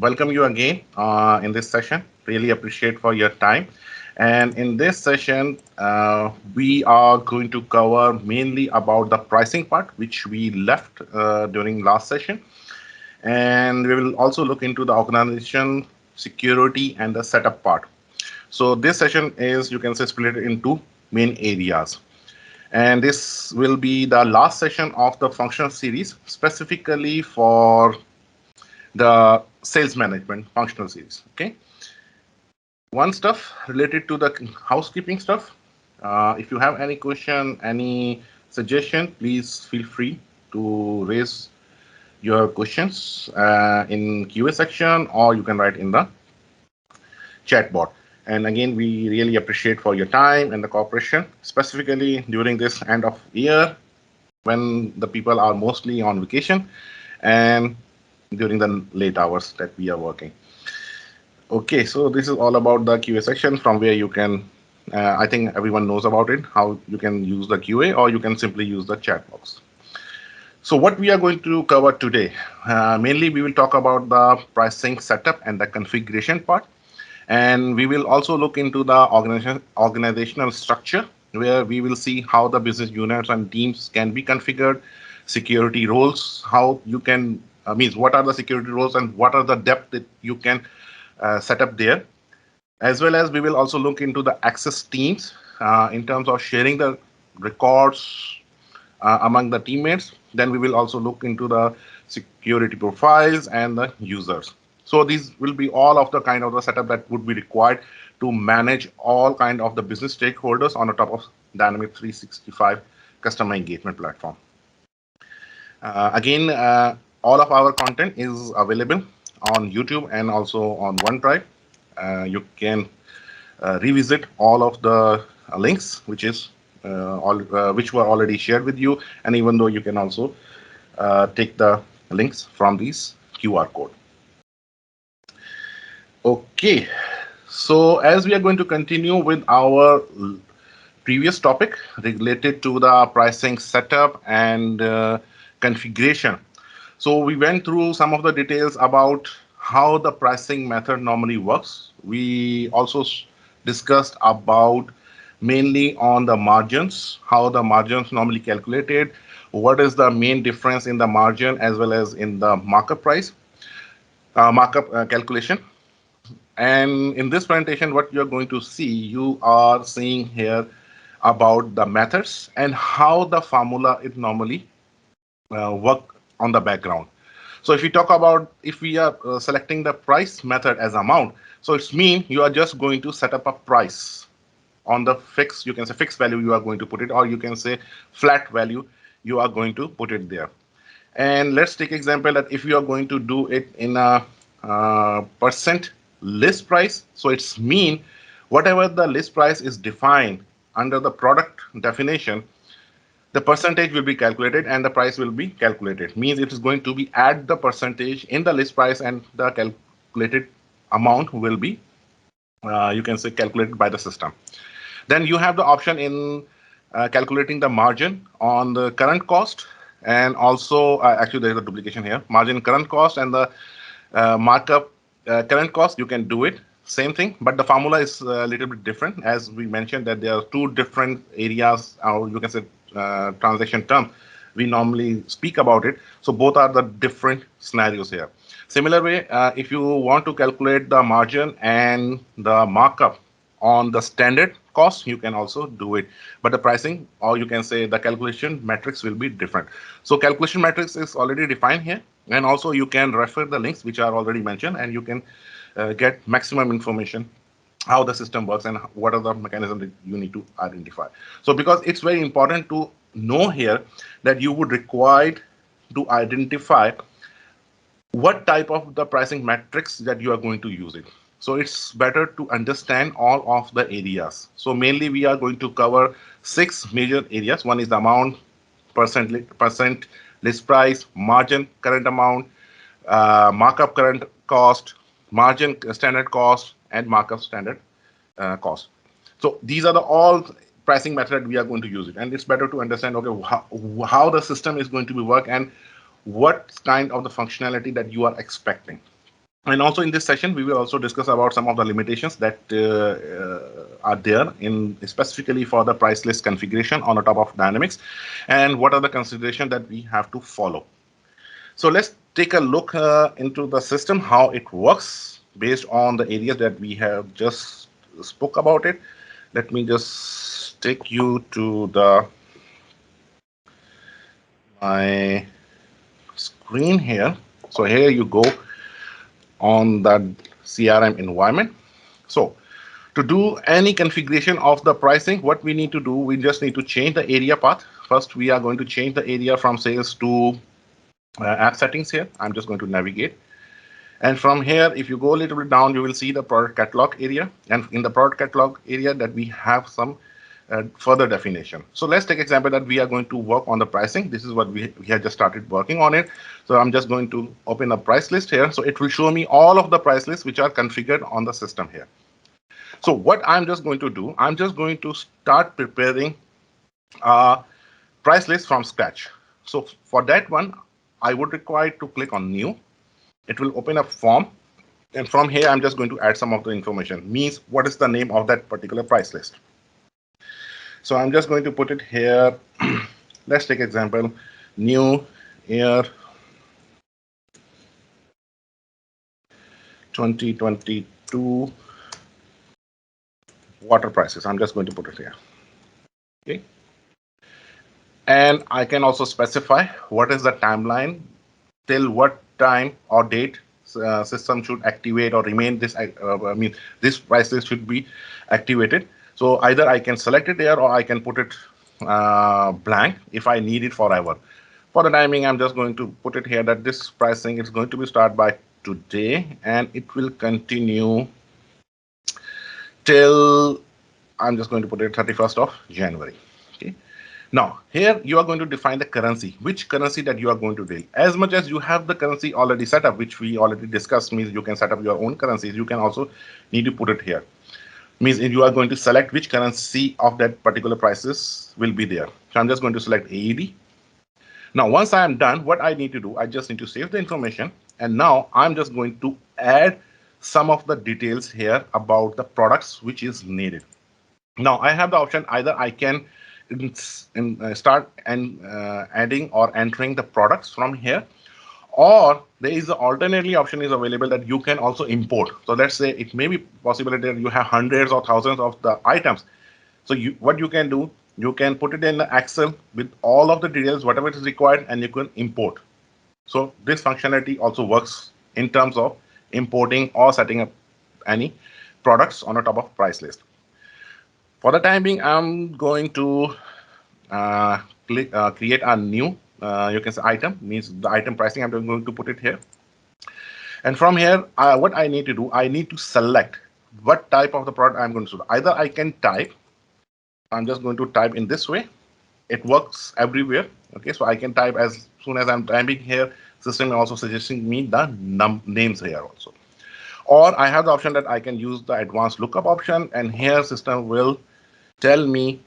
welcome you again in this session. Really appreciate for your time. And in this session, we are going to cover mainly about the pricing part, which we left during last session. And we will also look into the organization, security, and the setup part. So this session is, you can say, split into main areas. And this will be the last session of the functional series, specifically for the sales management functional series. Okay. One stuff related to the housekeeping stuff. If you have any question, any suggestion, please feel free to raise your questions in QA section, or you can write in the chat board. And again, we really appreciate for your time and the cooperation, specifically during this end of year when the people are mostly on vacation and during the late hours that we are working. Okay, so this is all about the QA section from where you can, I think everyone knows about it, how you can use the QA, or you can simply use the chat box. So what we are going to cover today, mainly we will talk about the pricing setup and the configuration part. And we will also look into the organizational structure, where we will see how the business units and teams can be configured, security roles, how you can, means what are the security roles and what are the depth that you can set up there. As well as we will also look into the access teams in terms of sharing the records among the teammates. Then we will also look into the security profiles and the users. So these will be all of the kind of the setup that would be required to manage all kind of the business stakeholders on the top of Dynamics 365 customer engagement platform. Again, all of our content is available on YouTube and also on OneDrive. You can revisit all of the links, which were already shared with you, and even though you can also take the links from these QR code. Okay, so as we are going to continue with our previous topic related to the pricing setup and configuration. So we went through some of the details about how the pricing method normally works. We also discussed about mainly on the margins, how the margins normally calculated, what is the main difference in the margin as well as in the markup price, markup calculation. And in this presentation, what you're going to see, you are seeing here about the methods and how the formula is normally work on the background. So if we talk about, if we are selecting the price method as amount, so it's mean you are just going to set up a price on the fixed, you can say fixed value you are going to put it, or you can say flat value you are going to put it there. And let's take example that if you are going to do it in a percent list price, so it's mean whatever the list price is defined under the product definition, the percentage will be calculated and the price will be calculated. Means it is going to be add the percentage in the list price and the calculated amount will be, you can say, calculated by the system. Then you have the option in calculating the margin on the current cost, and also actually there is a duplication here, margin current cost and the markup current cost. You can do it same thing, but the formula is a little bit different, as we mentioned that there are two different areas, or you can say transaction term we normally speak about it. So both are the different scenarios here. Similar way, if you want to calculate the margin and the markup on the standard cost, you can also do it, but the pricing, or you can say the calculation metrics, will be different. So calculation metrics is already defined here, and also you can refer the links which are already mentioned, and you can get maximum information how the system works and what are the mechanisms that you need to identify. So because it's very important to know here that you would require to identify what type of the pricing metrics that you are going to use it. So it's better to understand all of the areas. So mainly we are going to cover 6 major areas. One is the amount, percent list price, margin current amount, markup current cost, margin standard cost, and markup standard cost. So these are the all pricing method we are going to use it, and it's better to understand, okay, how the system is going to be work and what kind of the functionality that you are expecting. And also in this session, we will also discuss about some of the limitations that are there in specifically for the price list configuration on the top of Dynamics, and what are the considerations that we have to follow. So let's take a look into the system, how it works based on the areas that we have just spoke about it. Let me just take you to my screen here. So here you go on the CRM environment. So to do any configuration of the pricing, what we need to do, we just need to change the area path. First, we are going to change the area from sales to app settings here. I'm just going to navigate. And from here, if you go a little bit down, you will see the product catalog area. And in the product catalog area that we have some further definition. So let's take example that we are going to work on the pricing. This is what we have just started working on it. So I'm just going to open a price list here. So it will show me all of the price lists which are configured on the system here. So what I'm just going to do, I'm just going to start preparing a price list from scratch. So for that one, I would require to click on new. It will open a form. And from here, I'm just going to add some of the information, means what is the name of that particular price list. So I'm just going to put it here. Let's take example, new year 2022 water prices. I'm just going to put it here. Okay. And I can also specify what is the timeline, till what time or date system should activate or remain this. I mean, this price list should be activated. So either I can select it there or I can put it blank if I need it forever. For the timing, I'm just going to put it here that this pricing is going to be start by today and it will continue till, I'm just going to put it 31st of January. Okay. Now, here you are going to define the currency, which currency that you are going to deal. As much as you have the currency already set up, which we already discussed, means you can set up your own currencies. You can also need to put it here. Means you are going to select which currency of that particular prices will be there. So I'm just going to select AED. Now, once I am done, what I need to do, I just need to save the information. And now I'm just going to add some of the details here about the products which is needed. Now, I have the option either I can start adding or entering the products from here, or there is an alternately option is available that you can also import. So let's say it may be possible that you have hundreds or thousands of the items. So what you can do, you can put it in the Excel with all of the details, whatever is required, and you can import. So this functionality also works in terms of importing or setting up any products on the top of price list. For the time being, I'm going to create a new, you can say item, means the item pricing. I'm going to put it here. And from here, what I need to do, I need to select what type of the product I'm going to do. Either I can type, I'm just going to type in this way. It works everywhere. Okay, so I can type as soon as I'm typing here, system is also suggesting me the names here also. Or I have the option that I can use the advanced lookup option, and here system will tell me,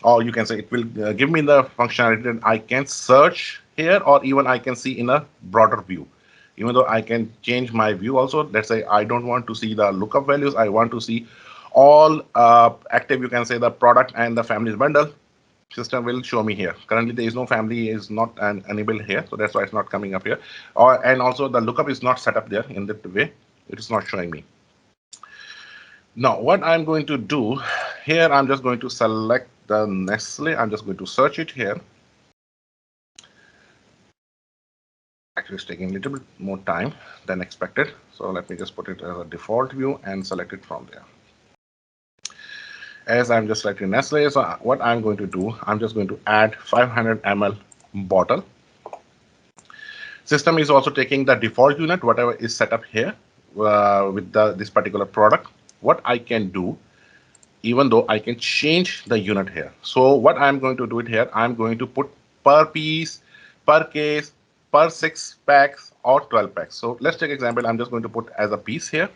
or you can say it will give me the functionality that I can search here, or even I can see in a broader view. Even though I can change my view also. Let's say I don't want to see the lookup values. I want to see all active, you can say the product and the families bundle. System will show me here. Currently, there is no family is not enabled here, so that's why it's not coming up here. And also the lookup is not set up there in that way. It is not showing me. Now, what I'm going to do here, I'm just going to select the Nestle. I'm just going to search it here. Actually, it's taking a little bit more time than expected. So let me just put it as a default view and select it from there. As I'm just selecting Nestle, so what I'm going to do, I'm just going to add 500 ml bottle. System is also taking the default unit, whatever is set up here with this particular product. What I can do, even though I can change the unit here. So what I'm going to do it here, I'm going to put per piece, per case, per 6 packs or 12 packs. So let's take example. I'm just going to put as a piece here.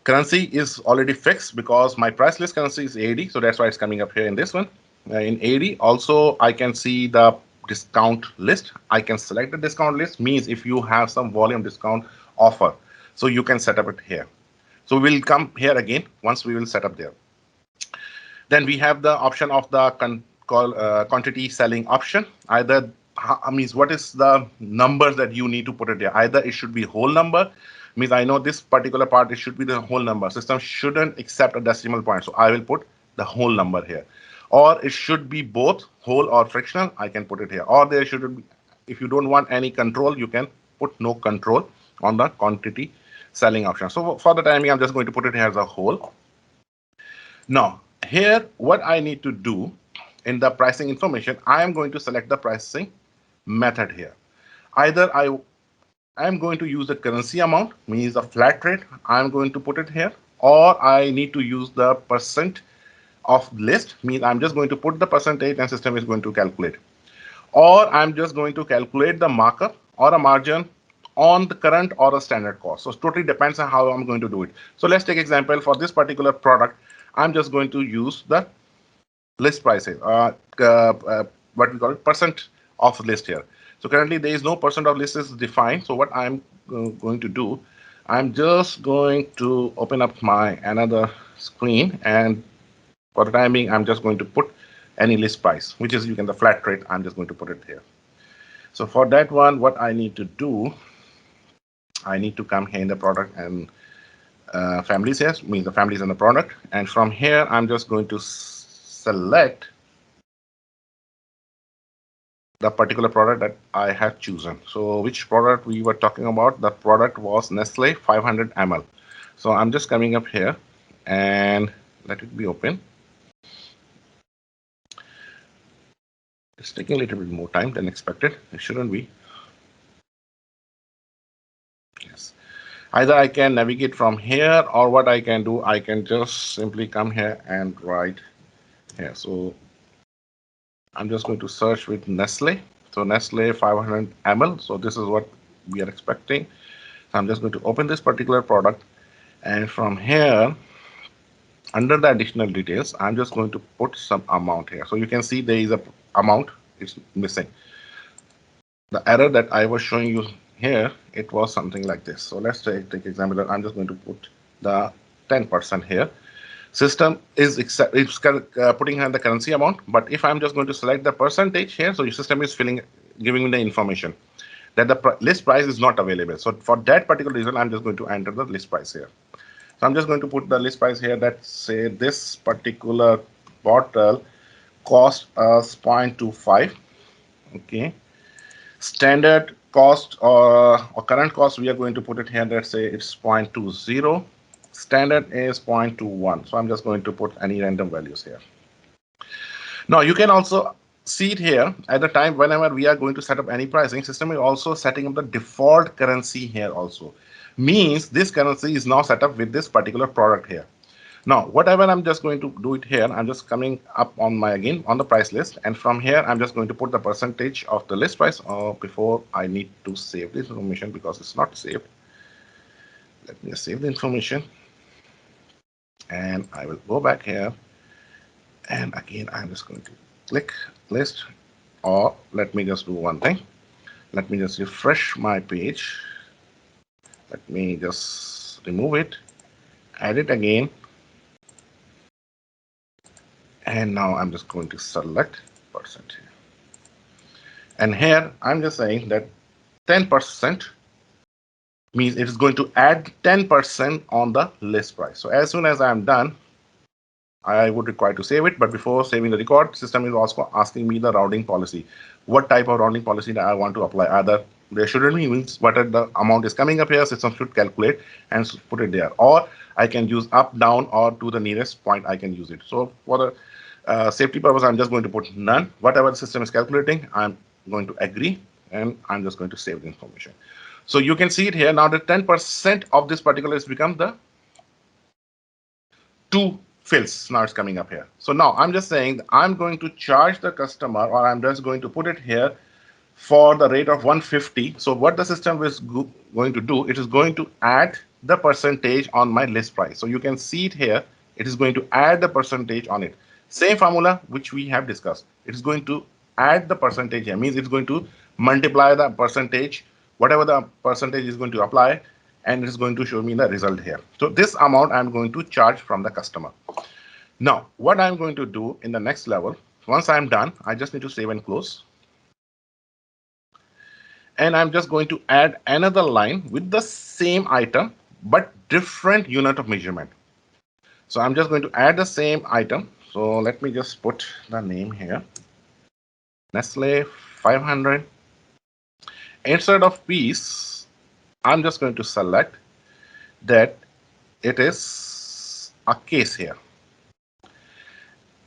Currency is already fixed because my price list currency is AD. So that's why it's coming up here in this one. In AD, also I can see the discount list. I can select the discount list, means if you have some volume discount offer. So you can set up it here. So we'll come here again once we will set up there. Then we have the option of the quantity selling option. Either means what is the numbers that you need to put it there. Either it should be whole number, means I know this particular part, it should be the whole number. System shouldn't accept a decimal point, so I will put the whole number here. Or it should be both whole or fractional, I can put it here. Or there should be, if you don't want any control, you can put no control on the quantity selling option. So for the timing, I'm just going to put it here as a whole. Now, here, what I need to do in the pricing information, I am going to select the pricing method here. Either I am going to use the currency amount, means a flat rate, I'm going to put it here, or I need to use the percent of list, means I'm just going to put the percentage and system is going to calculate. Or I'm just going to calculate the markup or a margin on the current or a standard cost. So it totally depends on how I'm going to do it. So let's take example for this particular product. I'm just going to use the list prices, what we call it, percent of list here. So currently there is no percent of list is defined. So what I'm going to do, I'm just going to open up my another screen, and for the time being, I'm just going to put any list price, which is, you can, the flat rate. I'm just going to put it here. So for that one, what I need to do, I need to come here in the product and families here, means the families in the product. And from here, I'm just going to select the particular product that I have chosen. So which product we were talking about? The product was Nestle 500 ml. So I'm just coming up here and let it be open. It's taking a little bit more time than expected. It shouldn't be. Yes. Either I can navigate from here, or what I can do, I can just simply come here and write here. So I'm just going to search with Nestle. So Nestle 500 ml. So this is what we are expecting. So I'm just going to open this particular product, and from here, under the additional details, I'm just going to put some amount here. So you can see there is a amount is missing. The error that I was showing you here, it was something like this. So let's take example. I'm just going to put the 10% here. System is putting in the currency amount, but if I'm just going to select the percentage here, so your system is giving me the information that the list price is not available. So for that particular reason, I'm just going to enter the list price here. So I'm just going to put the list price here that say this particular bottle cost us 0.25. Okay. Standard cost or current cost, we are going to put it here. Let's say it's 0.20. Standard is 0.21. So I'm just going to put any random values here. Now you can also see it here at the time whenever we are going to set up any pricing, system is also setting up the default currency here also. Means this currency is now set up with this particular product here. Now, whatever I'm just going to do it here, I'm just coming up on my, again, on the price list. And from here, I'm just going to put the percentage of the list price before I need to save this information because it's not saved. Let me save the information. And I will go back here. And again, I'm just going to click list, or let me just do one thing. Let me just refresh my page. Let me just remove it, add it again. And now I'm just going to select percent here. And here I'm just saying that 10% means it is going to add 10% on the list price. So as soon as I'm done, I would require to save it. But before saving the record, system is also asking me the rounding policy. What type of rounding policy that I want to apply? Either there shouldn't be, means whatever the amount is coming up here, system should calculate and put it there. Or I can use up, down, or to the nearest point I can use it. So for the safety purpose, I'm just going to put none. Whatever the system is calculating, I'm going to agree, and I'm just going to save the information. So you can see it here. Now the 10% of this particular has become the 2 fills. Now it's coming up here. So now I'm just saying I'm going to charge the customer, or I'm just going to put it here for the rate of 150. So what the system is going to do, it is going to add the percentage on my list price. So you can see it here. It is going to add the percentage on it. Same formula which we have discussed. It is going to add the percentage here. Means it's going to multiply the percentage, whatever the percentage is going to apply, and it's going to show me the result here. So this amount I'm going to charge from the customer. Now, what I'm going to do in the next level, once I'm done, I just need to save and close. And I'm just going to add another line with the same item, but different unit of measurement. So I'm just going to add the same item. So let me just put the name here. Nestle 500. Instead of piece, I'm just going to select that it is a case here.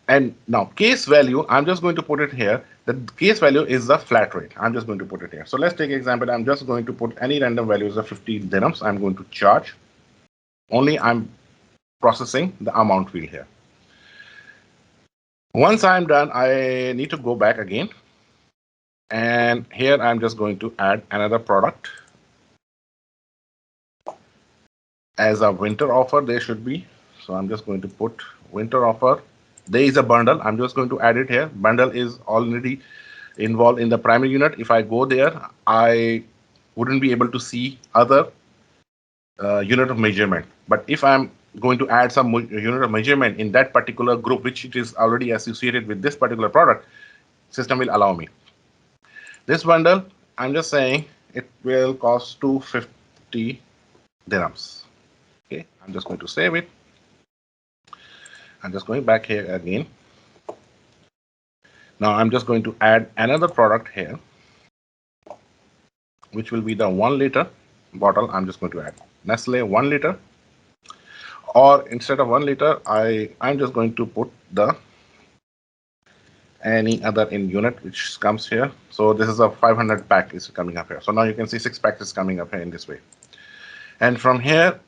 And now case value, I'm just going to put it here. The case value is the flat rate. I'm just going to put it here. So let's take an example. I'm just going to put any random values of 50 dirhams. I'm going to charge. Only I'm processing the amount field here. Once I'm done, I need to go back again. And here I'm just going to add another product. As a winter offer, there should be. So I'm just going to put winter offer. There is a bundle. I'm just going to add it here. Bundle is already involved in the primary unit. If I go there, I wouldn't be able to see other unit of measurement. But if I'm going to add some unit of measurement in that particular group, which it is already associated with this particular product, system will allow me. This bundle, I'm just saying it will cost 250 dirhams. Okay, I'm just going to save it. I'm just going back here again. Now I'm just going to add another product here, which will be the 1 liter bottle. I'm just going to add Nestle 1 liter, or instead of 1 liter, I'm just going to put the any other in unit which comes here. So this is a 500 pack is coming up here. So now you can see 6 packs is coming up here in this way. And from here,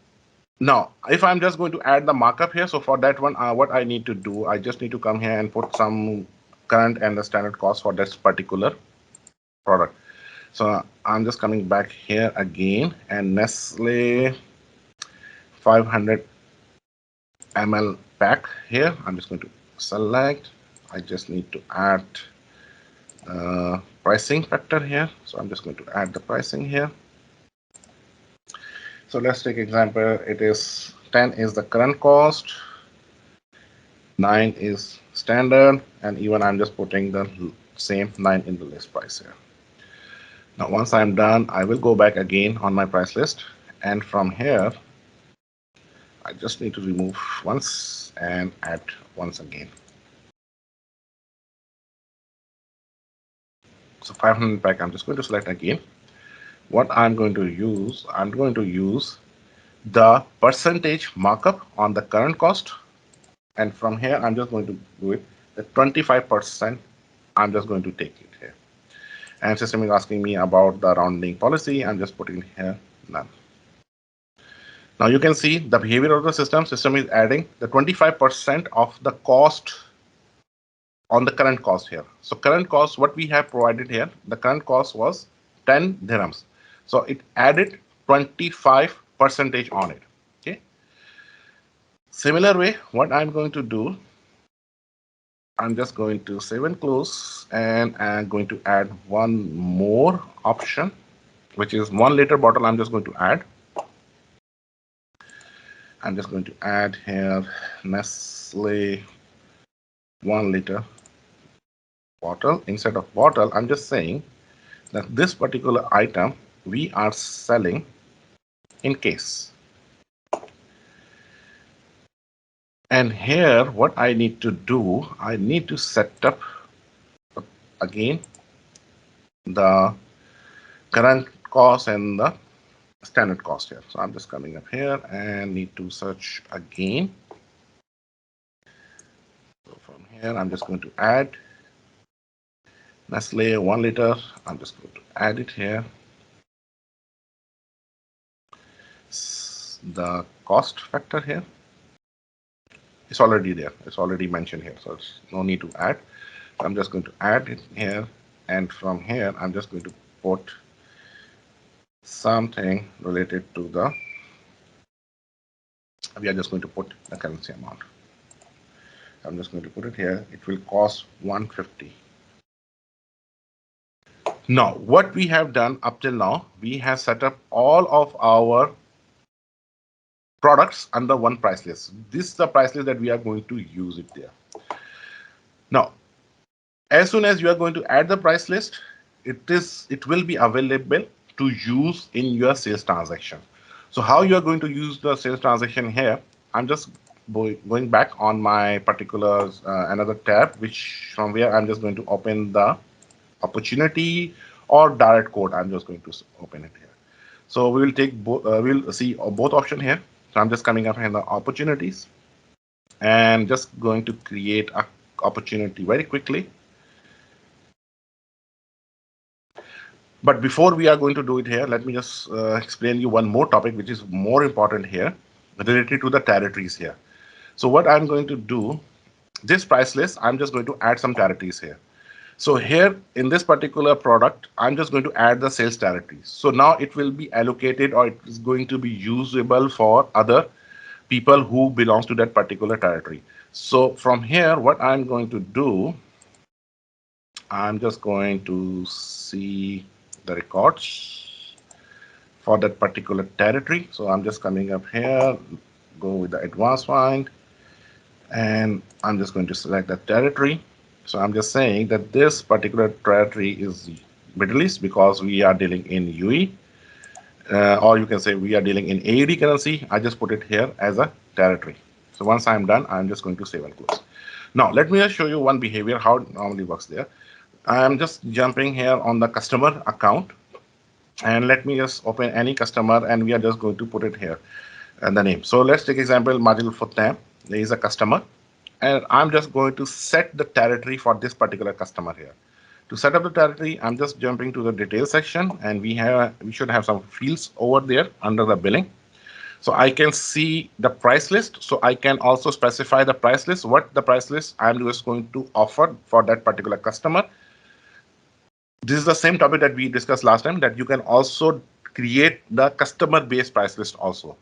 now if I'm just going to add the markup here, so for that one, what I need to do, I just need to come here and put some current and the standard cost for this particular product. So I'm just coming back here again, and Nestle 500 ml pack here. I'm just going to select. I just need to add pricing factor here. So I'm just going to add the pricing here. So let's take example. It is 10 is the current cost, 9 is standard, and even I'm just putting the same 9 in the list price here. Now once I'm done, I will go back again on my price list, and from here I just need to remove once and add once again. So 500 pack, I'm just going to select again. What I'm going to use, I'm going to use the percentage markup on the current cost, and from here I'm just going to do it the 25%. I'm just going to take it here, and system is asking me about the rounding policy. I'm just putting here none. Now you can see the behavior of the system. System is adding the 25% of the cost on the current cost here. So current cost, what we have provided here, the current cost was 10 dirhams. So it added 25% on it. Okay. Similar way, what I'm going to do, I'm just going to save and close, and I'm going to add one more option, which is 1 liter bottle. I'm just going to add. I'm just going to add here Nestle 1 liter bottle. Instead of bottle, I'm just saying that this particular item we are selling in case. And here what I need to do, I need to set up again the current cost and the standard cost here. So I'm just coming up here and need to search again. So from here I'm just going to add Nestle 1 liter. I'm just going to add it here. The cost factor here is already there. It's already mentioned here, so it's no need to add. I'm just going to add it here, and from here I'm just going to put something related to the, we are just going to put the currency amount. I'm just going to put it here. It will cost 150. Now what we have done up till now, we have set up all of our products under one price list. This is the price list that we are going to use it there. Now, as soon as you are going to add the price list, it will be available to use in your sales transaction. So how you are going to use the sales transaction here, I'm just going back on my particular another tab, which from where I'm just going to open the opportunity or direct code. I'm just going to open it here. So we will take both, we'll see both options here. So I'm just coming up here in the opportunities and just going to create a opportunity very quickly. But before we are going to do it here, let me just explain you one more topic, which is more important here, related to the territories here. So what I'm going to do, this price list, I'm just going to add some territories here. So here in this particular product, I'm just going to add the sales territories. So now it will be allocated, or it is going to be usable for other people who belongs to that particular territory. So from here, what I'm going to do, I'm just going to see the records for that particular territory. So I'm just coming up here, go with the advanced find, and I'm just going to select that territory. So I'm just saying that this particular territory is Middle East because we are dealing in UE, or you can say we are dealing in AED currency. I just put it here as a territory. So once I'm done, I'm just going to save and close. Now let me just show you one behavior, how it normally works there. I'm just jumping here on the customer account, and let me just open any customer, and we are just going to put it here and the name. So let's take example Majid Futam. There is a customer, and I'm just going to set the territory for this particular customer here. To set up the territory, I'm just jumping to the details section, and we should have some fields over there under the billing. So I can see the price list. So I can also specify the price list, what the price list I'm just going to offer for that particular customer. This is the same topic that we discussed last time, that you can also create the customer base price list also.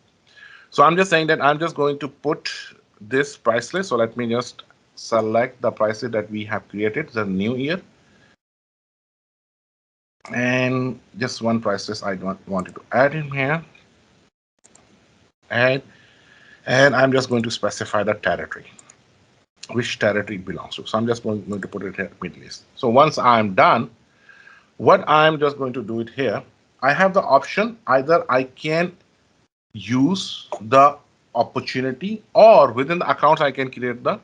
So I'm just saying that I'm just going to put this price list. So let me just select the price list that we have created, the new year. And just one price list I wanted to add in here. And I'm just going to specify the territory, which territory it belongs to. So I'm just going to put it here, Middle East. So once I'm done, what I'm just going to do it here, I have the option, either I can use the opportunity, or within the accounts I can create the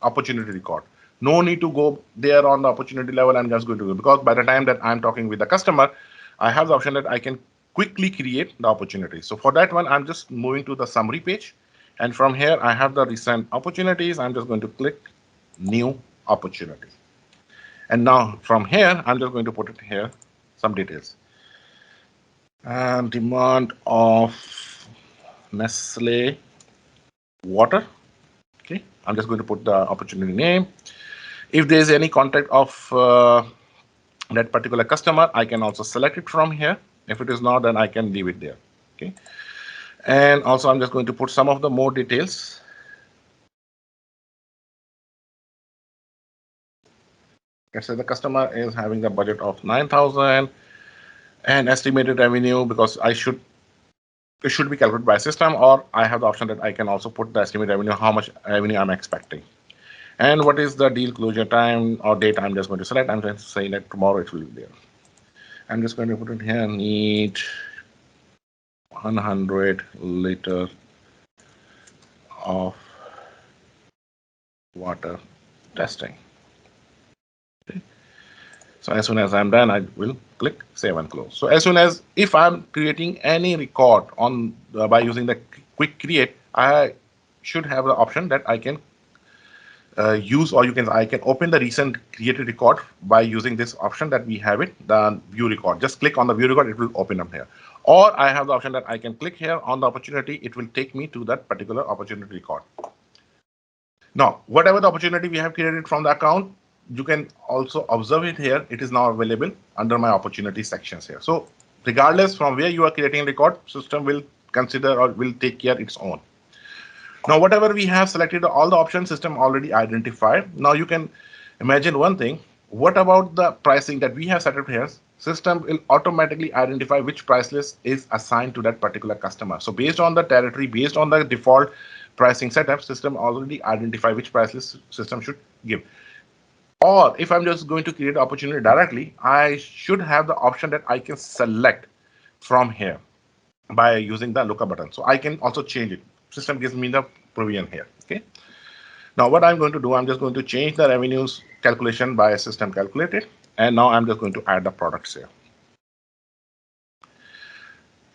opportunity record. No need to go there on the opportunity level. I'm just going to do, because by the time that I'm talking with the customer, I have the option that I can quickly create the opportunity. So for that one, I'm just moving to the summary page, and from here I have the recent opportunities. I'm just going to click new opportunity. And now from here, I'm just going to put it here, some details. Demand of Nestle water. Okay, I'm just going to put the opportunity name. If there is any contact of that particular customer, I can also select it from here. If it is not, then I can leave it there. Okay, and also I'm just going to put some of the more details. Let's say the customer is having the budget of 9,000 and estimated revenue, because it should be calculated by system, or I have the option that I can also put the estimated revenue, how much revenue I'm expecting. And what is the deal closure time or date, I'm just going to select. I'm going to say that tomorrow it will be there. I'm just going to put it here, need 100 liters of water testing. Okay. So as soon as I'm done, I will click save and close. So as soon as, if I'm creating any record on by using the quick create, I should have the option that I can use, or I can open the recent created record by using this option that we have it, the view record. Just click on the view record, it will open up here. Or I have the option that I can click here on the opportunity, it will take me to that particular opportunity record. Now, whatever the opportunity we have created from the account, you can also observe it here. It is now available under my opportunity sections here. So regardless from where you are creating a record, system will consider or will take care its own. Now, whatever we have selected, all the options system already identified. Now you can imagine one thing. what about the pricing that we have set up here? System will automatically identify which price list is assigned to that particular customer. So based on the territory, based on the default pricing setup, system already identify which price list system should give. Or if I'm just going to create opportunity directly, I should have the option that I can select from here by using the lookup button. So I can also change it. System gives me the provision here. Okay. Now what I'm going to do, I'm just going to change the revenues calculation by system calculated. And now I'm just going to add the products here.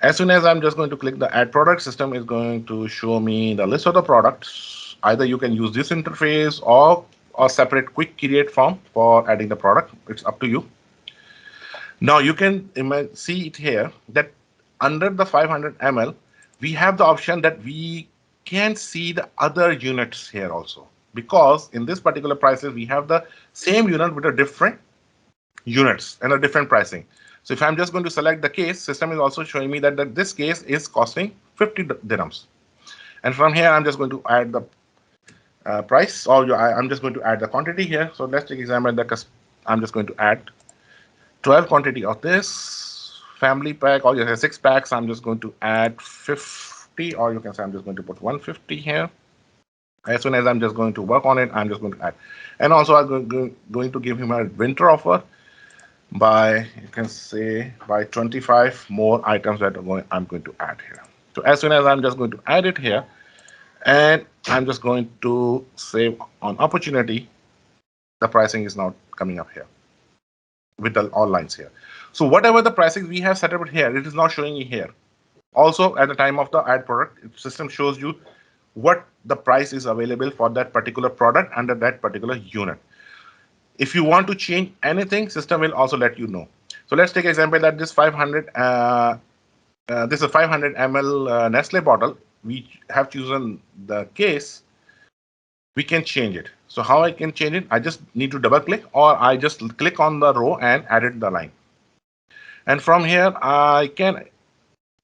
As soon as I'm just going to click the add product, system is going to show me the list of the products. Either you can use this interface or a separate quick create form for adding the product. It's up to you. Now you can see it here that under the 500 ml, we have the option that we can see the other units here also, because in this particular prices, we have the same unit with a different units and a different pricing. So if I'm just going to select the case, system is also showing me that this case is costing 50 dirhams. And from here, I'm just going to add the price, or I'm just going to add the quantity here. So let's take example that I'm just going to add 12 quantity of this family pack, or you have 6 packs. I'm just going to add 50, or you can say I'm just going to put 150 here. As soon as I'm just going to work on it, I'm just going to add. And also I'm going to give him a winter offer by, you can say, by 25 more items that I'm going to add here. So as soon as I'm just going to add it here, and I'm just going to save on opportunity, the pricing is now coming up here with the all lines here. So whatever the pricing we have set up here, it is not showing you here. Also, at the time of the add product, system shows you what the price is available for that particular product under that particular unit. If you want to change anything, system will also let you know. So let's take example that this 500, this is a 500 ml Nestle bottle. We have chosen the case. We can change it. So how I can change it? I just need to double click, or I just click on the row and edit the line. And from here, I can,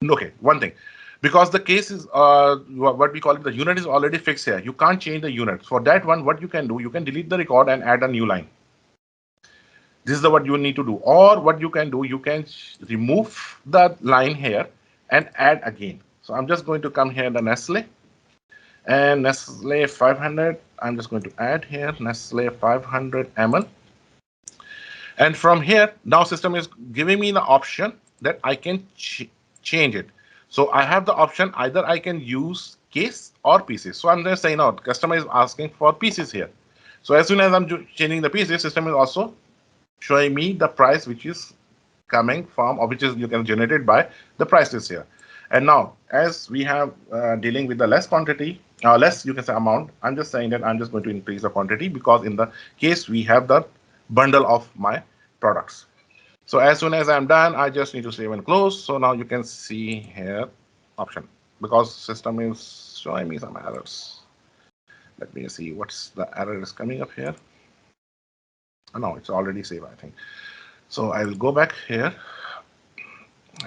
okay, one thing, because the case is what we call it, the unit is already fixed here. You can't change the unit. For that one, what you can do, you can delete the record and add a new line. This is what you need to do. Or what you can do, you can remove the line here and add again. So I'm just going to come here, the Nestle. And Nestle 500, I'm just going to add here Nestle 500 ml. And from here, now system is giving me the option that I can change it. So I have the option, either I can use case or pieces. So I'm just saying, no, customer is asking for pieces here. So as soon as I'm changing the pieces, system is also showing me the price which is coming from, or which is you can generate by the prices here. And now, as we have dealing with the less quantity, less you can say amount, I'm just saying that I'm just going to increase the quantity, because in the case we have the bundle of my products. So as soon as I'm done, I just need to save and close. So now you can see here option, because system is showing me some errors. Let me see what's the error is coming up here. Oh, no, it's already saved, I think. So I will go back here,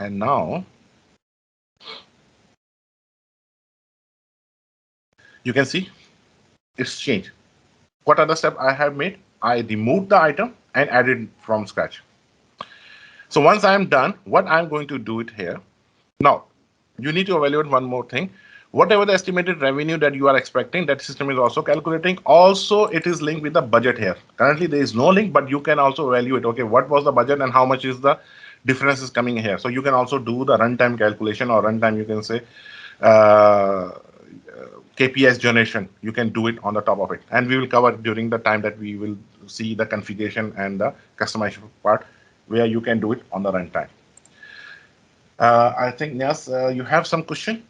and now you can see it's changed. What are the steps I have made? I removed the item and added from scratch. So once I'm done, what I'm going to do it here. Now, you need to evaluate one more thing. Whatever the estimated revenue that you are expecting, that system is also calculating. Also, it is linked with the budget here. Currently, there is no link, but you can also evaluate, okay, what was the budget and how much is the difference is coming here. So you can also do the runtime calculation, or runtime, you can say, KPIs generation. You can do it on the top of it. And we will cover during the time that we will see the configuration and the customization part, where you can do it on the runtime. I think, Nias, you have some question?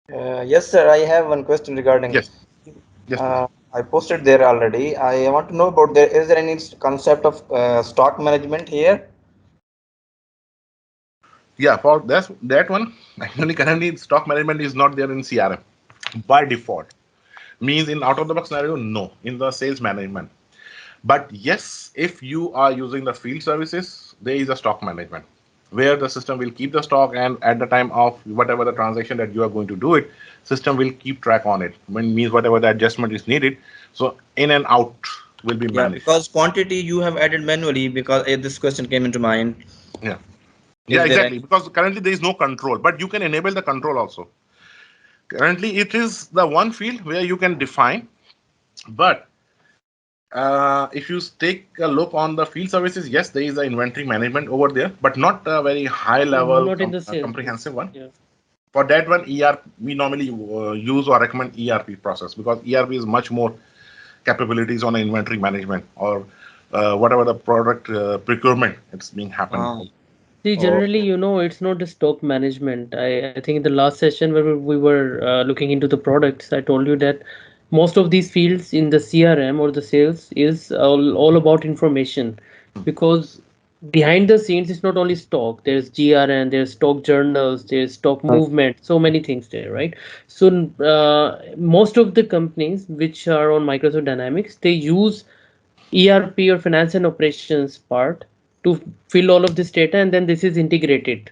Yes, sir. I have one question regarding. Yes. Yes, I posted there already. I want to know about there. Is there any concept of stock management here? Yeah, for that one, actually currently stock management is not there in CRM by default. Means in out of the box scenario, no, in the sales management. But yes, if you are using the field services, there is a stock management where the system will keep the stock, and at the time of whatever the transaction that you are going to do it, system will keep track on it. Means whatever the adjustment is needed. So in and out will be Yeah, managed. because quantity you have added manually, because this question came into mind. Yeah. Yeah, Is there exactly. any? Because currently there is no control, but you can enable the control also. Currently, it is the one field where you can define, but if you take a look on the field services, yes, there is the inventory management over there, but not a very high level Not in the sales base. comprehensive one. Yeah. For that one, ERP, we normally use or recommend ERP process because ERP is much more capabilities on inventory management or whatever the product procurement it's being happened. Ah, See, oh, generally, it's not the stock management. I think in the last session where we were looking into the products, I told you that most of these fields in the CRM or the sales is all about information, because behind the scenes it's not only stock. There's GRN, there's stock journals, there's stock movement, so many things there, right? So most of the companies which are on Microsoft Dynamics, they use ERP or finance and operations part to fill all of this data, and then this is integrated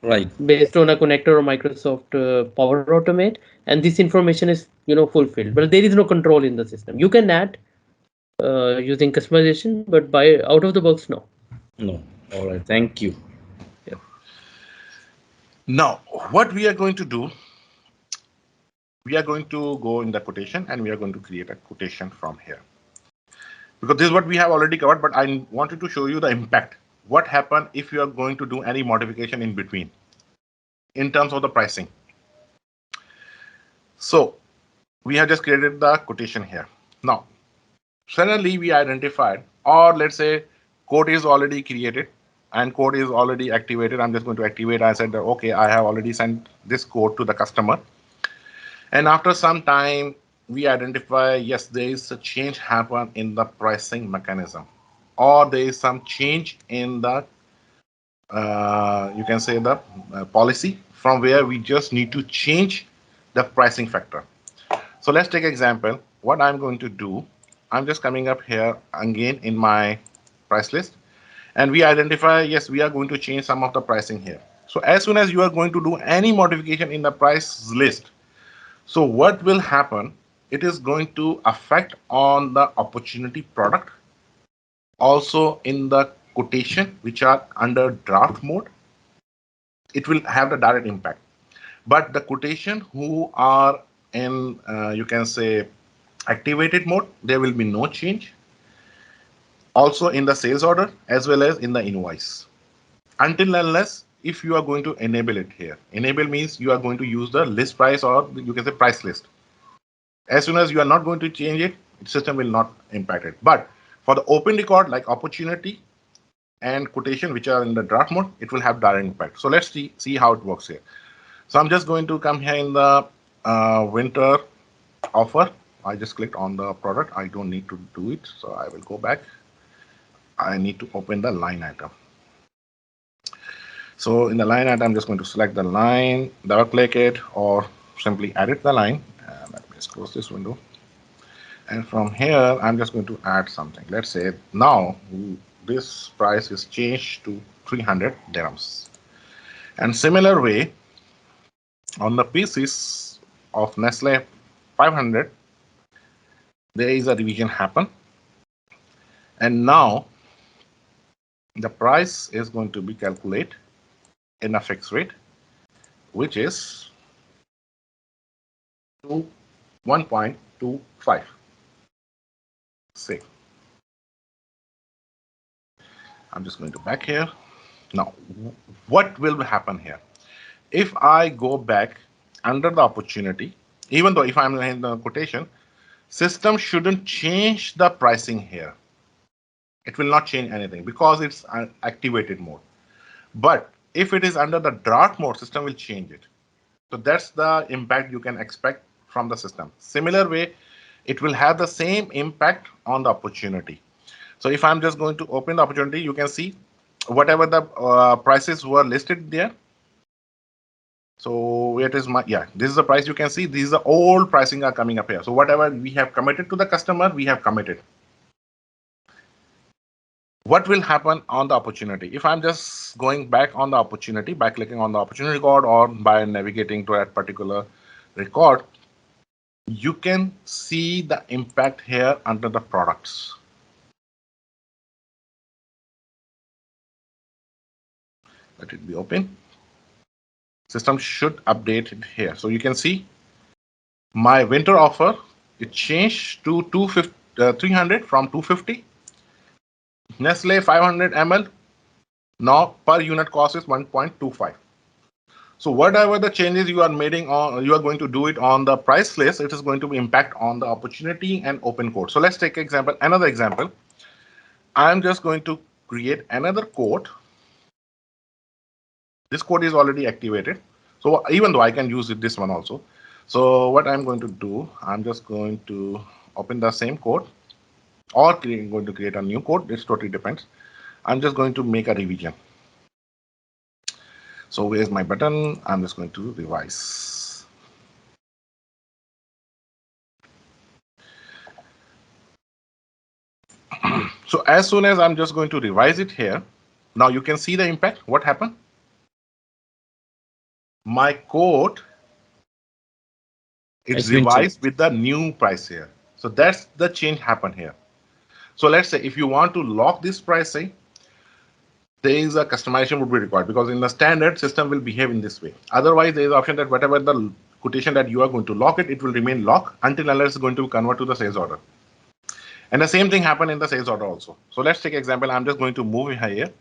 right. based on a connector or Microsoft Power Automate, and this information is fulfilled. But there is no control in the system. You can add using customization, but by out of the box, no. No. All right. Thank you. Yeah. Now, what we are going to do, we are going to go in the quotation and we are going to create a quotation from here. Because this is what we have already covered, but I wanted to show you the impact. What happens if you are going to do any modification in between in terms of the pricing? So we have just created the quotation here. Now, suddenly we identified, or let's say code is already created and code is already activated. I'm just going to activate. I said that, okay, I have already sent this code to the customer. And after some time, we identify, yes, there is a change happen in the pricing mechanism, or there is some change in the, you can say the policy from where we just need to change the pricing factor. So let's take example. What I'm going to do, I'm just coming up here again in my price list, and we identify, yes, we are going to change some of the pricing here. So as soon as you are going to do any modification in the price list, so what will happen? It is going to affect on the opportunity product, also in the quotation, which are under draft mode. It will have the direct impact. But the quotation who are in, you can say, activated mode, there will be no change. Also in the sales order as well as in the invoice. Until unless if you are going to enable it here. Enable means you are going to use the list price, or you can say price list. As soon as you are not going to change it, the system will not impact it. But for the open record like opportunity and quotation, which are in the draft mode, it will have direct impact. So let's see how it works here. So I'm just going to come here in the winter offer. I just clicked on the product. I don't need to do it. So I will go back. I need to open the line item. So in the line item, I'm just going to select the line, double click it, or simply edit the line. Let me just close this window. And from here, I'm just going to add something. Let's say now this price is changed to 300 dirhams. And similar way, on the pieces of Nestle 500, there is a revision happen. And now the price is going to be calculated in a fixed rate, which is 1.25. Say, I'm just going to back here. Now, what will happen here? If I go back under the opportunity, even though if I'm in the quotation, system shouldn't change the pricing here. It will not change anything because it's activated mode. But if it is under the draft mode, system will change it. So that's the impact you can expect from the system. Similar way, it will have the same impact on the opportunity. So if I'm just going to open the opportunity, you can see whatever the prices were listed there. So it is this is the price you can see. These are all pricing are coming up here. So whatever we have committed to the customer, we have committed. What will happen on the opportunity? If I'm just going back on the opportunity by clicking on the opportunity record or by navigating to that particular record, you can see the impact here under the products. Let it be open. System should update it here. So you can see my winter offer, it changed to 300 from 250. Nestle 500 ml, now per unit cost is 1.25. So whatever the changes you are making on, you are going to do it on the price list, it is going to impact on the opportunity and open code. So let's take another example. I'm just going to create another code. This code is already activated. So even though I can use this one also. So what I'm going to do, I'm just going to open the same code or going to create a new code. This totally depends. I'm just going to make a revision. So where's my button? I'm just going to revise. So as soon as I'm just going to revise it here, now you can see the impact. What happened? My code, it's revised with the new price here. So that's the change happened here. So let's say if you want to lock this pricing, there is a customization would be required, because in the standard system will behave in this way. Otherwise, there is an option that whatever the quotation that you are going to lock it, it will remain locked until unless it's going to convert to the sales order. And the same thing happened in the sales order also. So let's take example. I'm just going to move here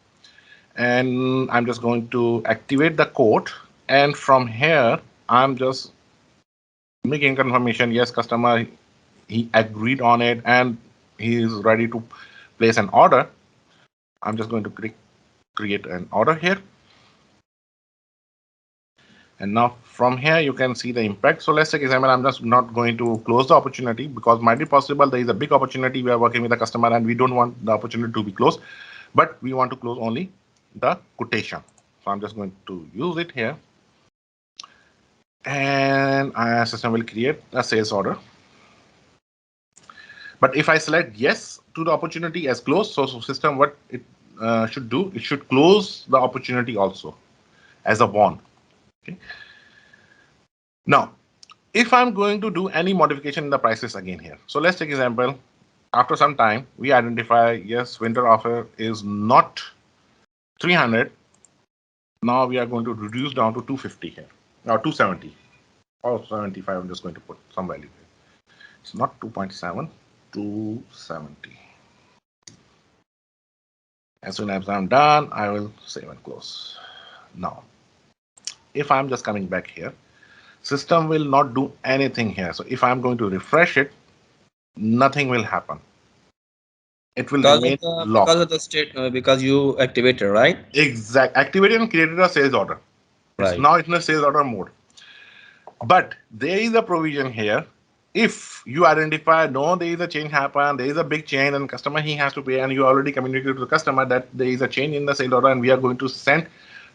and I'm just going to activate the code. And from here, I'm just making confirmation. Yes, customer, he agreed on it and he is ready to place an order. I'm just going to create an order here. And now from here, you can see the impact. So let's take example. I'm just not going to close the opportunity because might be possible there is a big opportunity. We are working with the customer and we don't want the opportunity to be closed, but we want to close only the quotation. So I'm just going to use it here. And our system will create a sales order. But if I select yes to the opportunity as closed, so system what it should do, it should close the opportunity also as a won. Okay. Now, if I'm going to do any modification in the prices again here. So let's take example. After some time, we identify, yes, winter offer is not 300. Now we are going to reduce down to 250 here, or 270 or 75. I'm just going to put some value here. It's not 2.7, 270. As soon as I'm done, I will save and close. Now, if I'm just coming back here, system will not do anything here. So if I'm going to refresh it, nothing will happen. It will remain locked. Because of the state, because you activated, right? Exact. Activated and created a sales order. Right. Now it's in a sales order mode. But there is a provision here. If you identify, no, there is a change happen, there is a big change and customer, he has to pay, and you already communicated to the customer that there is a change in the sales order and we are going to send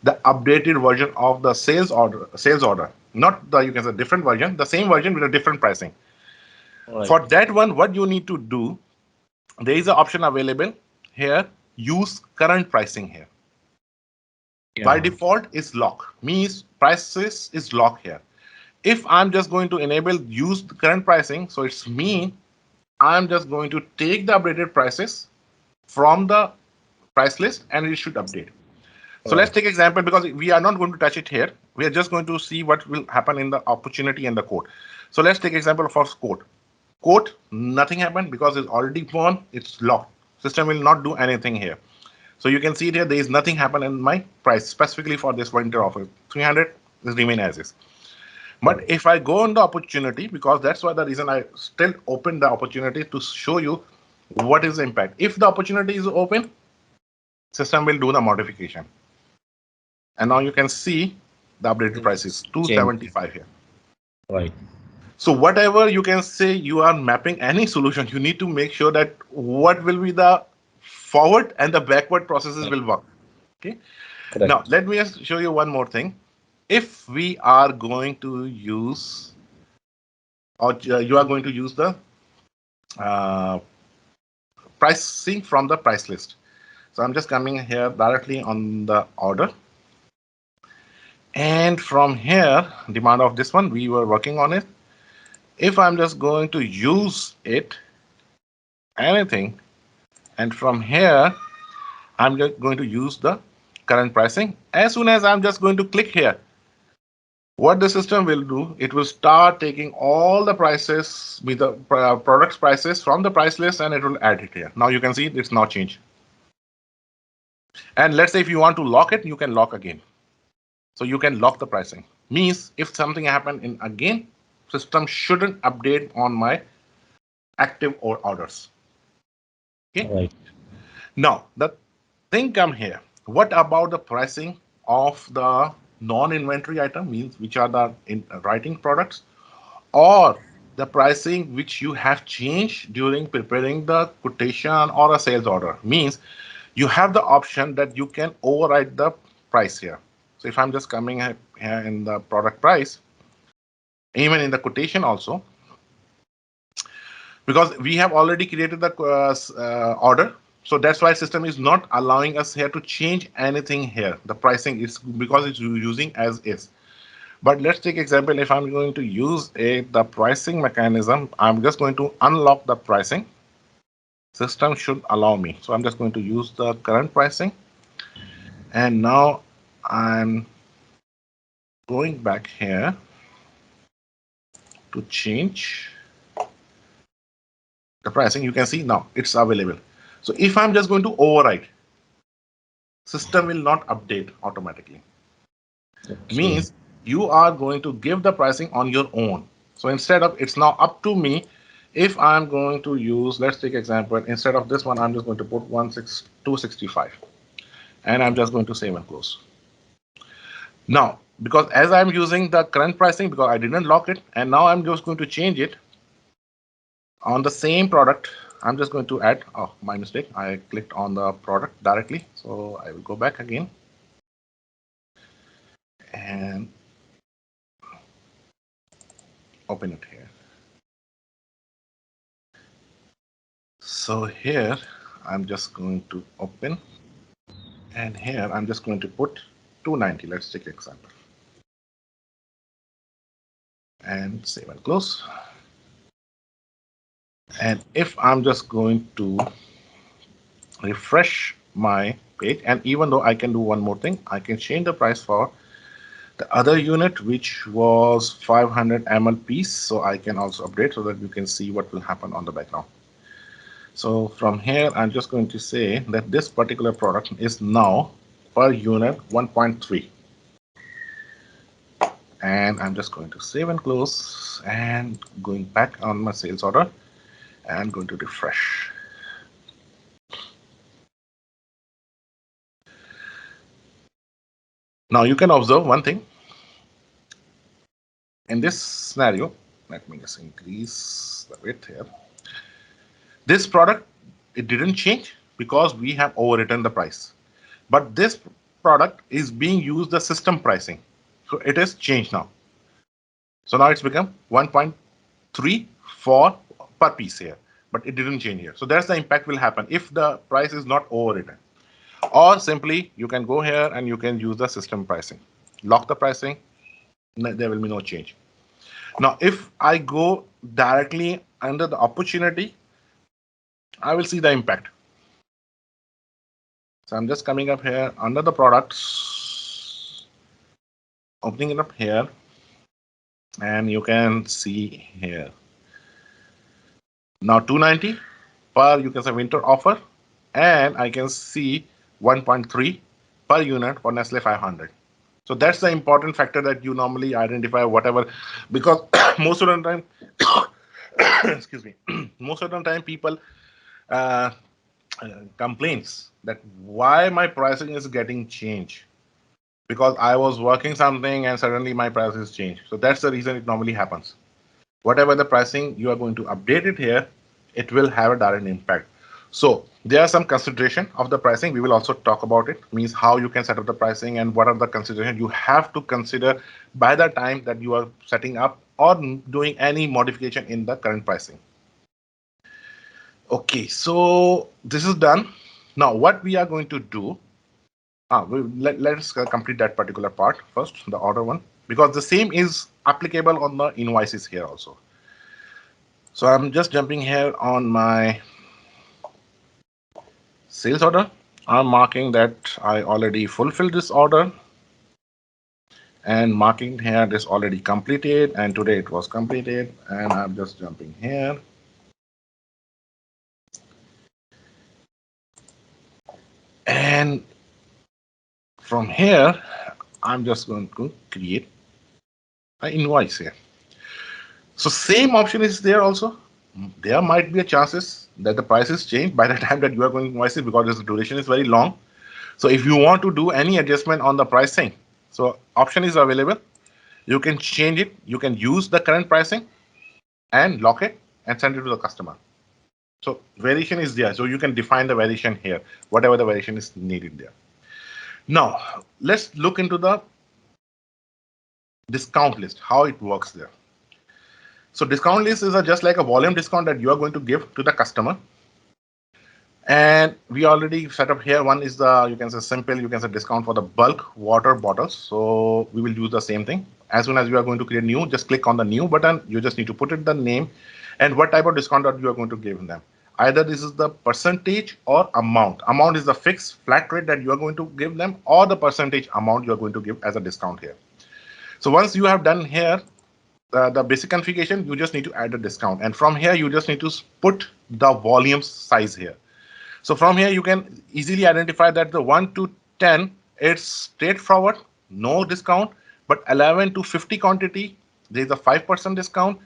the updated version of the sales order. Not the, you can say different version, the same version with a different pricing. Right. For that one, what you need to do, there is an option available here, use current pricing here. Yeah. By default is lock, means prices is locked here. If I'm just going to enable use the current pricing, so it's me, I'm just going to take the updated prices from the price list and it should update. So let's take example, because we are not going to touch it here. We are just going to see what will happen in the opportunity and the code. So let's take example of our code. Code, nothing happened because it's already won, it's locked. System will not do anything here. So you can see it here, there is nothing happen in my price specifically for this winter offer. 300 is remain as is. But if I go on the opportunity, because that's why the reason I still open the opportunity to show you what is the impact. If the opportunity is open, system will do the modification. And now you can see the updated price is 275 here. Right. So whatever you can say, you are mapping any solution, you need to make sure that what will be the forward and the backward processes will work. Okay. Correct. Now let me just show you one more thing. If we are going to use, or you are going to use the pricing from the price list. So I'm just coming here directly on the order. And from here, demand of this one, we were working on it. If I'm just going to use it, anything, and from here, I'm just going to use the current pricing. As soon as I'm just going to click here, what the system will do, it will start taking all the prices with the products prices from the price list and it will add it here. Now you can see it's now changed. And let's say if you want to lock it, you can lock again. So you can lock the pricing. Means if something happened in again, system shouldn't update on my active or orders. Okay. Right. Now the thing come here. What about the pricing of the non-inventory item, means which are the writing products, or the pricing which you have changed during preparing the quotation or a sales order? Means you have the option that you can override the price here. So if I'm just coming here in the product price, even in the quotation also, because we have already created the order, so that's why system is not allowing us here to change anything here. The pricing is because it's using as is. But let's take example, if I'm going to use the pricing mechanism, I'm just going to unlock the pricing. System should allow me. So I'm just going to use the current pricing. And now I'm going back here to change the pricing. You can see now it's available. So if I'm just going to override, system will not update automatically. Okay. Means you are going to give the pricing on your own. So instead of, it's now up to me. If I'm going to use, let's take example, instead of this one, I'm just going to put 265 and I'm just going to save and close. Now, because as I'm using the current pricing, because I didn't lock it, and now I'm just going to change it on the same product. I'm just going to add, oh, my mistake. I clicked on the product directly. So I will go back again. And open it here. So here I'm just going to open, and here I'm just going to put 290. Let's take example and save and close. And if I'm just going to refresh my page, and even though I can do one more thing, I can change the price for the other unit, which was 500 ml piece. So I can also update so that you can see what will happen on the background. So from here, I'm just going to say that this particular product is now per unit 1.3. And I'm just going to save and close and going back on my sales order and going to refresh. Now you can observe one thing. In this scenario, let me just increase the width here. This product, it didn't change because we have overwritten the price. But this product is being used the system pricing. So it is changed now. So now it's become 1.3 for per piece here, but it didn't change here. So that's the impact will happen if the price is not overwritten. Or simply you can go here and you can use the system pricing. Lock the pricing, there will be no change. Now, if I go directly under the opportunity, I will see the impact. So I'm just coming up here under the products, opening it up here, and you can see here. Now 290 per, you can say winter offer, and I can see 1.3 per unit for Nestle 500. So that's the important factor that you normally identify, whatever, because most of the time, excuse me, most of the time people complains that why my pricing is getting changed, because I was working something and suddenly my price is changed. So that's the reason it normally happens. Whatever the pricing you are going to update it here, it will have a direct impact. So there are some consideration of the pricing. We will also talk about it, means how you can set up the pricing and what are the considerations you have to consider by the time that you are setting up or doing any modification in the current pricing. Okay, so this is done. Now what we are going to do, let's complete that particular part first, the order one, because the same is applicable on the invoices here also. So I'm just jumping here on my sales order. I'm marking that I already fulfilled this order, and marking here this already completed, and today it was completed, and I'm just jumping here. And from here, I'm just going to create an invoice here. So same option is there also. There might be a chances that the prices change by the time that you are going to invoice it, because this duration is very long. So if you want to do any adjustment on the pricing, so option is available. You can change it. You can use the current pricing and lock it and send it to the customer. So variation is there. So you can define the variation here, whatever the variation is needed there. Now let's look into the discount list, how it works there. So discount list is just like a volume discount that you are going to give to the customer. And we already set up here. One is the, you can say simple, you can say discount for the bulk water bottles. So we will use the same thing. As soon as you are going to create new, just click on the new button. You just need to put in the name and what type of discount that you are going to give them. Either this is the percentage or amount. Amount is the fixed flat rate that you are going to give them, or the percentage amount you are going to give as a discount here. So once you have done here, the basic configuration, you just need to add a discount. And from here, you just need to put the volume size here. So from here, you can easily identify that the 1 to 10, it's straightforward, no discount, but 11 to 50 quantity, there's a 5% discount.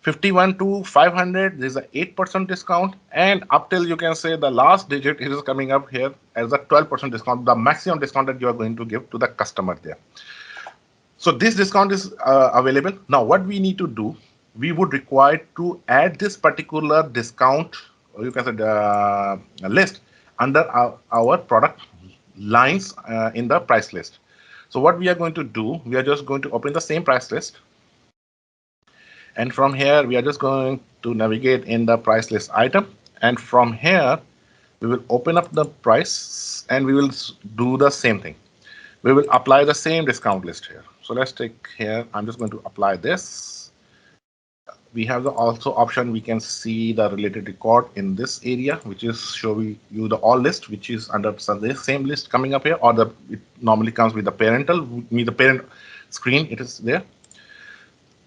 51 to 500, there's a 8% discount. And up till, you can say, the last digit, it is coming up here as a 12% discount, the maximum discount that you are going to give to the customer there. So this discount is available. Now what we need to do, we would require to add this particular discount, or you can say the list, under our product lines in the price list. So what we are going to do, we are just going to open the same price list. And from here, we are just going to navigate in the price list item. And from here, we will open up the price and we will do the same thing. We will apply the same discount list here. So let's take here, I'm just going to apply this. We have the also option, we can see the related record in this area, which is showing you the all list, which is under the same list coming up here, or it normally comes with the parental, the parent screen, it is there.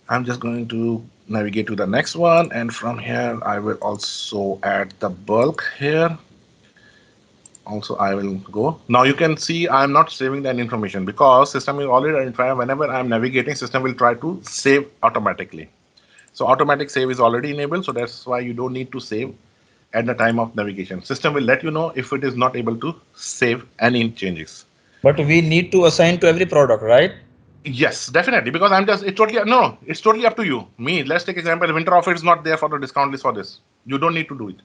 I'm just going to navigate to the next one. And from here, I will also add the bulk here. Also, I will go. Now you can see I'm not saving that information because system will already identify whenever I'm navigating, system will try to save automatically. So automatic save is already enabled. So that's why you don't need to save at the time of navigation. System will let you know if it is not able to save any changes. But we need to assign to every product, right? Yes, definitely. Because it's totally up to you. Let's take example, winter offer is not there for the discount list for this. You don't need to do it.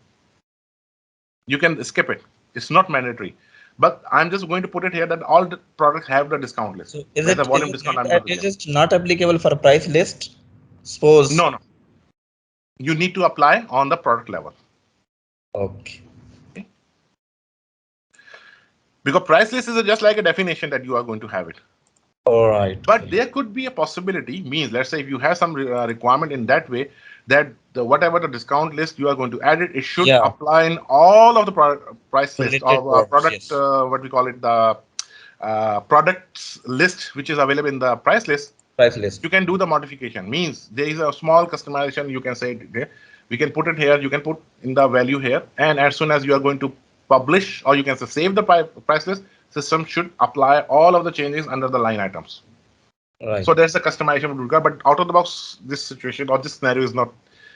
You can skip it. It's not mandatory. But I'm just going to put it here that all the products have the discount list. So is it not applicable for a price list? Suppose. No. You need to apply on the product level. Okay. Because price list is just like a definition that you are going to have it. All right. But there could be a possibility, let's say if you have some requirement in that way, that whatever the discount list you are going to add it should apply in all of the price list or product, yes. What we call it, the products list, which is available in the price list. You can do the modification. There is a small customization. You can say we can put it here. You can put in the value here, and as soon as you are going to publish, or you can say save the price list, system should apply all of the changes under the line items. Right. So there's the customization, but out of the box, this situation or this scenario is not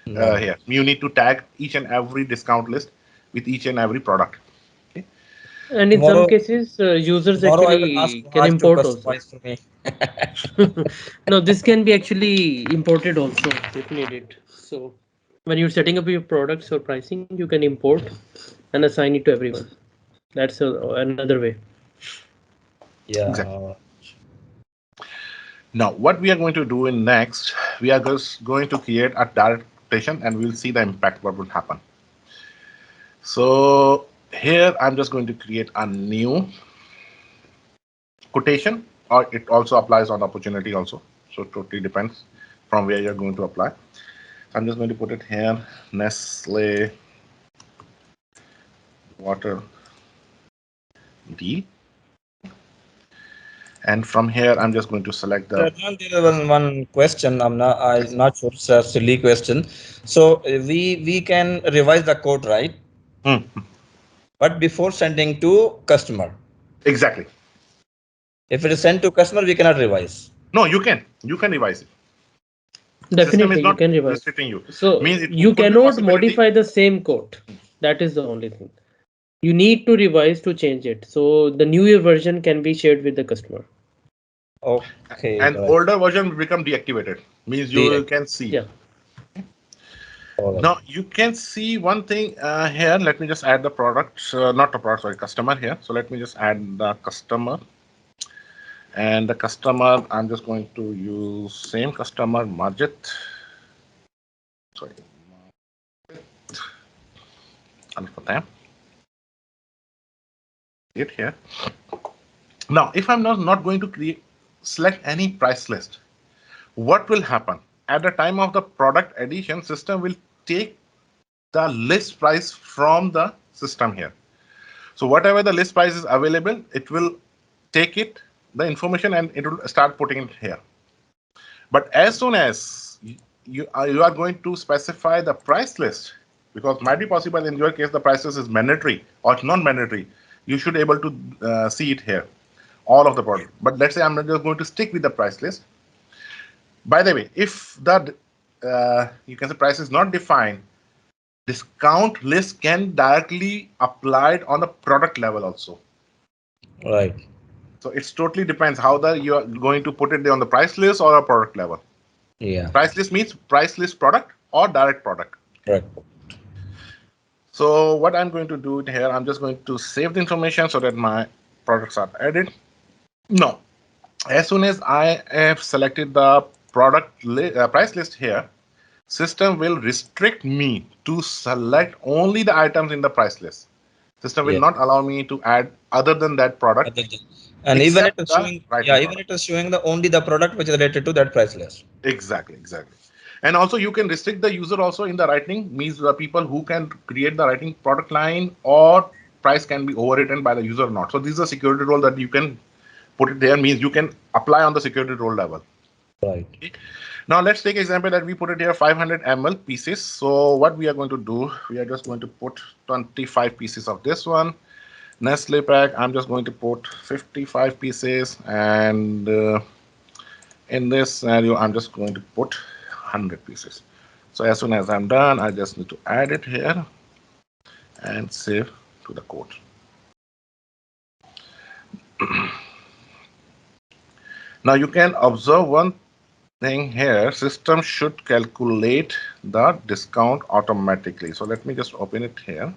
here. You need to tag each and every discount list with each and every product. Okay. And in some cases, users actually can import also. For me. No, this can be actually imported also if needed. So when you're setting up your products or pricing, you can import and assign it to everyone. That's another way. Yeah. Exactly. Now, what we are going to do in next, we are just going to create a direct quotation and we'll see the impact, what will happen. So here, I'm just going to create a new quotation, or it also applies on opportunity also. So it totally depends from where you're going to apply. I'm just going to put it here, Nestle water deal. And from here, I'm just going to select the. There was one question. I'm not sure. It's a silly question. So we can revise the code, right? Hmm, But before sending to customer. exactly. If it is sent to customer, we cannot revise. No, you can. You can revise it. System is Definitely, you not can revise. restricting you. So Means it you could be cannot possibility. modify the same code. That is the only thing. You need to revise to change it. So the new year version can be shared with the customer. Okay, And right. older version will become deactivated. Means you Direct. can see. Yeah. All right. Now you can see one thing here. Let me just add the product, not the product, sorry, customer here. So let me just add the customer. And the customer, I'm just going to use same customer, Majid. Sorry, Al-Fatah. It here. Now, if I'm not going to select any price list, what will happen? At the time of the product addition, system will take the list price from the system here. So whatever the list price is available, it will take it, the information, and it will start putting it here. But as soon as you are going to specify the price list, because might be possible in your case the price list is mandatory or non-mandatory, you should able to see it here, all of the product. But let's say I'm just going to stick with the price list. By the way, if the you can say price is not defined, discount list can directly applied on the product level also. Right. So it's totally depends how you are going to put it on the price list or a product level. Yeah. Price list means price list product or direct product. Correct. So what I'm going to do here, I'm just going to save the information so that my products are added. No, as soon as I have selected the price list here, system will restrict me to select only the items in the price list. System will Yeah. not allow me to add other than that product Other than, and even it except is the showing, writing yeah, even product. it is showing the only the product which is related to that price list. Exactly, exactly. And also you can restrict the user also in the writing, means the people who can create the writing product line or price can be overwritten by the user or not. So this is a security role that you can put it there, means you can apply on the security role level. Right. Okay. Now let's take example that we put it here 500 ml pieces. So what we are going to do, we are just going to put 25 pieces of this one. Nestle pack, I'm just going to put 55 pieces, and in this scenario, I'm just going to put 100 pieces. So as soon as I'm done, I just need to add it here and save to the code. Now you can observe one thing here. System should calculate the discount automatically. So let me just open it here.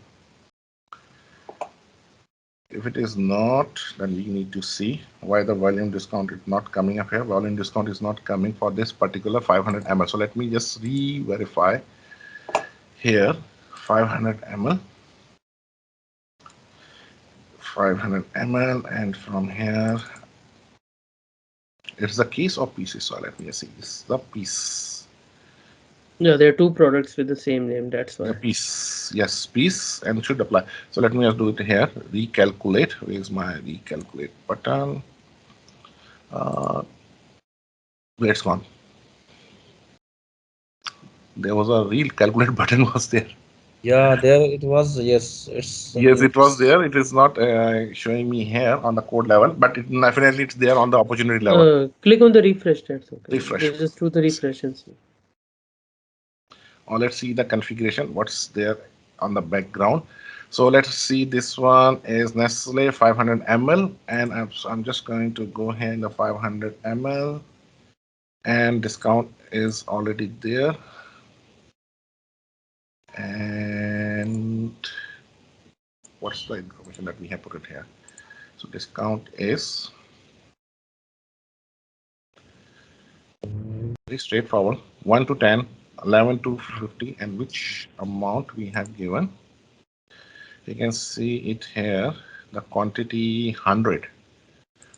If it is not, then we need to see why the volume discount is not coming up here. Volume discount is not coming for this particular 500 ml. So let me just re-verify here 500 ml. 500 ml, and from here it's the case of pieces. So let me see, this the piece. Yeah, there are two products with the same name. That's The why. piece, yes, piece, and should apply. So let me just do it here. Recalculate. Where's my recalculate button? Where it's gone? There was a real calculate button was there. Yeah, there it was. Yes, it's Yes, it was there. It is not showing me here on the code level, but it definitely it's there on the opportunity level. Click on the refresh. That's okay. Refresh. Just do the refresh and see. Or let's see the configuration. What's there on the background? So let's see, this one is Nestle 500 ml, and I'm just going to go here in the 500 ml, and discount is already there. And what's the information that we have put it here? So discount is very straightforward, 1 to 10, 11 to 50, and which amount we have given. You can see it here, the quantity 100.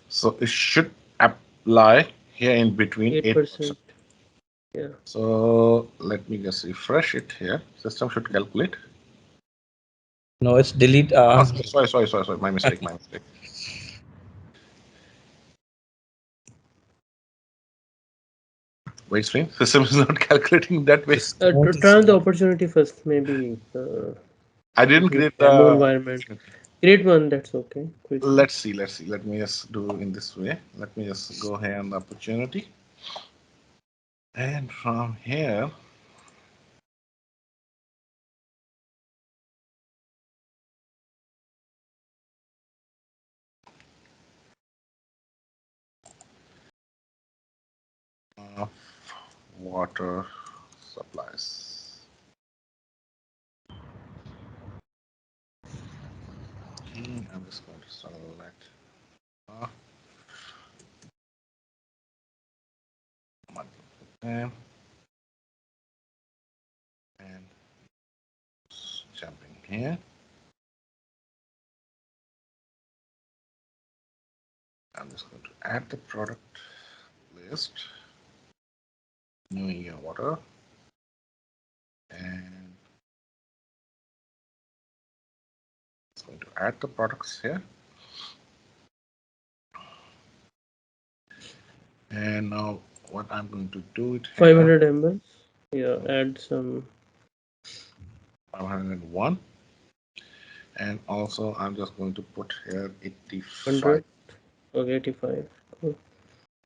So it should apply here in between 8%. 8%. Yeah. So let me just refresh it here. System should calculate. No, it's delete. Sorry. My mistake. Wait, screen. System is not calculating that way. Try on the opportunity first, maybe. I didn't Use create demo the. environment. Create one, that's okay. Quickly. Let's see. Let me just do in this way. Let me just go here on the opportunity. And from here, water supplies. Okay, I'm just going to select and jumping here. I'm just going to add the product list, new year water, and it's going to add the products here. And now what I'm going to do it 500 ml. Yeah, add some 501. And also I'm just going to put here 85. 100. Okay, 85. Cool.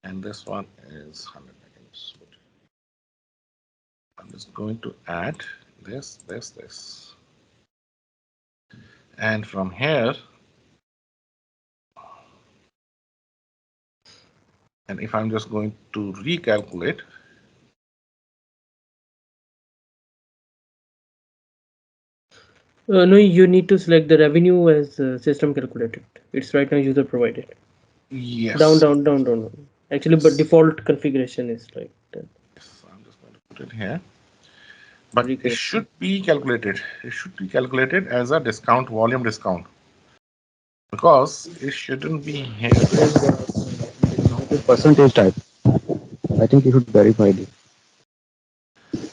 And this one is 100. I'm just going to add this. And from here, and if I'm just going to recalculate, no, you need to select the revenue as system calculated. It's right now user provided. yes. Down. Actually, but default configuration is like that. Yes, I'm just going to put it here. But it should be calculated. It should be calculated as a discount, volume discount. Because it shouldn't be here. Percentage type. I think you should verify this.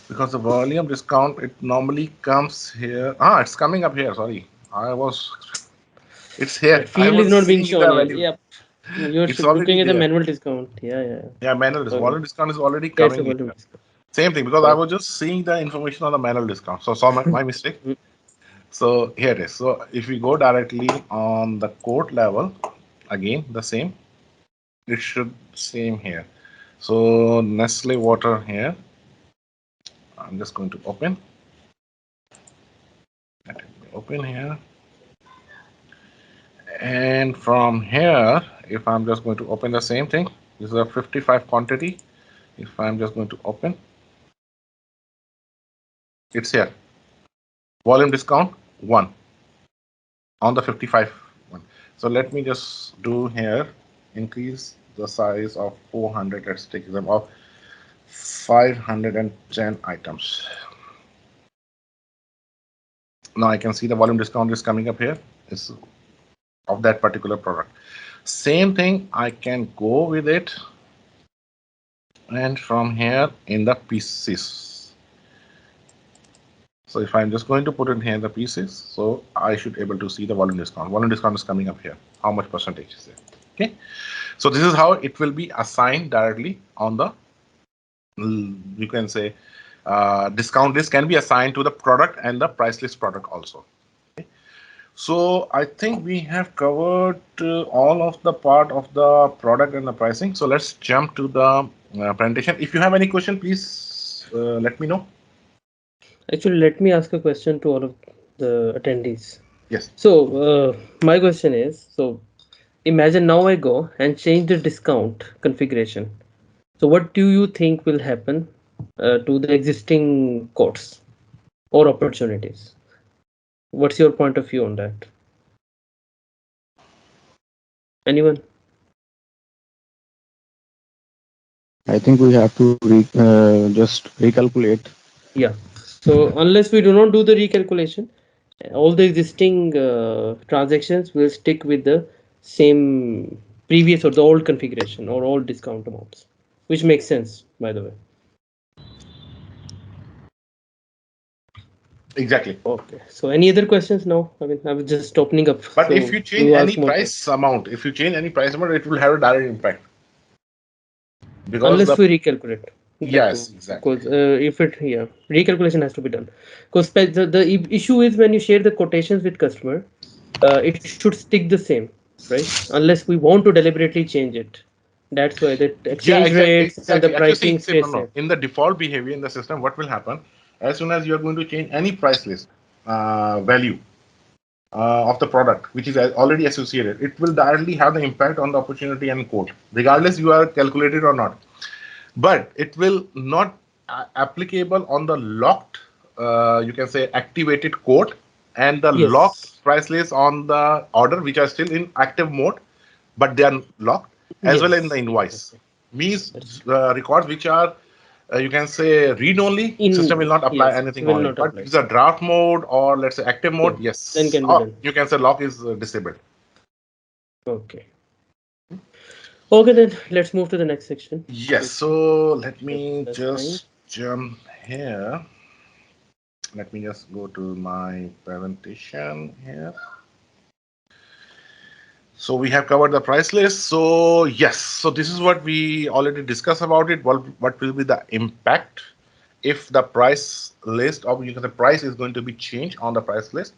Because the volume discount, it normally comes here. It's coming up here. Sorry. It's here. That field is not being shown. Yep. You're looking at the manual discount. Yeah. Yeah, manual discount. Volume discount is already coming here. Same thing, because I was just seeing the information on the manual discount. So my mistake. So here it is. So if we go directly on the quote level, again, the same. It should same here. So Nestle water here. I'm just going to open. Let it open here. And from here, if I'm just going to open the same thing, this is a 55 quantity. If I'm just going to open, it's here. Volume discount 1 on the 55 one. So let me just do here, increase the size of 400. Let's take them of 510 items. Now I can see the volume discount is coming up here. It's of that particular product. Same thing, I can go with it, and from here in the pieces. So if I'm just going to put in here the pieces, so I should able to see the volume discount. Volume discount is coming up here. How much percentage is there? Okay. So this is how it will be assigned directly on the, you can say, discount list can be assigned to the product and the price list product also. Okay. So I think we have covered all of the part of the product and the pricing. So let's jump to the presentation. If you have any question, please let me know. Actually, let me ask a question to all of the attendees. Yes. So my question is, so imagine now I go and change the discount configuration. So what do you think will happen to the existing codes or opportunities? What's your point of view on that? Anyone? I think we have to just recalculate. Yeah. So unless we do not do the recalculation, all the existing transactions will stick with the same previous or the old configuration or old discount amounts, which makes sense, by the way. Exactly. Okay. So any other questions now? I mean, I was just opening up. But So if you change you any ask more questions. price amount, it will have a direct impact because Unless the we recalculate that too. yes, exactly. Because if it, yeah, recalculation has to be done. Because the issue is when you share the quotations with customer, it should stick the same, right? Unless we want to deliberately change it. That's why the Yeah, exchange exactly, rates and the exactly. Actually, pricing see, stay no, same. no. In the default behavior in the system, what will happen as soon as you are going to change any price list value of the product, which is already associated, it will directly have the impact on the opportunity and quote, regardless you are calculated or not. But it will not applicable on the locked, you can say activated quote and the locked Yes. price list on the order, which are still in active mode, but they are locked, as well as in the Yes. invoice. Exactly. Means records which are you can say read only, system will In not apply yes, anything will on it. not But apply. it's a draft mode or let's say active mode, Yeah. Then yes. can be Or done. you can say lock is disabled. Okay. Okay, then let's move to the next section, Yes. which So let is me assign. just jump here. Let me just go to my presentation here. So we have covered the price list. So yes, so this is what we already discussed about it. What will be the impact if the price list or you can the price is going to be changed on the price list.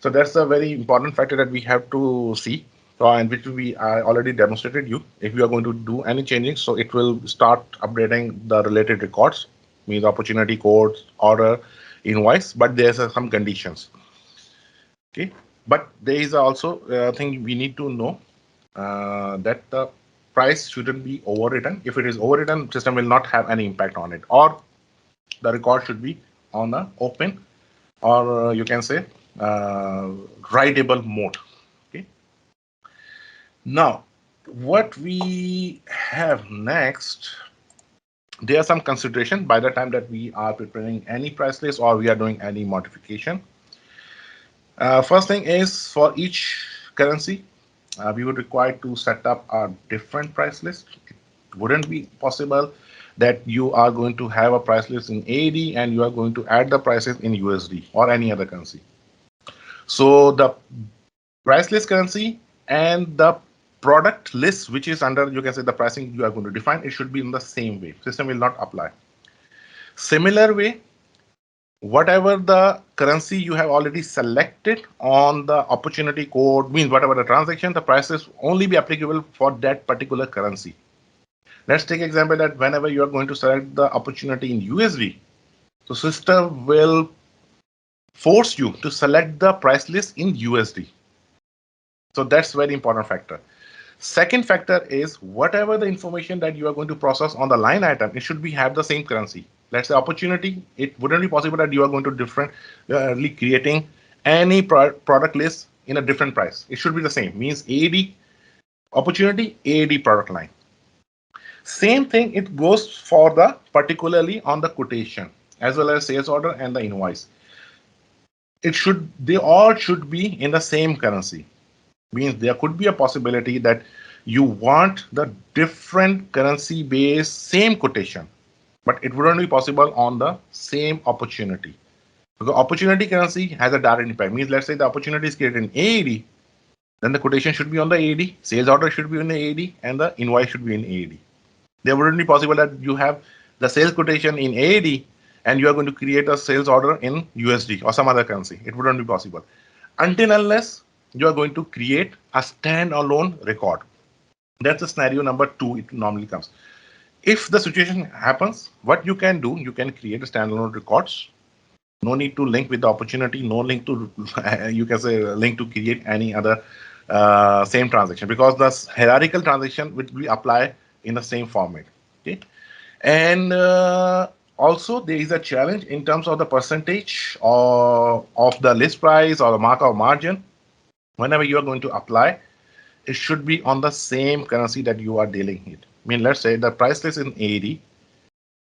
So that's a very important factor that we have to see, and which we I already demonstrated you. If you are going to do any changing, so it will start updating the related records, means opportunity codes, order, invoice, but there's some conditions. Okay, but there is also a thing we need to know that the price shouldn't be overwritten. If it is overwritten, system will not have any impact on it, or the record should be on a open or you can say uh, writable mode. Okay. Now, what we have next, there are some consideration by the time that we are preparing any price list or we are doing any modification. First thing is for each currency, we would require to set up a different price list. It wouldn't be possible that you are going to have a price list in AED and you are going to add the prices in USD or any other currency. So the price list currency and the product list, which is under, you can say the pricing you are going to define, it should be in the same way. System will not apply. Similar way, whatever the currency you have already selected on the opportunity code, means whatever the transaction, the prices only be applicable for that particular currency. Let's take example that whenever you are going to select the opportunity in USD, the system will force you to select the price list in USD. So that's very important factor. Second factor is whatever the information that you are going to process on the line item, it should be have the same currency. Let's say opportunity, it wouldn't be possible that you are going to differently creating any product list in a different price. It should be the same. Means AD opportunity, AD product line. Same thing, it goes for the particularly on the quotation as well as sales order and the invoice. They all should be in the same currency. Means there could be a possibility that you want the different currency based same quotation, but it wouldn't be possible on the same opportunity. Because opportunity currency has a direct impact. Means let's say the opportunity is created in AED, then the quotation should be on the AED, sales order should be in the AED, and the invoice should be in AED. There wouldn't be possible that you have the sales quotation in AED and you are going to create a sales order in USD or some other currency. It wouldn't be possible until unless you are going to create a standalone record. That's the scenario number two. It normally comes. If the situation happens, what you can do, you can create a standalone records. No need to link with the opportunity. No link to you can say link to create any other same transaction because the hierarchical transaction will be apply in the same format. Okay, and also there is a challenge in terms of the percentage of the list price or the markup margin. Whenever you are going to apply, it should be on the same currency that you are dealing with. I mean, let's say the price list in AED,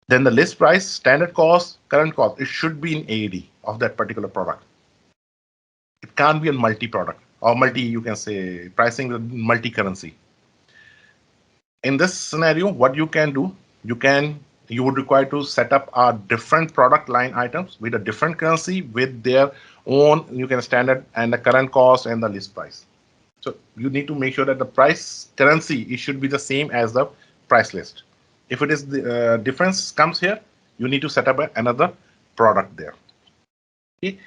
then the list price, standard cost, current cost, it should be in AED of that particular product. It can't be a multi-product or you can say pricing with multi-currency. In this scenario, what you can do, you can you would require to set up a different product line items with a different currency with their own, you can standard and the current cost and the list price. So you need to make sure that the price currency, it should be the same as the price list. If it is the difference comes here, you need to set up another product there. Okay.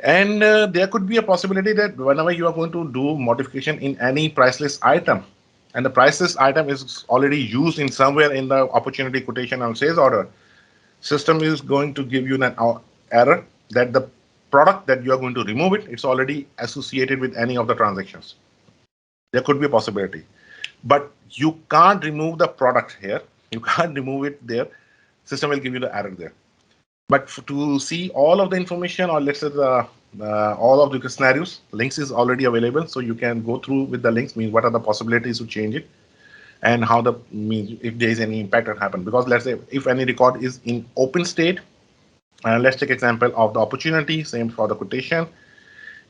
And there could be a possibility that whenever you are going to do modification in any price list item, and the price list item is already used in somewhere in the opportunity quotation and sales order, system is going to give you an error that the product that you are going to remove it's already associated with any of the transactions. There could be a possibility, but you can't remove the product here. You can't remove it there. System will give you the error there. But to see all of the information, or let's say all of the scenarios, links is already available, so you can go through with the links. Means what are the possibilities to change it, and how the if there is any impact that happen. Because let's say if any record is in open state, let's take example of the opportunity, same for the quotation.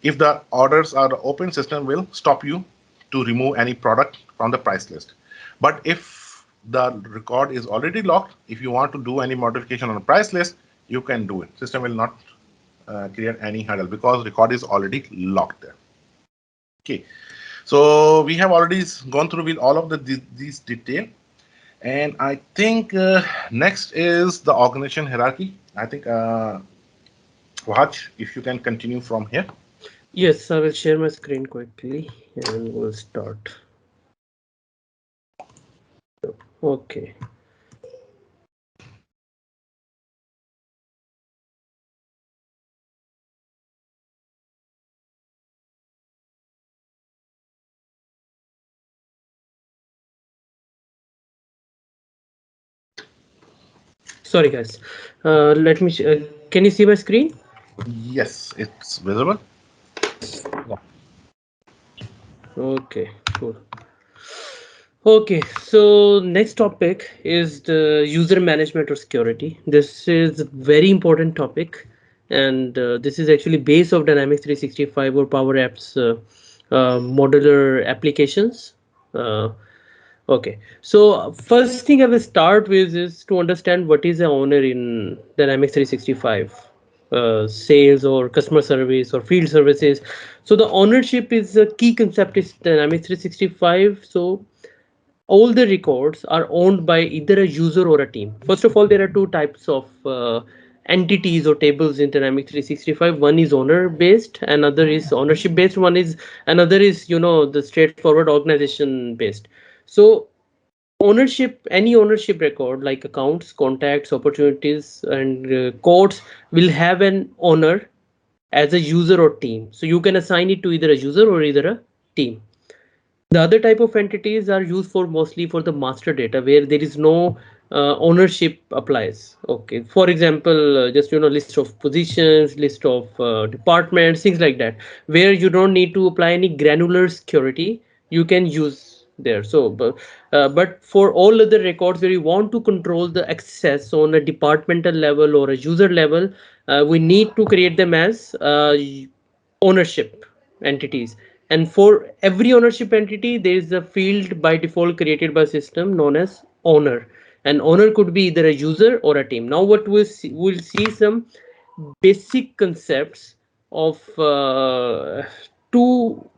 If the orders are the open, system will stop you to remove any product from the price list. But if the record is already locked, if you want to do any modification on the price list, you can do it. System will not create any hurdle because record is already locked there. Okay, so we have already gone through with all of these detail, and I think next is the organization hierarchy. I think Wahaj, if you can continue from here. Yes, I will share my screen quickly and we'll start. Okay. Sorry, guys. Let me. Can you see my screen? Yes, it's visible. Okay, cool. Okay, so next topic is the user management or security. This is a very important topic, and this is actually base of Dynamics 365 or Power Apps modular applications. Okay, so first thing I will start with is to understand what is the owner in Dynamics 365, sales or customer service or field services. So the ownership is a key concept in Dynamics 365. So all the records are owned by either a user or a team. First of all, there are two types of entities or tables in Dynamics 365. One is owner based, another is ownership based. Another is the straightforward organization based. So any ownership record like accounts, contacts, opportunities, and codes will have an owner as a user or team. So you can assign it to either a user or either a team. The other type of entities are used for mostly for the master data where there is no ownership applies. Okay, for example, just list of positions, list of departments, things like that, where you don't need to apply any granular security. You can use there. So, but for all other records where you want to control the access on a departmental level or a user level, we need to create them as ownership entities. And for every ownership entity, there is a field by default created by system known as owner. And owner could be either a user or a team. Now what we'll see some basic concepts of two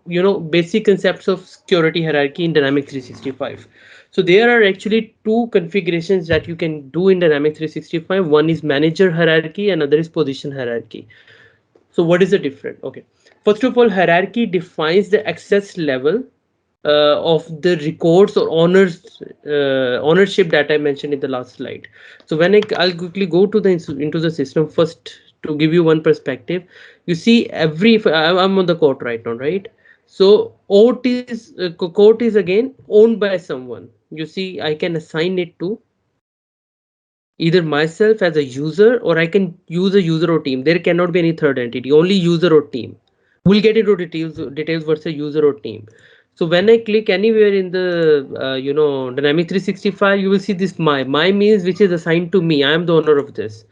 basic concepts of security hierarchy in Dynamics 365. So there are actually two configurations that you can do in Dynamics 365. One is manager hierarchy, another is position hierarchy. So what is the difference? Okay, first of all, hierarchy defines the access level of the records or ownership that I mentioned in the last slide. So when I'll quickly go to into the system first to give you one perspective. You see, I'm on the court right now, right? So court is again owned by someone. You see, I can assign it to either myself as a user, or I can use a user or team. There cannot be any third entity, only user or team. We'll get into details versus user or team. So when I click anywhere in the Dynamic 365, you will see this my means which is assigned to me. I am the owner of this,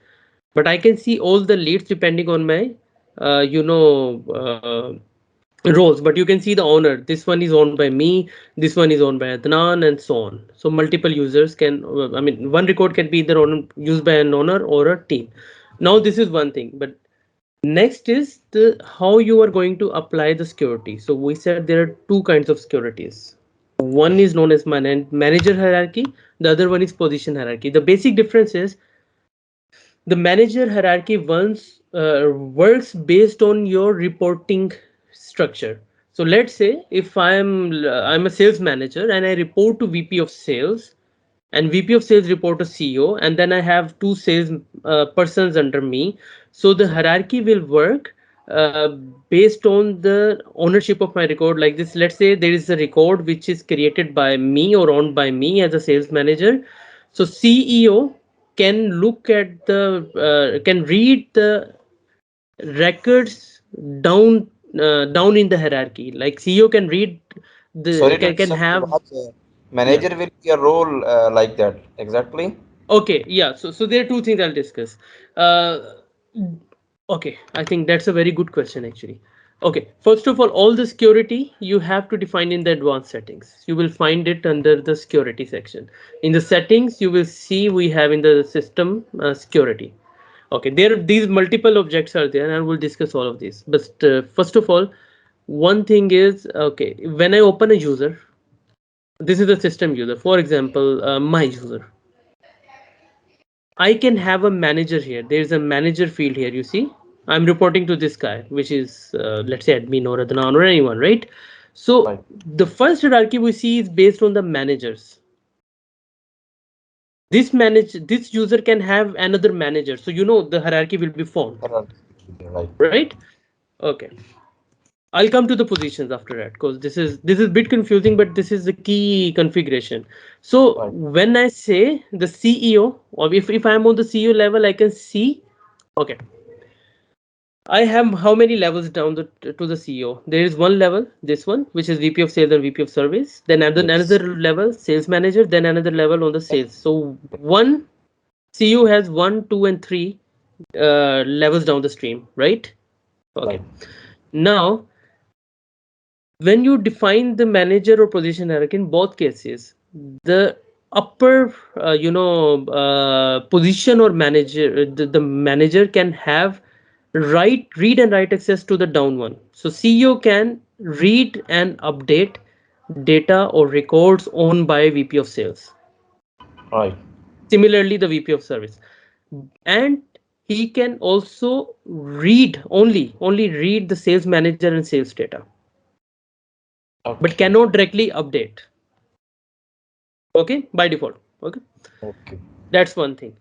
but I can see all the leads depending on my uh, roles, but you can see the owner. This one is owned by me, this one is owned by Adnan, and so on. So multiple users can, I mean, one record can be either used by an owner or a team. Now this is one thing, but next is the how you are going to apply the security. So we said there are two kinds of securities. One is known as manager hierarchy, the other one is position hierarchy. The basic difference is the manager hierarchy works based on your reporting structure. So let's say if I'm a sales manager and I report to VP of sales, and VP of sales report to CEO, and then I have two sales persons under me. So the hierarchy will work uh, based on the ownership of my record. Like this, let's say there is a record which is created by me or owned by me as a sales manager. So CEO can look at can read the records down down in the hierarchy. Like CEO can read Sorry to can interrupt, have. Wahaj. Yeah. Manager will be a role like that. Exactly. Okay, yeah. So there are two things I'll discuss. Uh, okay, I think that's a very good question actually. Okay, first of all the security you have to define in the advanced settings. You will find it under the security section. In the settings, you will see we have in the system security. Okay, there these multiple objects are there, and we'll discuss all of these. But first of all, one thing is okay. When I open a user, this is a system user. For example, my user. I can have a manager here. There's a manager field here. You see, I'm reporting to this guy, which is let's say admin or Adnan or anyone, right? So Right. the first hierarchy we see is based on the managers. This user can have another manager. So you know the hierarchy will be formed, Right. Right. right? Okay. I'll come to the positions after that because this is a bit confusing, but this is the key configuration. So Right. when I say the CEO, or if I'm on the CEO level, I can see. Okay, I have how many levels down to the CEO? There is one level, this one, which is VP of Sales and VP of Service. Then Yes. another level, Sales Manager. Then another level on the Yes. sales. So one CEO has one, two, and three levels down the stream, right? Okay. Right. Now, when you define the manager or position hierarchy in both cases, the upper, position or manager, the manager can have read and write access to the down one. So CEO can read and update data or records owned by VP of sales. Right. Similarly, the VP of service, and he can also read only read the sales manager and sales data, but Okay. cannot directly update. Okay, by default. Okay, Okay. that's one thing.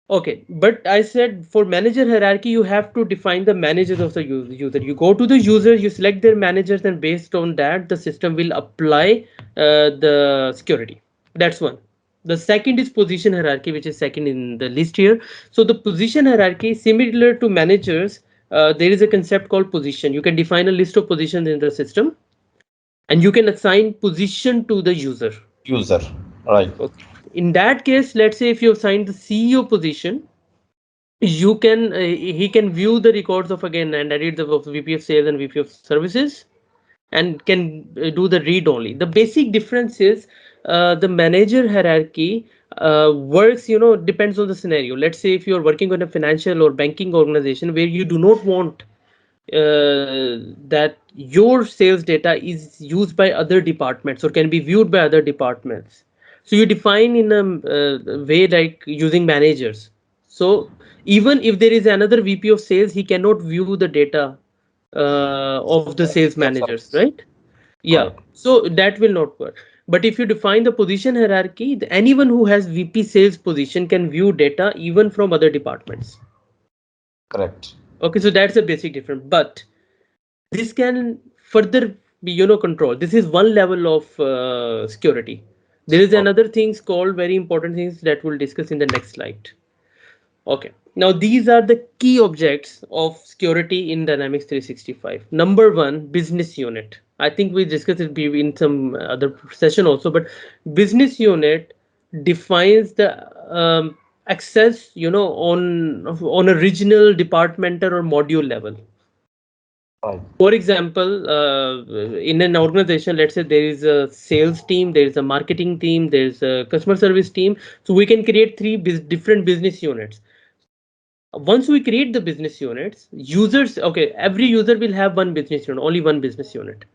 Okay, but I said for manager hierarchy, you have to define the managers of the user. You go to the user, you select their managers, and based on that, the system will apply the security. That's one. The second is position hierarchy, which is second in the list here. So the position hierarchy, similar to managers, there is a concept called position. You can define a list of positions in the system, and you can assign position to the user. User. Right. Okay. In that case, let's say if you assign the CEO position, you can he can view the records of again and edit the of VP of sales and VP of services, and can do the read only. The basic difference is the manager hierarchy works, depends on the scenario. Let's say if you're working on a financial or banking organization where you do not want that your sales data is used by other departments or can be viewed by other departments, so you define in a way like using managers. So even if there is another VP of sales, he cannot view the data of the sales VP of managers, service. right? Yeah, Right. so that will not work. But if you define the position hierarchy, anyone who has VP sales position can view data even from other departments. Correct. Okay, so that's a basic difference. But this can further be, controlled. This is one level of security. There is Okay. another things called very important things that we'll discuss in the next slide. Okay. Now these are the key objects of security in Dynamics 365. Number one, business unit. I think we discussed it in some other session also, but business unit defines the access, on a regional, departmental, or module level. For example, in an organization, let's say there is a sales team, there is a marketing team, there's a customer service team. So we can create three different business units. Once we create the business units, users, okay, every user will have one business unit, only one business unit.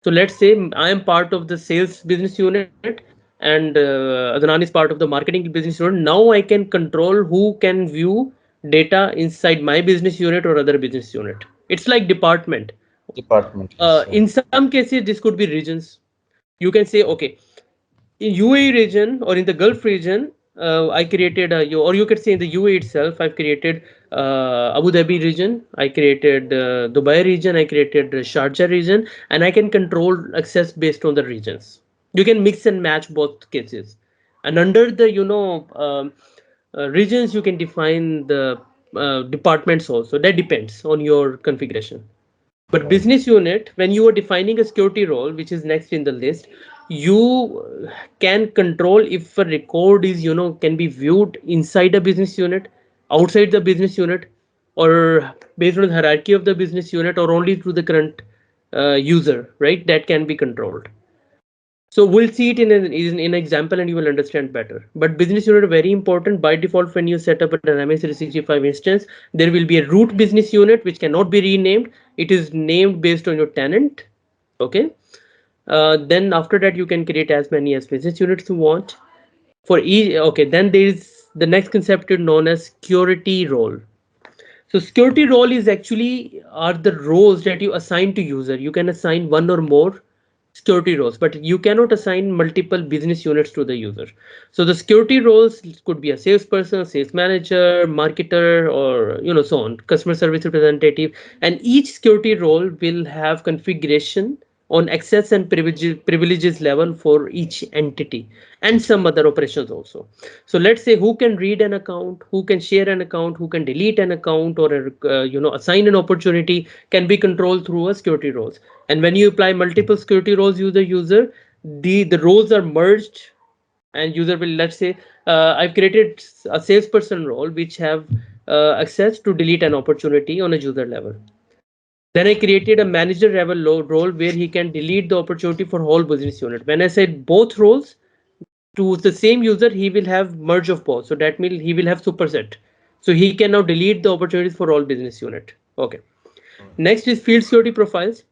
So let's say I am part of the sales business unit and Adnan is part of the marketing business unit. Now I can control who can view data inside my business unit or other business unit. It's like department. Department. Yes. In some cases, this could be regions. You can say, okay, in UAE region or in the Gulf region, I created or you could say in the UAE itself, I've created Abu Dhabi region, I created Dubai region, I created Sharjah region, and I can control access based on the regions. You can mix and match both cases, and under the regions, you can define the departments also. That depends on your configuration. But business unit, when you are defining a security role, which is next in the list, you can control if a record is, can be viewed inside a business unit, outside the business unit, or based on the hierarchy of the business unit, or only through the current user, right? That can be controlled. So we'll see it in an example and you will understand better. But business unit are very important. By default, when you set up a Dynamics 365 instance, there will be a root business unit which cannot be renamed. It is named based on your tenant. Okay. Then after that, you can create as many as business units you want. For each, okay, then there is the next concept known as security role. So security role is actually are the roles that you assign to user. You can assign one or more security roles, but you cannot assign multiple business units to the user. So the security roles could be a salesperson, sales manager, marketer, or so on, customer service representative, and each security role will have configuration on access and privileges level for each entity and some other operations also. So let's say who can read an account, who can share an account, who can delete an account, or assign an opportunity can be controlled through a security roles. And when you apply multiple security roles to the user, the roles are merged, and user will, let's say, I've created a salesperson role which have access to delete an opportunity on a user level. Then I created a manager level role where he can delete the opportunity for whole business unit. When I said both roles to the same user, he will have merge of both. So that means he will have superset. So he can now delete the opportunities for all business unit. Okay. Next is field security profiles.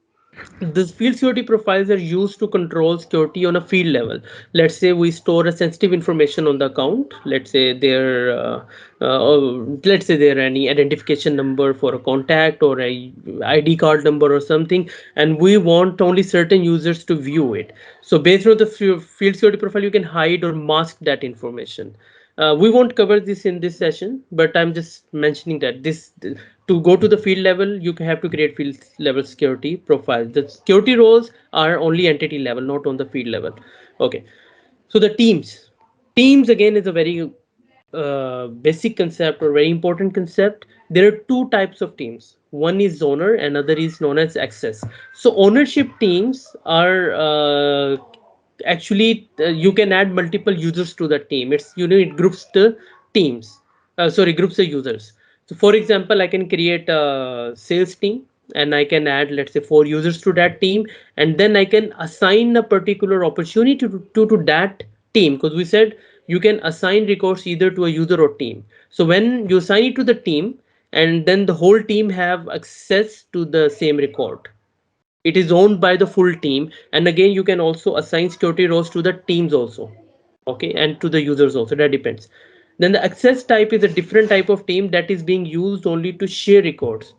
These field security profiles are used to control security on a field level. Let's say we store a sensitive information on the account. Let's say there any identification number for a contact or a ID card number or something, and we want only certain users to view it. So based on the field security profile, you can hide or mask that information. We won't cover this in this session, but I'm just mentioning that this to go to the field level, you have to create field level security profiles. The security roles are only entity level, not on the field level. Okay. So the teams again is a very basic concept or very important concept. There are two types of teams. One is owner, another is known as access. So ownership teams are actually you can add multiple users to the team. It's it groups the teams. Groups the users. So for example, I can create a sales team and I can add, let's say, 4 users to that team, and then I can assign a particular opportunity to that team, because we said you can assign records either to a user or team. So when you assign it to the team, and then the whole team have access to the same record, it is owned by the full team. And again, you can also assign security roles to the teams also, okay, and to the users also. That depends. Then the access type is a different type of team that is being used only to share records.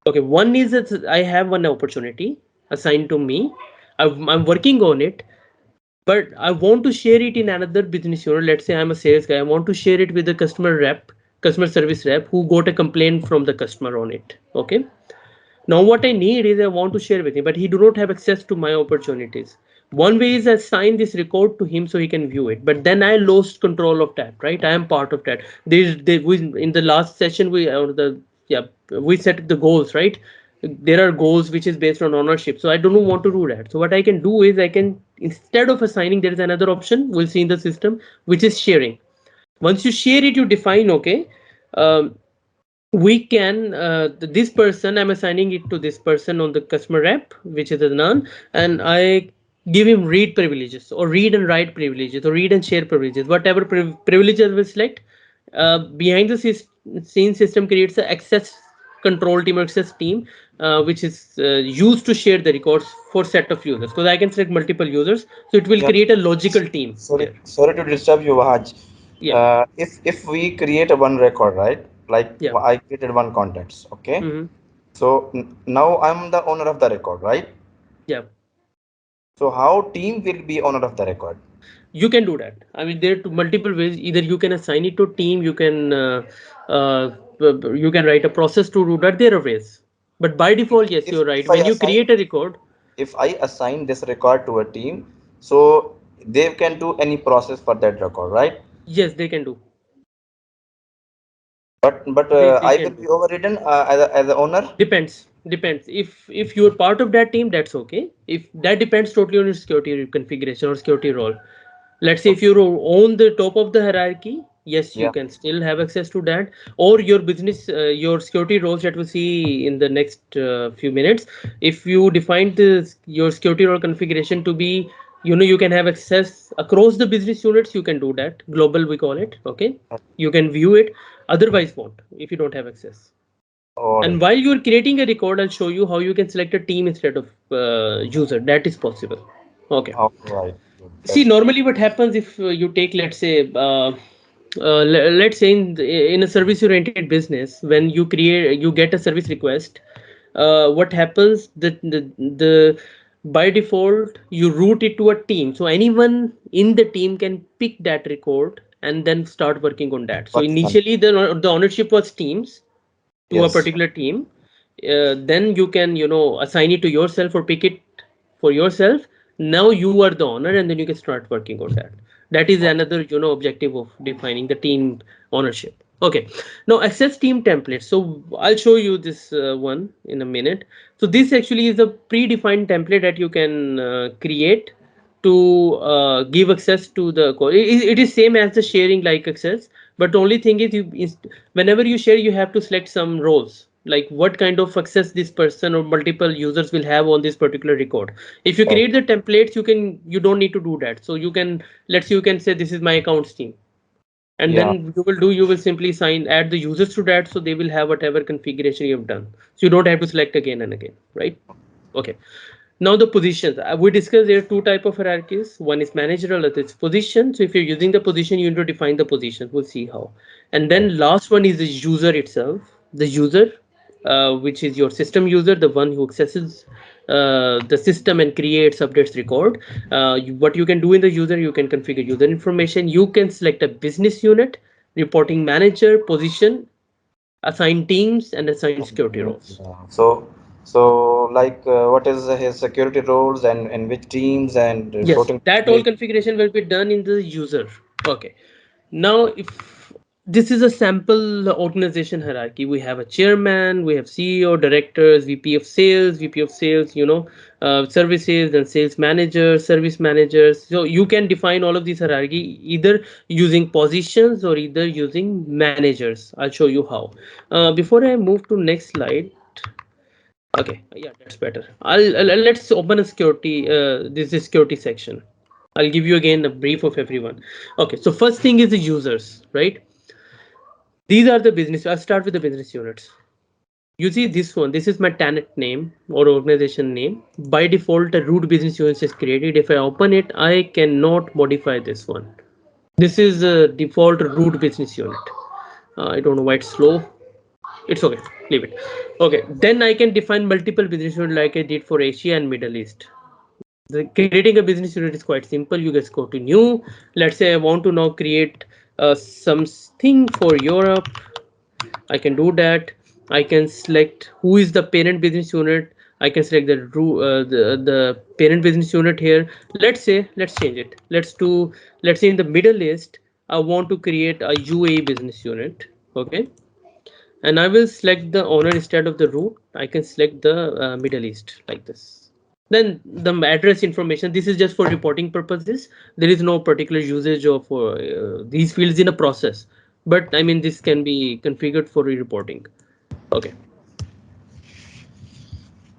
Okay, one is that I have one opportunity assigned to me. I'm working on it, but I want to share it in another business unit. Let's say I'm a sales guy. I want to share it with the customer service rep who got a complaint from the customer on it. Okay. Now what I need is I want to share with him, but he do not have access to my opportunities. One way is I assign this record to him so he can view it, but then I lost control of that, right? I am part of that. In the last session we set the goals, right? There are goals which is based on ownership, so I don't want to do that. So what I can do is I can, instead of assigning, there is another option we'll see in the system, which is sharing. Once you share it, you define, okay, um, We can this person, I'm assigning it to this person on the customer rep, which is a none, and I give him read privileges or read and write privileges or read and share privileges, whatever privileges we select. Behind the scene system creates a access control team or access team, which is used to share the records for set of users, because I can select multiple users, so it will Yeah. create a logical team Sorry, there. sorry to disturb you, Wahaj. Yeah. If we create a one record, right? Like Yeah. I created one contacts, okay? Hmm. So now I'm the owner of the record, right? Yeah. So how team will be owner of the record? You can do that. I mean, there are multiple ways. Either you can assign it to team, uh, you can write a process to do that. There are ways, but by default, yes, If you're right. if I When you assign create a record, if I assign this record to a team, so they can do any process for that record, right? yes, they can do. But They I will can be do. overridden as a owner. Depends. If you're part of that team, that's okay. If that depends totally on your security configuration or security role. Let's say if you Okay. own the top of the hierarchy, yes, you Yeah. can still have access to that, or your business, your security roles that we'll see in the next few minutes. If you define your security role configuration to be, you can have access across the business units, you can do that. Global, we call it. Okay, you can view it. Otherwise, won't if you don't have access. All And right. while you're creating a record, I'll show you how you can select a team instead of user. That is possible. Okay. All right. Good. See, That's good. normally what happens if you take, let's say, let's say in a service-oriented business, when you get a service request, what happens the by default you route it to a team, so anyone in the team can pick that record and then start working on that. So Working on. initially the ownership was teams to a Yes. particular team. Then you can assign it to yourself or pick it for yourself. Now you are the owner, and then you can start working on that. That is another objective of defining the team ownership. Okay, now access team templates. So I'll show you this one in a minute. So this actually is a predefined template that you can create to give access to the code. It is same as the sharing like access, but the only thing is whenever you share, you have to select some roles, like what kind of access this person or multiple users will have on this particular record. If you Right. create the templates, you don't need to do that. So you can, let's say, you can say this is my accounts team, and Yeah. then you will simply add the users to that, so they will have whatever configuration you've done, so you don't have to select again and again, right? Okay. Now the positions. We discussed there are two type of hierarchies. One is managerial, other is position. So if you're using the position, you need to define the position. We'll see how. And Right. then last one is the user itself. The user, which is your system user, the one who accesses the system and creates, updates, record. What you can do in the user, you can configure user information. You can select a business unit, reporting manager, position, assign teams, and assign security roles. Yeah. So like what is his security roles and which teams and Yes, reporting that all privilege? configuration will be done in the user. Okay. Now, if this is a sample organization hierarchy, we have a chairman, we have CEO, directors, VP of sales, services, and sales managers, service managers. So you can define all of these hierarchy either using positions or either using managers. I'll show you how. Before I move to next slide, okay, yeah, that's better. Let's open a security. This is security section. I'll give you again a brief of everyone. Okay, so first thing is the users, right? These are the business. I'll start with the business units. You see this one. This is my tenant name or organization name. By default, a root business unit is created. If I open it, I cannot modify this one. This is a default root business unit. I don't know why it's slow. It's okay. Leave it. Okay. Then I can define multiple business units like I did for Asia and Middle East. Creating a business unit is quite simple. You just go to new. Let's say I want to now create something for Europe. I can do that. I can select who is the parent business unit. I can select the parent business unit here. Let's change it. Let's say in the Middle East, I want to create a UAE business unit. Okay, and I will select the owner instead of the root. I can select the Middle East like this. Then the address information, this is just for reporting purposes. There is no particular usage of these fields in a process, but I mean this can be configured for reporting. Okay.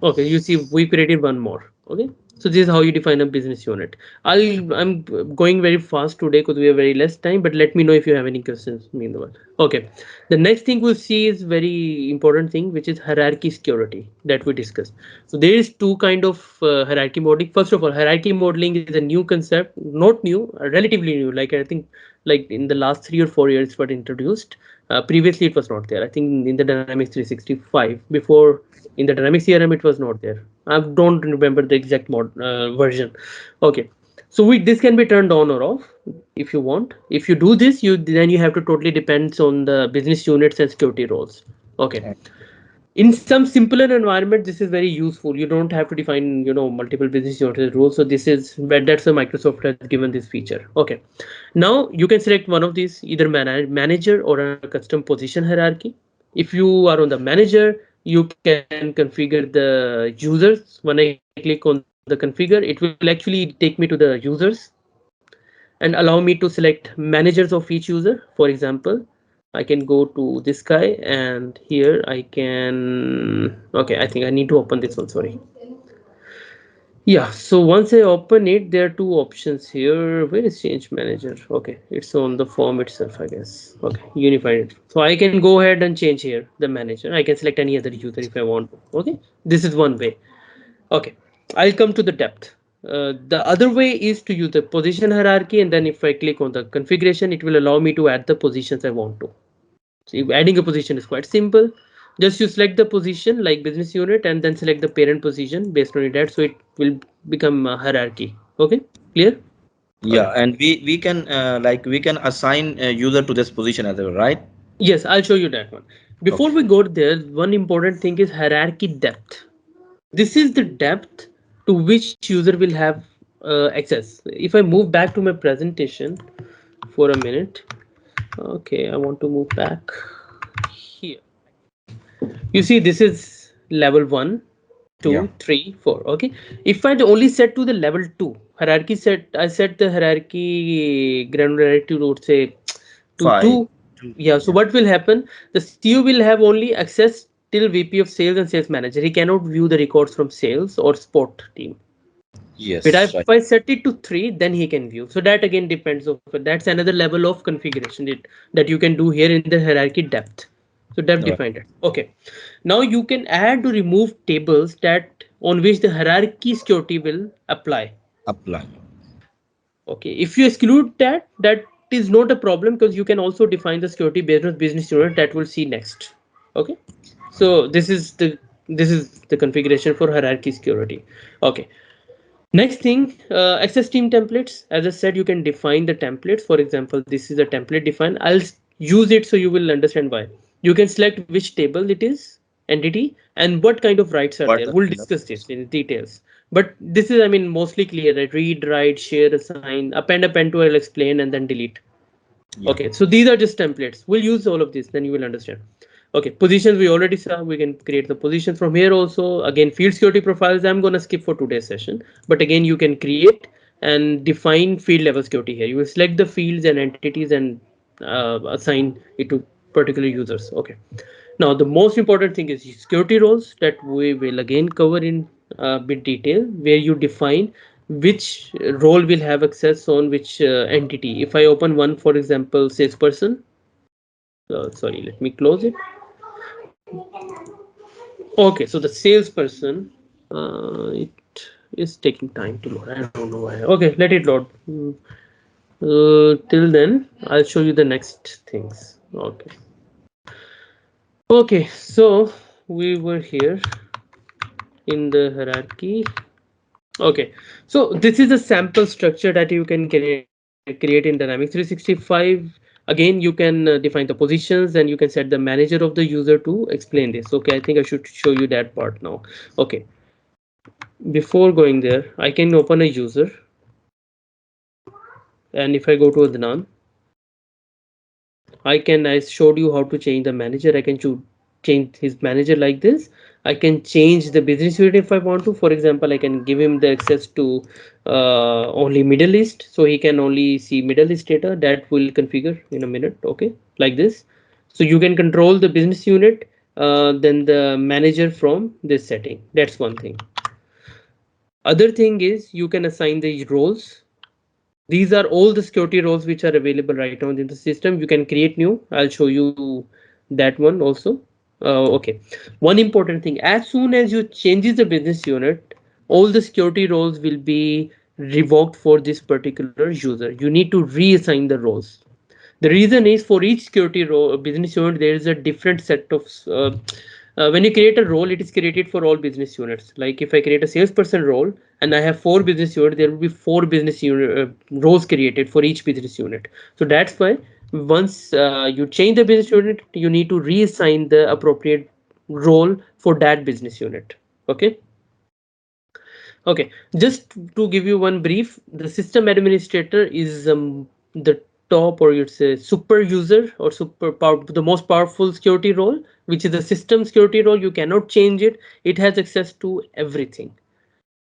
Okay, you see, we created one more. Okay, so this is how you define a business unit. I'm going very fast today because we have very less time, but let me know if you have any questions meanwhile. Okay, the next thing we'll see is very important thing, which is hierarchy security that we discussed. So there is two kind of hierarchy modeling. First of all, hierarchy modeling is a new concept, not new, relatively new. Like I think, like in the last 3 or 4 years, it was introduced. Previously, it was not there. I think in the Dynamics 365 before in the Dynamics CRM it was not there. I don't remember the exact version. Okay, so this can be turned on or off if you want. If you do this, then you have to totally depends on the business units and security roles. Okay, in some simpler environment this is very useful. You don't have to define multiple business unit rules. So this is but that's a Microsoft has given this feature. Okay, now you can select one of these, either manager or a custom position hierarchy. If you are on the manager, you can configure the users. When I click on the configure, it will actually take me to the users and allow me to select managers of each user. For example, I can go to this guy and here I can, okay, I think I need to open this one, sorry. Yeah, so once I open it, there are two options here. Where is change manager? Okay, it's on the form itself, I guess. Okay, unified it. So I can go ahead and change here the manager. I can select any other user if I want to. Okay, this is one way. Okay, I'll come to the depth. The other way is to use the position hierarchy, and then if I click on the configuration, it will allow me to add the positions I want to. So adding a position is quite simple. Just you select the position like business unit and then select the parent position based on that. So it will become a hierarchy. Okay, clear? Yeah, Okay. and we can we can assign a user to this position as well, right? Yes, I'll show you that one. Before Okay. we go there, one important thing is hierarchy depth. This is the depth to which user will have access. If I move back to my presentation for a minute, okay, I want to move back here. You see, this is level 1, Yeah. 2, 3, 4. Okay, if I only set to the level 2 hierarchy set, I set the hierarchy granularity to let's say to Five. 2. Two. Yeah, so Yeah. what will happen? The CEO will have only access till VP of sales and sales manager. He cannot view the records from sales or support team. But Yes. if Right. I set it to 3, then he can view. So that again depends on that's another level of configuration that you can do here in the hierarchy depth. So depth Right. defined it. Okay. Now you can add to remove tables that on which the hierarchy security will apply. Apply. Okay. If you exclude that, that is not a problem because you can also define the security based on business unit that we'll see next. Okay. So this is the configuration for hierarchy security. Okay. Next thing, access team templates. As I said, you can define the templates. For example, this is a template defined. I'll use it so you will understand why. You can select which table it is, entity, and what kind of rights are What there. the We'll kind of discuss this in details. But this is, I mean, mostly clear, right? Read, write, share, assign, append to, I'll explain, and then delete. yeah. Okay, so these are just templates. We'll use all of this, then you will understand. Okay, positions we already saw. We can create the positions from here also. Again, field security profiles, I'm going to skip for today's session. But again, you can create and define field level security here. You will select the fields and entities and assign it to particular users. Okay. Now, the most important thing is security roles that we will again cover in a bit detail, where you define which role will have access on which entity. If I open one, for example, salesperson, sorry, let me close it. Okay, so the salesperson, it is taking time to load. I don't know why. Okay, let it load. Till then, I'll show you the next things. Okay. Okay, so we were here in the hierarchy. Okay, so this is a sample structure that you can create in Dynamics 365. Again, you can define the positions and you can set the manager of the user to explain this. Okay, I think I should show you that part now. Okay, before going there, I can open a user, and if I go to Adnan, I showed you how to change the manager. I can change his manager like this. I can change the business unit if I want to. For example, I can give him the access to only Middle East, so he can only see Middle East data. That will configure in a minute. Okay, like this. So you can control the business unit then the manager from this setting. That's one thing. Other thing is you can assign the roles. These are all the security roles which are available right now in the system. You can create new. I'll show you that one also. Okay. One important thing, as soon as you changes the business unit, all the security roles will be revoked for this particular user. You need to reassign the roles. The reason is for each security role, business unit, there is a different set of. When you create a role, it is created for all business units. Like if I create a salesperson role and I have 4 business units, there will be 4 business unit roles created for each business unit. So that's why once you change the business unit, you need to reassign the appropriate role for that business unit. Okay. Okay, just to give you one brief, the system administrator is the top, or you'd say super user or the most powerful security role, which is the system security role. You cannot change it. It has access to everything.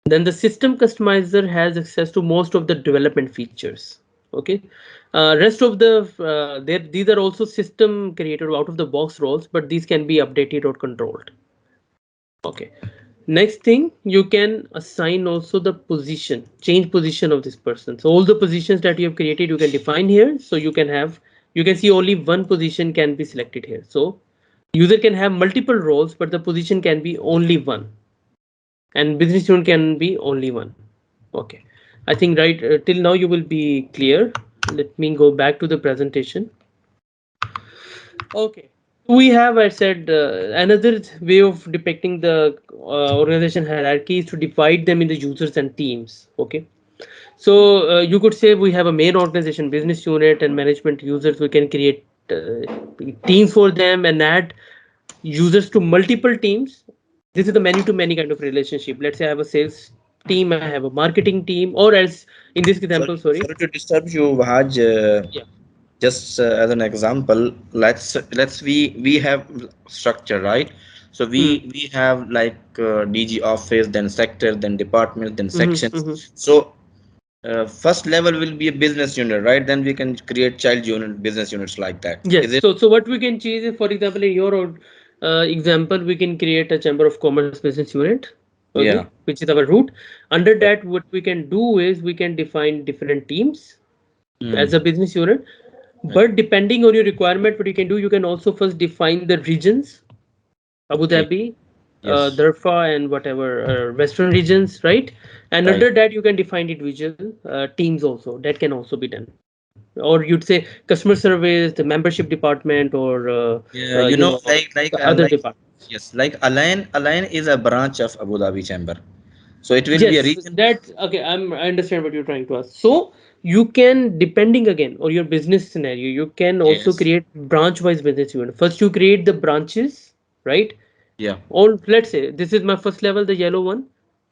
Then the system customizer has access to most of the development features. Okay, rest of the these are also system created out of the box roles, but these can be updated or controlled. Okay. Next thing, you can assign also the position, change position of this person. So all the positions that you have created, you can define here. So you can have, you can see only one position can be selected here. So user can have multiple roles, but the position can be only one, and business unit can be only one. Okay. I think right till now you will be clear. Let me go back to the presentation. Okay. We have, I said, another way of depicting the organization hierarchy is to divide them into users and teams. Okay. So you could say we have a main organization, business unit, and management users. We can create teams for them and add users to multiple teams. This is the many to many kind of relationship. Let's say I have a sales team, I have a marketing team, or else in this example, sorry. Sorry to disturb you, Wahaj. Yeah. Just as an example, let's we have structure, right? So we have like DG office, then sector, then department, then sections. So first level will be a business unit, right? Then we can create child unit, business units like that. Yes. Is it? So what we can change is, for example, in your example, we can create a chamber of commerce business unit, okay, Yeah. which is our root. Under that, what we can do is we can define different teams as a business unit. But depending on your requirement, what you can do, you can also first define the regions, Abu Okay. Dhabi, Yes. Darfa, and whatever Western regions, right? And Right. under that, you can define individual teams also. That can also be done. Or you'd say customer service, the membership department, or Yeah, you know, the other like departments. yes, like Align is a branch of Abu Dhabi Chamber. So it will be a Yes, region. that okay. I understand what you're trying to ask. So you can, depending again on your business scenario, you can also Yes. create branch-wise business unit. First, you create the branches, right? Yeah. Or let's say this is my first level, the yellow one.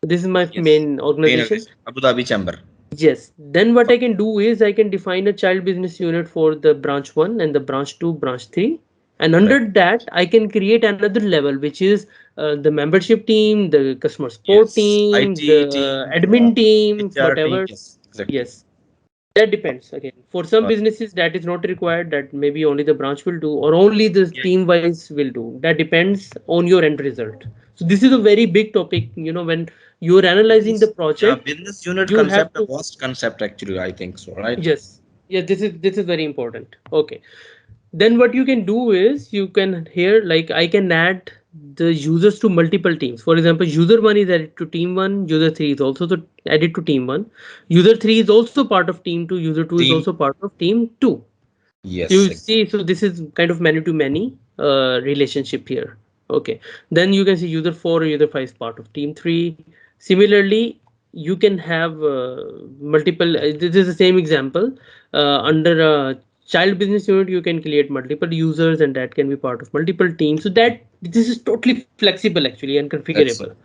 This is my Yes. main Main organization. organization, Abu Dhabi Chamber. Yes. Then what I can do is I can define a child business unit for the branch one and the branch two, branch three. And Right. under that, I can create another level, which is the membership team, the customer support Yes. team, IT the team, admin team, HR team. whatever. Yes, exactly. Yes. That depends again. For some Uh, businesses, that is not required. That maybe only the branch will do, or only the yeah. team wise will do. That depends on your end result. So this is a very big topic. You know, when you're analyzing the Yeah, project, business unit you have concept, a to. vast concept actually, I think so, right? Yes. Yeah. This is very important. Okay. Then what you can do is you can here, like I can add the users to multiple teams. For example, user one is added to team one, user three is also added to team one, user three is also part of team two, user two is Team. also part of team two. So Yes. you see, so this is kind of many to many relationship here. Okay. Then you can see user four and user five is part of team three. Similarly, you can have multiple. This is the same example. Under a child business unit, you can create multiple users, and that can be part of multiple teams. So that this is totally flexible actually and configurable. Excellent.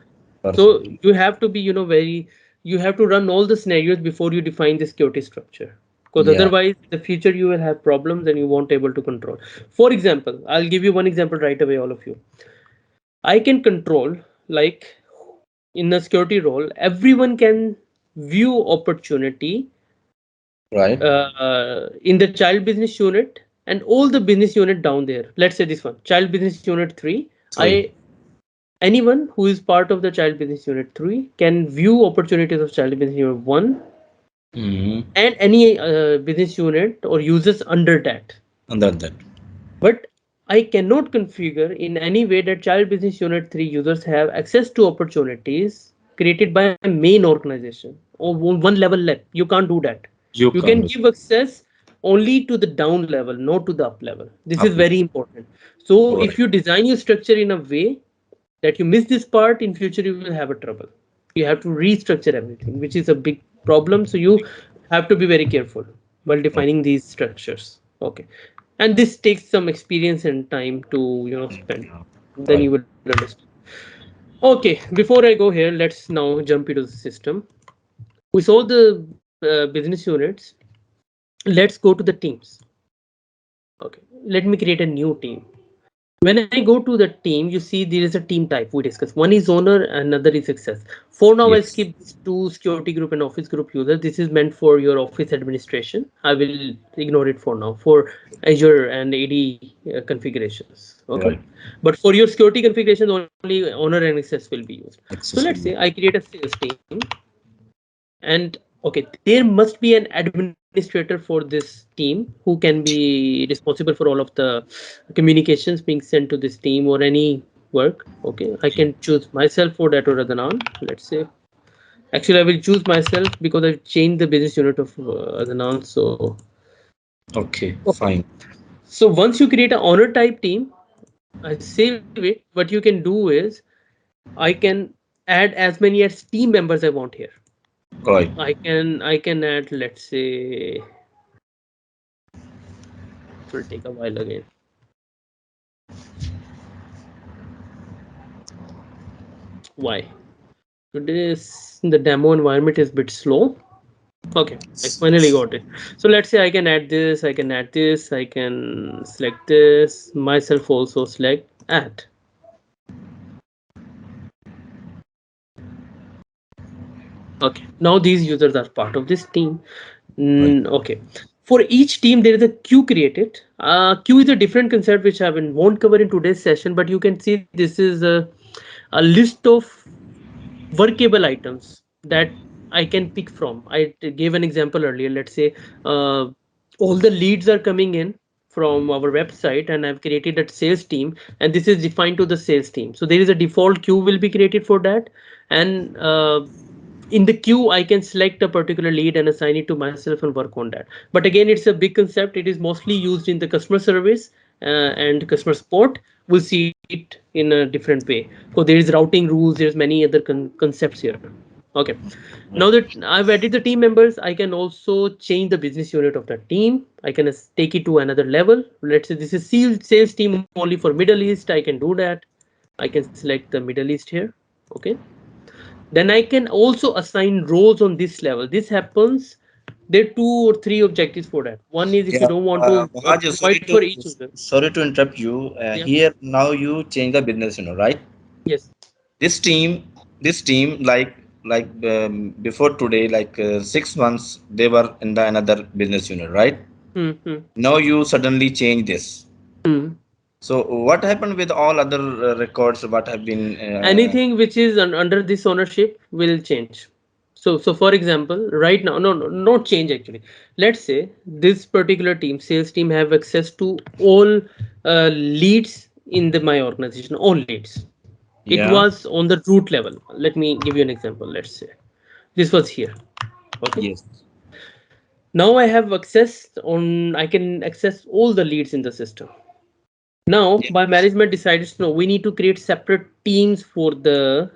So Perfect. you have to be, very, you have to run all the scenarios before you define the security structure. Because Yeah. otherwise, in the future, you will have problems and you won't able to control. For example, I'll give you one example right away, all of you. I can control, like in the security role, everyone can view opportunity Right. in the child business unit and all the business unit down there. Let's say this one, child business unit 3. Anyone who is part of the child business unit 3 can view opportunities of child business unit 1 Mm-hmm. and any business unit or users under that. Under that. But I cannot configure in any way that child business unit 3 users have access to opportunities created by a main organization or one level left. You can't do that. You You can can give access only to the down level, not to the up level. This is up. very important. So Right. if you design your structure in a way that you miss this part, in future you will have a trouble. You have to restructure everything, which is a big problem. So you have to be very careful while defining these structures. Okay, and this takes some experience and time to spend. Then Right. you will understand. Okay, before I go here, let's now jump into the system. We saw the business units. Let's go to the teams. Okay, let me create a new team. When I go to the team, you see there is a team type we discussed. One is owner, another is success. For now, I Yes. skip these two security group and office group users. This is meant for your office administration. I will ignore it for now for Azure and AD configurations. Okay, Right. but for your security configurations, only owner and access will be used. So let's say Accessible. I create a sales team, and okay, there must be an administrator for this team who can be responsible for all of the communications being sent to this team or any work. Okay, I can choose myself for that or Adnan. Let's say actually I will choose myself because I've changed the business unit of Adnan. So Okay. okay, Fine. so once you create an owner type team, I save it. What you can do is I can add as many as team members I want here. Right. I can add, let's say, it will take a while again. Why? Today's the demo environment is a bit slow. Okay, I finally got it. So let's say I can add this, I can add this, I can select this, myself also select add. Okay, now these users are part of this team. Right. Okay, for each team there is a queue created. Queue is a different concept which I won't cover in today's session, but you can see this is a list of workable items that I can pick from. I gave an example earlier. Let's say uh, all the leads are coming in from our website and I've created a sales team and this is defined to the sales team. So there is a default queue will be created for that. And in the queue, I can select a particular lead and assign it to myself and work on that. But again, it's a big concept. It is mostly used in the customer service and customer support. We'll see it in a different way. So there is routing rules. There's many other concepts here. Okay. Now that I've added the team members, I can also change the business unit of the team. I can take it to another level. Let's say this is sales team only for Middle East. I can do that. I can select the Middle East here. Okay. Then I can also assign roles on this level. This happens. There are 2 or 3 objectives for that. One is if you Yeah. don't want to Wahaj, provide for each user. sorry to interrupt you. Yeah. Here now you change the business, right? Yes. This team, before today, 6 months, they were in the another business unit, right? Hmm. Now you suddenly change this. Hmm. So what happened with all other records? What have been? Anything which is under this ownership will change. So for example, right now, no, not change actually. Let's say this particular team, sales team, have access to all leads in my organization, all leads. It Yeah. was on the root level. Let me give you an example. Let's say this was here. Okay. Yes. Now I have access on, I can access all the leads in the system. Now my management decided, no, we need to create separate teams for the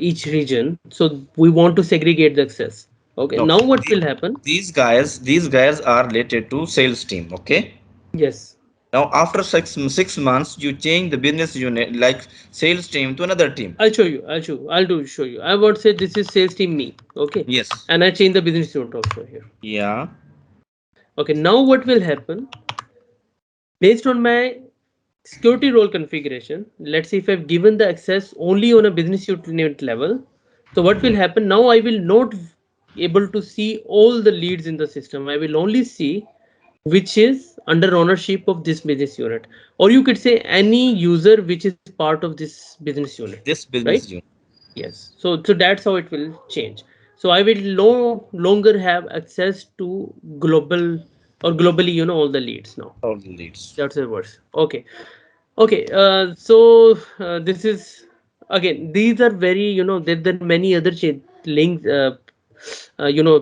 each region. So we want to segregate the access. Okay. No. Now what will happen? These guys are related to sales team. Okay. Yes. Now after 6 months, you change the business unit like sales team to another team. I'll show you. Show you. I would say this is sales team me. Okay. Yes. And I change the business unit also here. Yeah. Okay. Now what will happen? Based on my security role configuration, let's see if I've given the access only on a business unit level. So what will happen now? I will not able to see all the leads in the system. I will only see which is under ownership of this business unit, or you could say any user which is part of this business unit, This right? business unit. Yes. So that's how it will change. So I will no longer have access to global or globally, all the leads now. All the leads. That's the words. Okay. Okay. So this is again. These are very, there are many other links,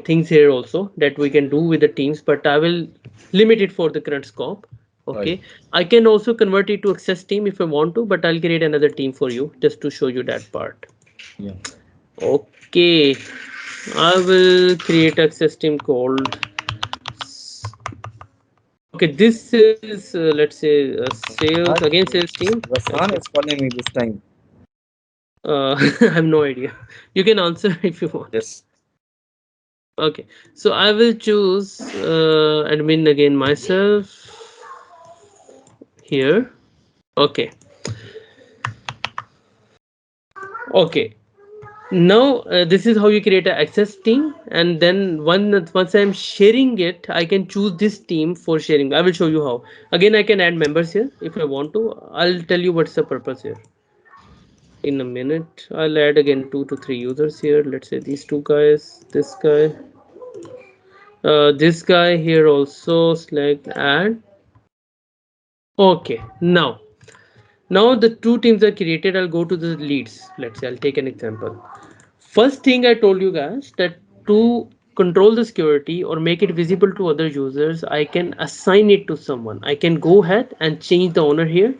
things here also that we can do with the teams, but I will limit it for the current scope. Right. Okay. I can also convert it to access team if I want to, but I'll create another team for you just to show you that part. Yeah. Okay, I will create access team called. Okay, this is let's say sales Wahaj, again sales team. Rasan is calling me this time. I have no idea. You can answer if you want. Yes. Okay, so I will choose admin again myself here. Okay, okay. Now this is how you create an access team, and then once I'm sharing it, I can choose this team for sharing. I will show you how. Again, I can add members here if I want to. I'll tell you what's the purpose here in a minute. I'll add again 2 to 3 users here. Let's say these two guys, this guy here also. Select add. Okay, now the two teams are created. I'll go to the leads. Let's say I'll take an example. First thing I told you guys that to control the security or make it visible to other users, I can assign it to someone. I can go ahead and change the owner here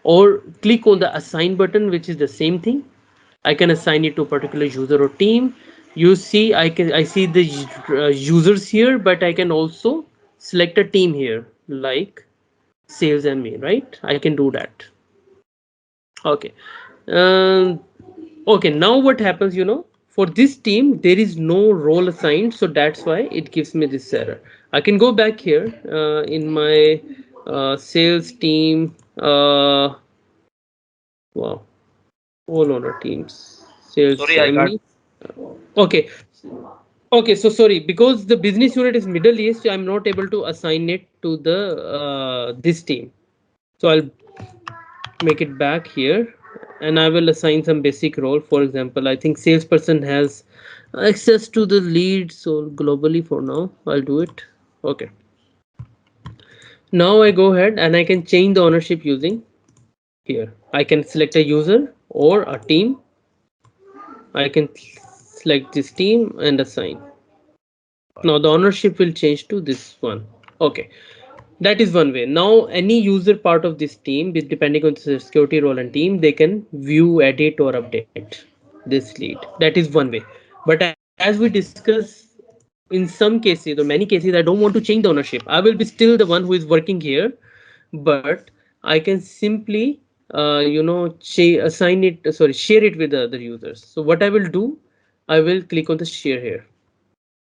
or click on the assign button, which is the same thing. I can assign it to a particular user or team. You see, I see the users here, but I can also select a team here like sales and me, right? I can do that. Okay. Um, okay, now what happens, for this team, there is no role assigned, so that's why it gives me this error. I can go back here in my sales team. Wow, all owner teams, sales Sorry, I got. ME. Okay, okay, so sorry, because the business unit is Middle East, I'm not able to assign it to the this team. So I'll make it back here and I will assign some basic role. For example, I think salesperson has access to the lead, so globally for now I'll do it. Okay, now I go ahead and I can change the ownership using here. I can select a user or a team. I can select this team and assign. Now the ownership will change to this one. Okay, that is one way. Now any user part of this team, depending on the security role and team, they can view, edit or update this lead. That is one way. But as we discuss, in some cases or many cases, I don't want to change the ownership. I will be still the one who is working here, but I can simply assign it, sorry, share it with the other users. So what I will do, I will click on the share here.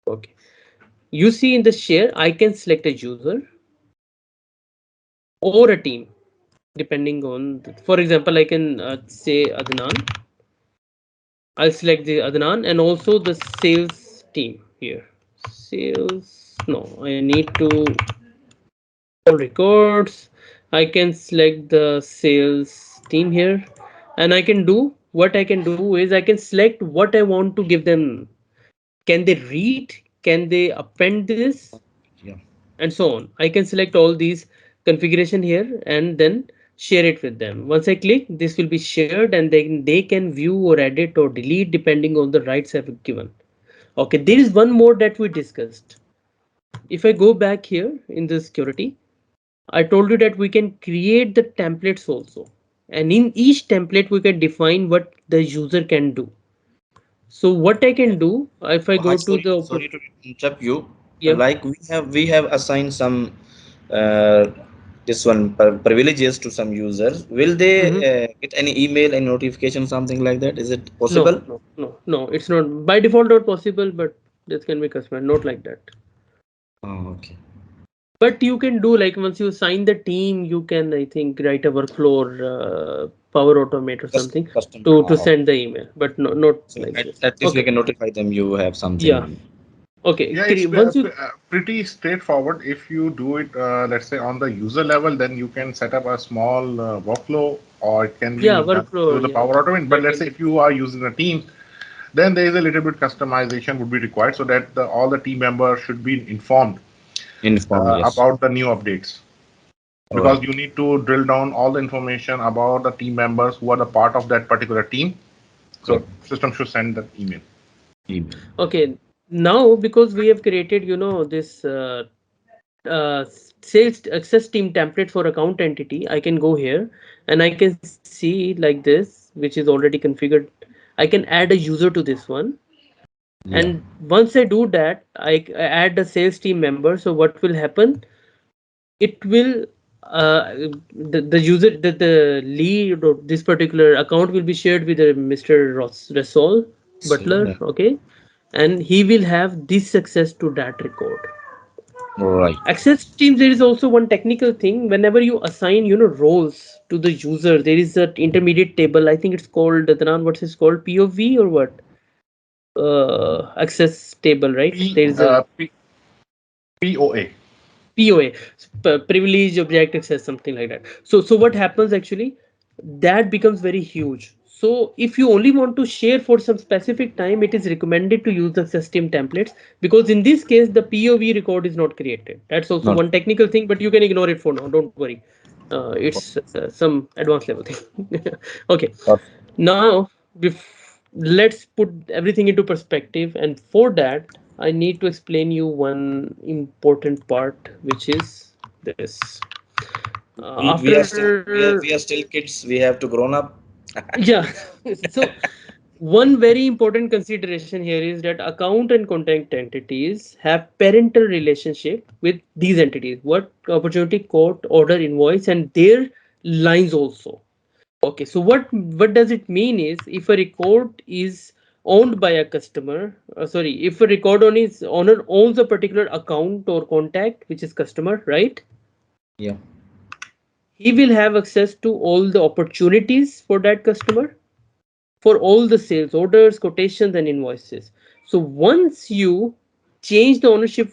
Okay, you see in the share I can select a user or a team depending on for example I can say Adnan. I'll select the Adnan and also the sales team here. Sales, no, I need to all records. I can select the sales team here and I can do what I can do is I can select what I want to give them. Can they read? Can they append this? Yeah. And so on. I can select all these configuration here and then share it with them. Once I click, this will be shared and then they can view or edit or delete depending on the rights I've given. Okay, there is one more that we discussed. If I go back here in the security, I told you that we can create the templates also. And in each template, we can define what the user can do. So what I can do if I go Wahaj, to the sorry to interrupt you. yeah. Like we have assigned some uh, this one privileges to some users. Will they Mhm. get any email, any notification, something like that? Is it No, possible? no, no, no. It's not by default not possible, but this can be customized. Not like that. Oh, okay. But you can do like once you sign the team, you can I think write a workflow or Power Automate or Custom, something custom. to Oh, send the email, but no, not so like this. at least we Okay. can notify them you have Yeah. something. Okay, Yeah, it's once you pretty straightforward. If you do it, let's say on the user level, then you can set up a small workflow, or it can yeah be done workflow, through the yeah, Power Automate. But let's say backend. if you are using a team, then there is a little bit customization would be required so that all the team members should be informed Informed, yes. about the new updates. All Because right. you need to drill down all the information about the team members who are the part of that particular team. So Correct. system should send that email. Email. Okay, now because we have created, this sales access team template for account entity, I can go here and I can see like this, which is already configured. I can add a user to this one, Yeah. and once I do that, I add a sales team member. So what will happen? It will the user the lead or this particular account will be shared with Mr. Rasol So, Butler, okay, and he will have this access to that record. right. Access teams, there is also one technical thing. Whenever you assign, roles to the user, there is an intermediate table. I think it's called, Adnan, what's it called? POV or what? Access table, right? P, There is a POA. POA, privilege object access, something like that. So what happens actually? That becomes very huge. So if you only want to share for some specific time, it is recommended to use the system templates, because in this case the POV record is not created. That's also Not one technical thing, but you can ignore it for now. Don't worry. It's some advanced level thing. Okay. perfect. Now, let's put everything into perspective, and for that, I need to explain you one important part, which is this. We are still After, we are still kids. We have to grown up. yeah, so one very important consideration here is that account and contact entities have parental relationship with these entities. What opportunity, quote, order, invoice, and their lines also. Okay, so what does it mean is, if a record is owned by a customer, sorry, if a record owner owns a particular account or contact, which is customer, right? Yeah. He will have access to all the opportunities for that customer, for all the sales orders, quotations, and invoices. So once you change the ownership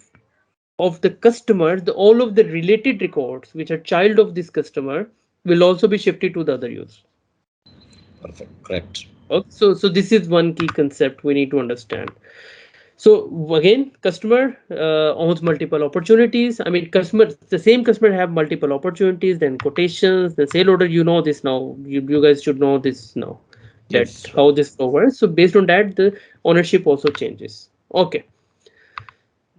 of the customer, all of the related records, which are child of this customer, will also be shifted to the other user. Perfect. Correct. Okay, so this is one key concept we need to understand. So again, customer owns multiple opportunities. I mean, the same customer have multiple opportunities, then quotations, the sale order. You know this now. You guys should know this now, that Yes. how this flow works. So based on that, the ownership also changes. Okay.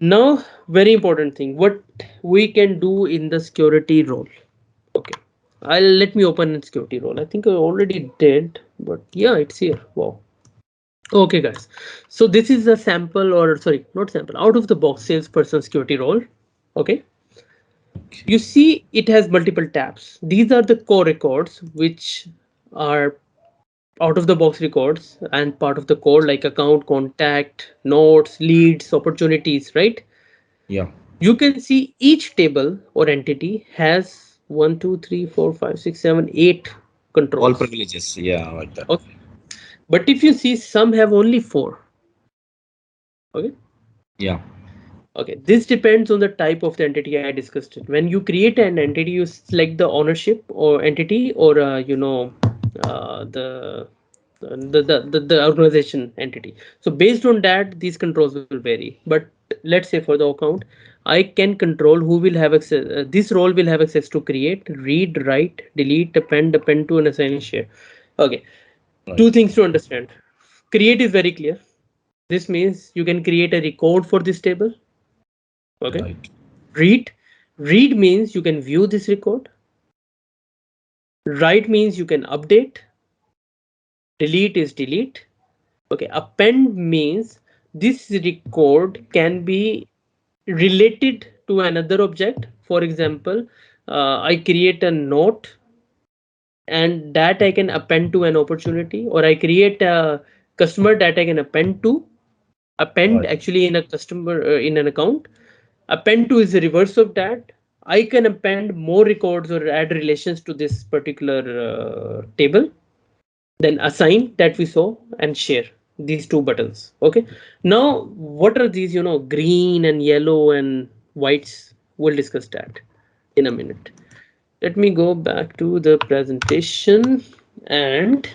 Now, very important thing, what we can do in the security role. Okay. Let me open in security role. I think I already did, but yeah, it's here. Wow. Okay, guys. So this is a sample, or sorry, not sample, out of the box salesperson security role. Okay. You see, it has multiple tabs. These are the core records, which are out of the box records and part of the core, like account, contact, notes, leads, opportunities, right? Yeah. You can see each table or entity has 1, 2, 3, 4, 5, 6, 7, 8 All controls. privileges. Yeah, like that. Okay. But if you see, some have only 4. Okay. Yeah. Okay, this depends on the type of the entity I discussed it. When you create an entity, you select the ownership or entity, or the organization entity. So based on that, these controls will vary. But let's say for the account, I can control who will have access. This role will have access to create, read, write, delete, append to, and assign and share. Okay, Right. two things to understand. Create is very clear. This means you can create a record for this table. Okay. Right. Read. Read means you can view this record. Write means you can update. Delete is delete. Okay. Append means this record can be related to another object. For example, I create a note and that I can append to an opportunity, or I create a customer that I can append to. Append Right. actually in a customer in an account. Append to is the reverse of that. I can append more records or add relations to this particular table. Then assign, that we saw, and share. these two buttons. Okay. Now, what are these, green and yellow and whites? We'll discuss that in a minute. Let me go back to the presentation, and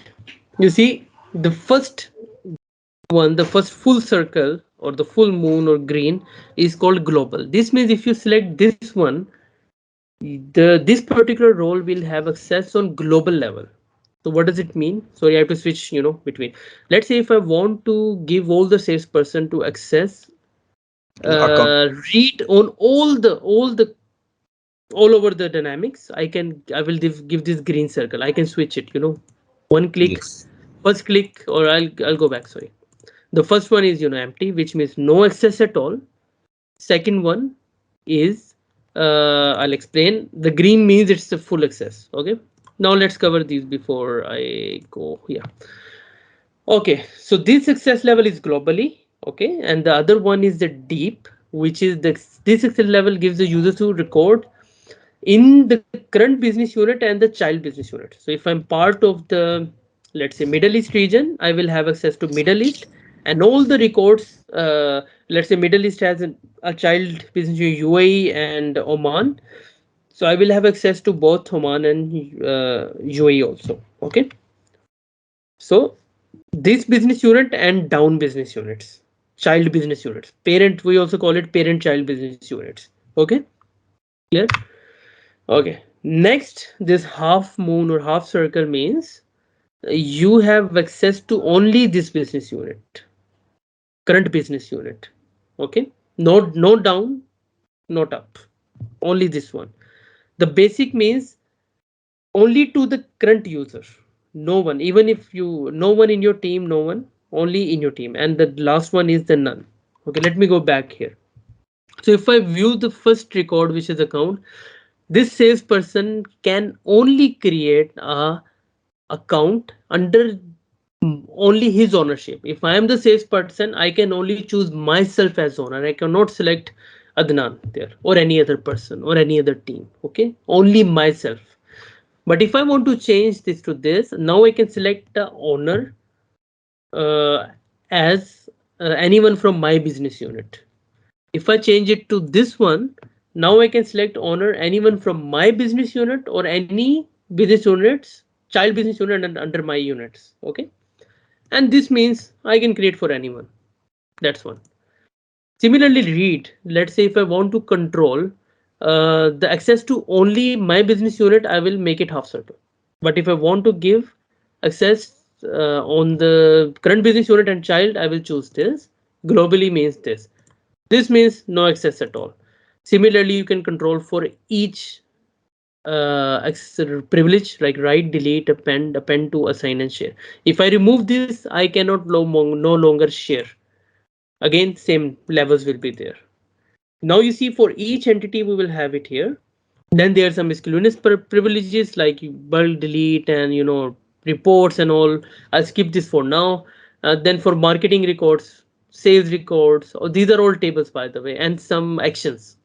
you see the first one, the first full circle or the full moon or green is called global. This means if you select this one, this particular role will have access on global level. So what does it mean? So you have to switch, between. Let's say if I want to give all the salesperson to access, Account. read on all over the dynamics, I will give this green circle. I can switch it, one click, Yes. first click, or I'll go back. Sorry. The first one is, empty, which means no access at all. Second one is, I'll explain. The green means it's the full access. Okay. Now let's cover these before I go. Yeah. Okay. So this access level is globally. Okay. And the other one is the deep, which is this access level gives the user to record in the current business unit and the child business unit. So if I'm part of the, let's say, Middle East region, I will have access to Middle East and all the records. Let's say Middle East has a child business unit, UAE and Oman. So I will have access to both Oman and UAE also. Okay. So this business unit and down business units, child business units, parent, we also call it parent child business units. Okay. Clear? Okay. Next, this half moon or half circle means you have access to only this business unit, current business unit. Okay. No down, not up. Only this one. The basic means only to the current user. No one, even if no one in your team, no one, only in your team. And the last one is the none. Okay. Let me go back here. So if I view the first record, which is account, this salesperson can only create a account under only his ownership. If I am the salesperson, I can only choose myself as owner. I cannot select Adnan there or any other person or any other team. Okay, only myself. But if I want to change this to this, now I can select the owner as anyone from my business unit. If I change it to this one, now I can select owner anyone from my business unit or any business units, child business unit and under my units. Okay. And this means I can create for anyone. That's one. Similarly, read. Let's say if I want to control the access to only my business unit, I will make it half circle. But if I want to give access on the current business unit and child, I will choose this. Globally means this. This means no access at all. Similarly, you can control for each privilege like write, delete, append to, assign and share. If I remove this, I cannot no longer share. Again, same levels will be there. Now you see for each entity we will have it here. Then there are some miscellaneous privileges like bulk delete and reports and all. I'll skip this for now. Then for marketing records, sales records, these are all tables by the way, and some actions,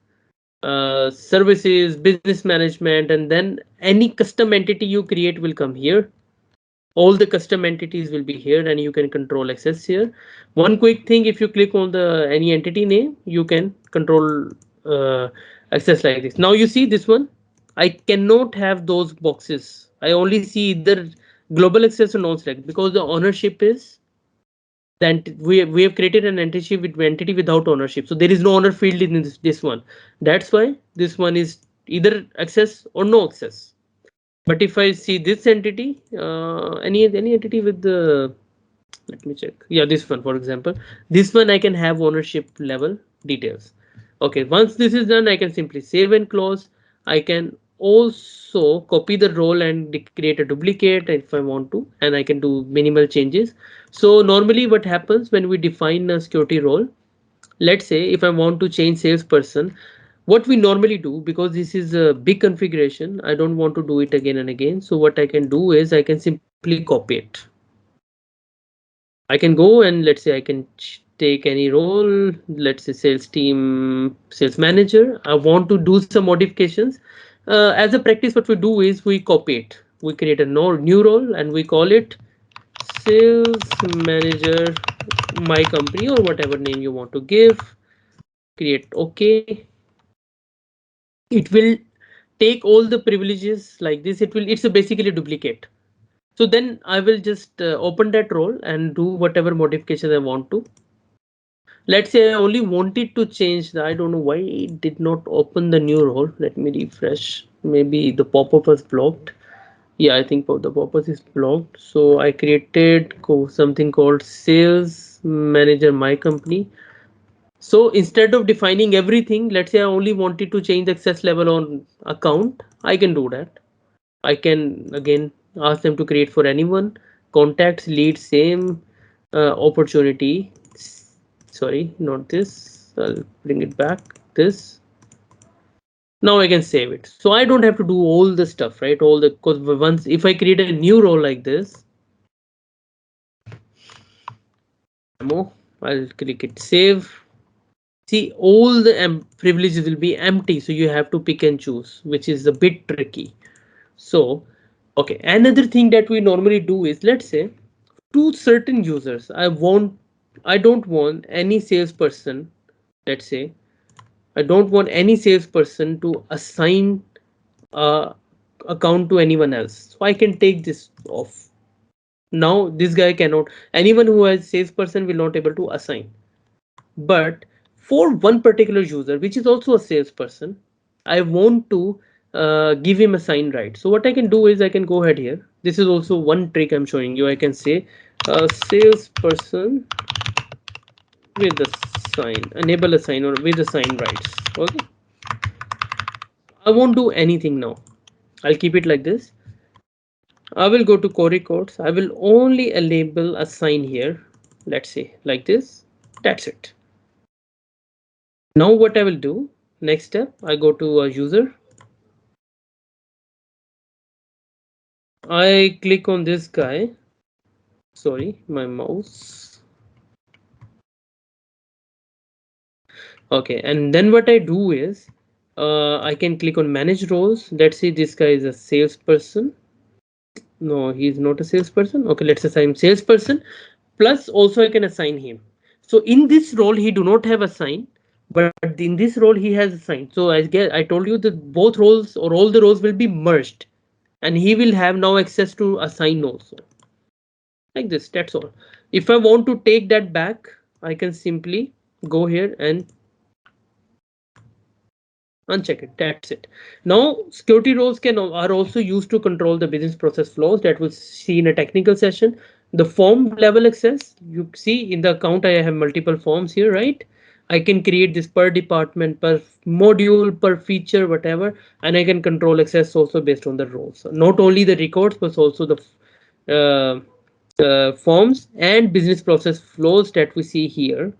services, business management, and then any custom entity you create will come here. All the custom entities will be here and you can control access here. One quick thing, if you click on the any entity name, you can control access like this. Now you see this one, I cannot have those boxes. I only see either global access or non-select because the ownership is then we have created an entity without ownership. So there is no owner field in this one. That's why this one is either access or no access. But if I see this entity, any entity with the, let me check. Yeah, this one, for example, this one I can have ownership level details. Okay, once this is done, I can simply save and close. I can also copy the role and create a duplicate if I want to, and I can do minimal changes. So normally what happens when we define a security role, let's say if I want to change salesperson, what we normally do, because this is a big configuration, I don't want to do it again and again. So what I can do is I can simply copy it. I can go and let's say I can take any role, let's say sales team, sales manager. I want to do some modifications. As a practice, what we do is we copy it. We create a new role and we call it sales manager my company, or whatever name you want to give. Create OK. It will take all the privileges like this. It's a basically a duplicate. So then I will just open that role and do whatever modifications I want to. Let's say I only wanted to change the, I don't know why it did not open the new role. Let me refresh. Maybe the pop-up was blocked. Yeah, I think the pop-up is blocked. So I created something called sales manager my company. So instead of defining everything, let's say I only wanted to change the access level on account, I can do that. I can again ask them to create for anyone. Contacts, leads, same. Opportunity, sorry, not this. I'll bring it back. This. Now I can save it. So I don't have to do all the stuff, right? All the, because once if I create a new role like this, demo, I'll click it, save. See, all the privileges will be empty, so you have to pick and choose, which is a bit tricky. So, okay, another thing that we normally do is, let's say, to certain users, I don't want any salesperson, let's say, I don't want any salesperson to assign a account to anyone else. So I can take this off. Now this guy cannot, anyone who has salesperson will not able to assign. But for one particular user, which is also a salesperson, I want to give him a sign right. So what I can do is I can go ahead here. This is also one trick I'm showing you. I can say salesperson with a sign, enable a sign or with a sign rights. Okay. I won't do anything now. I'll keep it like this. I will go to core records. I will only enable a sign here. Let's say like this. That's it. Now what I will do, next step, I go to a user. I click on this guy. Sorry, my mouse. Okay, and then what I do is I can click on manage roles. Let's see, this guy is a salesperson. No, he's not a salesperson. Okay, let's assign salesperson. Plus also I can assign him. So in this role, he do not have a sign, but in this role he has a sign. So I told you that both roles or all the roles will be merged, and he will have now access to assign also. Like this, that's all. If I want to take that back, I can simply go here and uncheck it. That's it. Now security roles are also used to control the business process flows that we'll see in a technical session. The form level access, you see in the account I have multiple forms here, right? I can create this per department, per module, per feature, whatever, and I can control access also based on the roles. So not only the records, but also the forms and business process flows that we see here.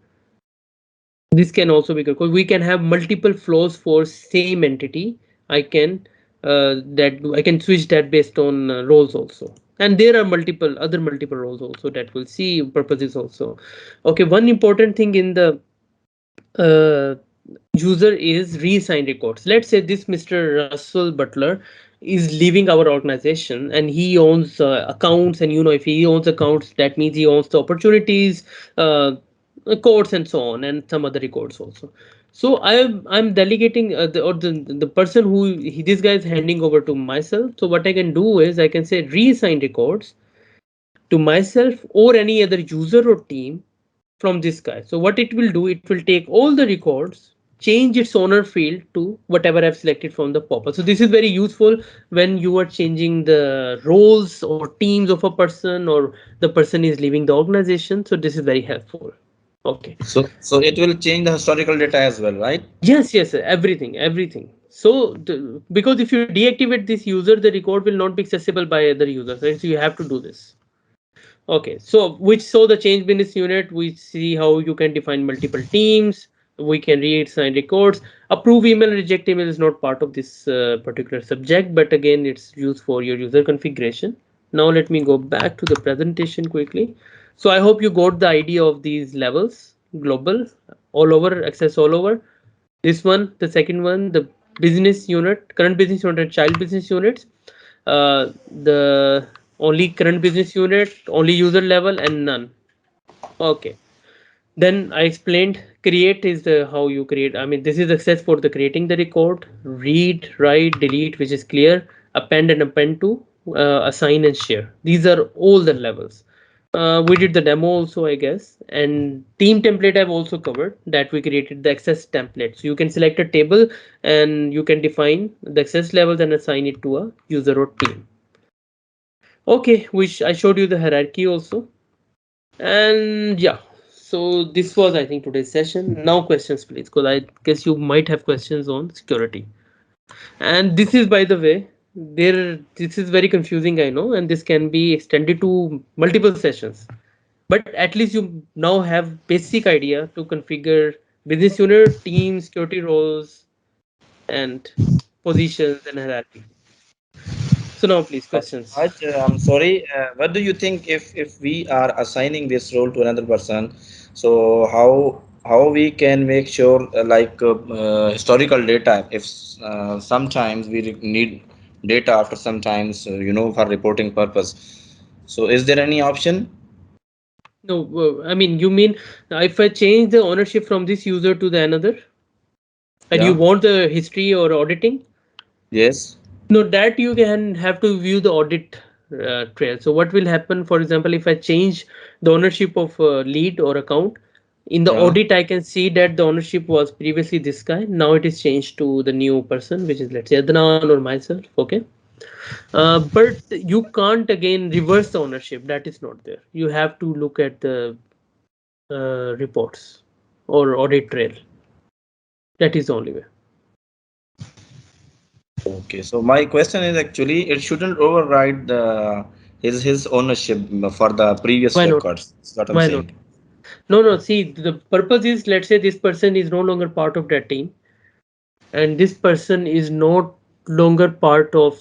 This can also be good because we can have multiple flows for same entity. I can switch that based on roles also, and there are multiple roles also that we'll see purposes also. Okay, one important thing in the uh, user is reassign records. Let's say this Mr. Russell Butler is leaving our organization and he owns accounts, and if he owns accounts, that means he owns the opportunities, uh, codes and so on, and some other records also. So I'm delegating the person who this guy is handing over to myself. So what I can do is I can say reassign records to myself or any other user or team from this guy. So what it will do, it will take all the records, change its owner field to whatever I've selected from the pop-up. So this is very useful when you are changing the roles or teams of a person, or the person is leaving the organization. So this is very helpful. Okay. So it will change the historical data as well, right? Yes, everything. So because if you deactivate this user, the record will not be accessible by other users, right? So you have to do this. Okay, so the change business unit, we see how you can define multiple teams. We can reassign records. Approve email, reject email is not part of this particular subject, but again, it's used for your user configuration. Now let me go back to the presentation quickly. So I hope you got the idea of these levels: global, all over, access all over. This one, the second one, the business unit, current business unit, child business units. The Only current business unit, only user level, and none. Okay. Then I explained create is the how you create. I mean, this is access for the creating the record, read, write, delete, which is clear, append and append to, assign and share. These are all the levels. We did the demo also, I guess, and team template I've also covered that we created the access template. So you can select a table and you can define the access levels and assign it to a user or team. Okay, which I showed you the hierarchy also. And yeah, so this was, I think, today's session. Now questions, please, because I guess you might have questions on security. And this is, by the way, this is very confusing, I know, and this can be extended to multiple sessions. But at least you now have basic idea to configure business unit, team, security roles, and positions and hierarchy. So now, please, questions. Raj, I'm sorry. What do you think if we are assigning this role to another person? So how we can make sure historical data if sometimes we need data after sometimes for reporting purpose. So is there any option? No, I mean, you mean if I change the ownership from this user to the another, and you Yeah. want the history or auditing? Yes. No, that you can have to view the audit trail. So what will happen, for example, if I change the ownership of lead or account, in the Yeah. audit I can see that the ownership was previously this guy. Now it is changed to the new person, which is, let's say, Adnan or myself. Okay. But you can't again reverse the ownership. That is not there. You have to look at the reports or audit trail. That is the only way. Okay. So my question is actually it shouldn't override the his ownership for the previous Why not? records. That's what I'm Why not? saying. No, no. See, the purpose is, let's say this person is no longer part of that team, and this person is not longer part of,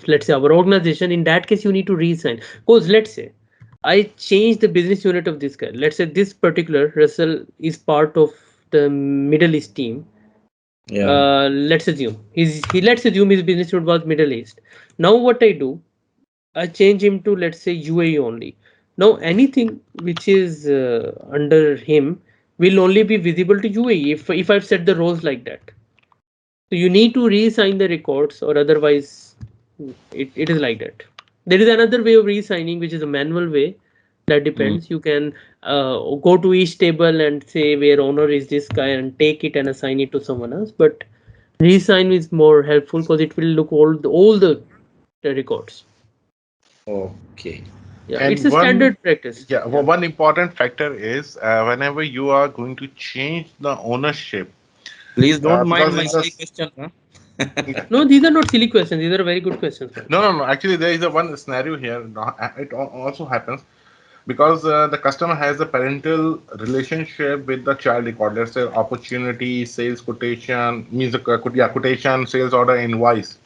let's say, our organization. In that case, you need to reassign. Because let's say I change the business unit of this guy. Let's say this particular Russell is part of the Middle East team. Yeah. Let's assume let's assume his business unit was Middle East. Now what I do, I change him to, let's say, UAE only. Now anything which is under him will only be visible to UAE if I've set the roles like that. So you need to reassign the records, or otherwise it is like that. There is another way of reassigning, which is a manual way. That Mm. depends. You can go to each table and say where owner is this guy and take it and assign it to someone else. But reassign is more helpful because it will look all the records. Okay. Yeah, it's And a standard practice. Yeah. one important factor is whenever you are going to change the ownership, Please don't mind because my in the silly question. Huh? No, these are not silly questions. These are very good questions. no. Actually, there is a one scenario here. It also happens because the customer has a parental relationship with the child record. Let's say opportunity, sales quotation, means the quotation, sales order, invoice,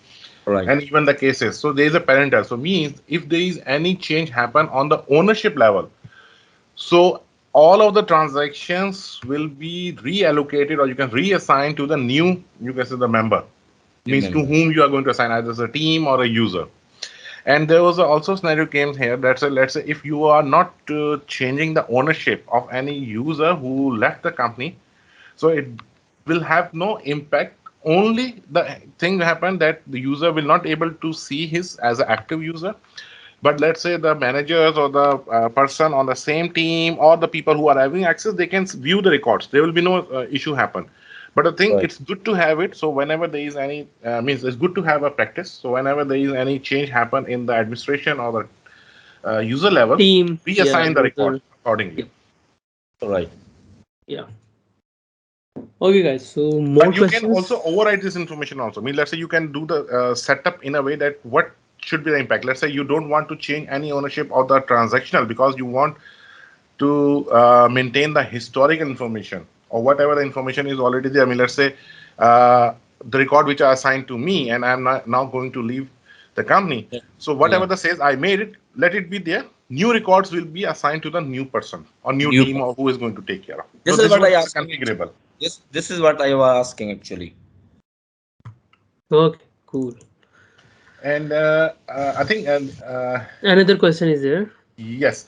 Right. and even the cases. So there is a parental. So means if there is any change happen on the ownership level, so all of the transactions will be reallocated, or you can reassign to the new, you can say, the member, You means to remember. whom you are going to assign, either as a team or a user. And there was also scenario came here that say, let's say if you are not changing the ownership of any user who left the company, so it will have no impact. Only the thing happen that the user will not able to see his as an active user, but let's say the managers or the person on the same team or the people who are having access, they can view the records. There will be no issue happen. But I think Right. it's good to have it. So whenever there is any means, it's good to have a practice. So whenever there is any change happen in the administration or the user level, Team, yeah, reassign the record user, accordingly. yeah, Right. yeah. Okay, guys. So more But you can questions. also override this information also. I mean, let's say you can do the setup in a way that what should be the impact. Let's say you don't want to change any ownership of the transactional because you want to maintain the historical information or whatever the information is already there. I mean, let's say the record which are assigned to me, and I'm not, now going to leave the company. Yeah. So Yeah. whatever the sales I made it, let it be there. New records will be assigned to the new person or new New. team or who is going to take care of. So This is this what one I is asking actually. configurable. This is what I was asking actually. Okay, cool. And I think Another question is there. yes,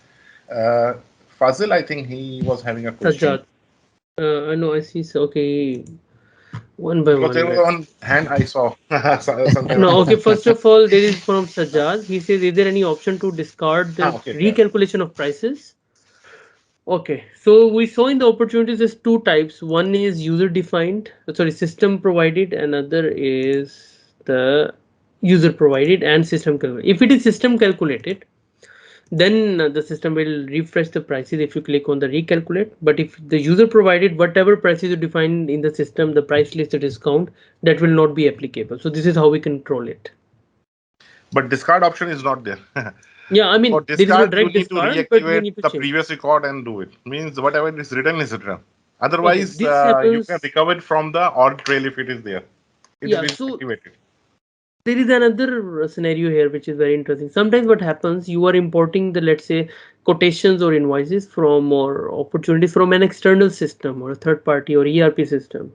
uh, Fazil, I think he was having a question Sajjad. I know I see. So, okay, one by because there one. was Let's. one hand I saw some time No, ago. okay. First of all, there is from Sajjad. He says, "Is there any option to discard the Okay, okay. recalculation of prices?" Okay, so we saw in the opportunities there's two types. One is user defined, sorry, system provided. Another is the user provided and system calculated. If it is system calculated, then the system will refresh the prices if you click on the recalculate. But if the user provided whatever prices you define in the system, the price list, the discount, that will not be applicable. So this is how we control it. But discard option is not there. Yeah, I For mean there is no discard, you direct need to discard, but we reactivate need to the change. previous record and do it. Means whatever is written is written. Okay, Otherwise, this you can happens. recover it from the audit trail if it is there. It will Yeah, be so activated. there is another scenario here which is very interesting. Sometimes what happens, you are importing the, let's say, quotations or invoices from or opportunities from an external system or a third party or ERP system,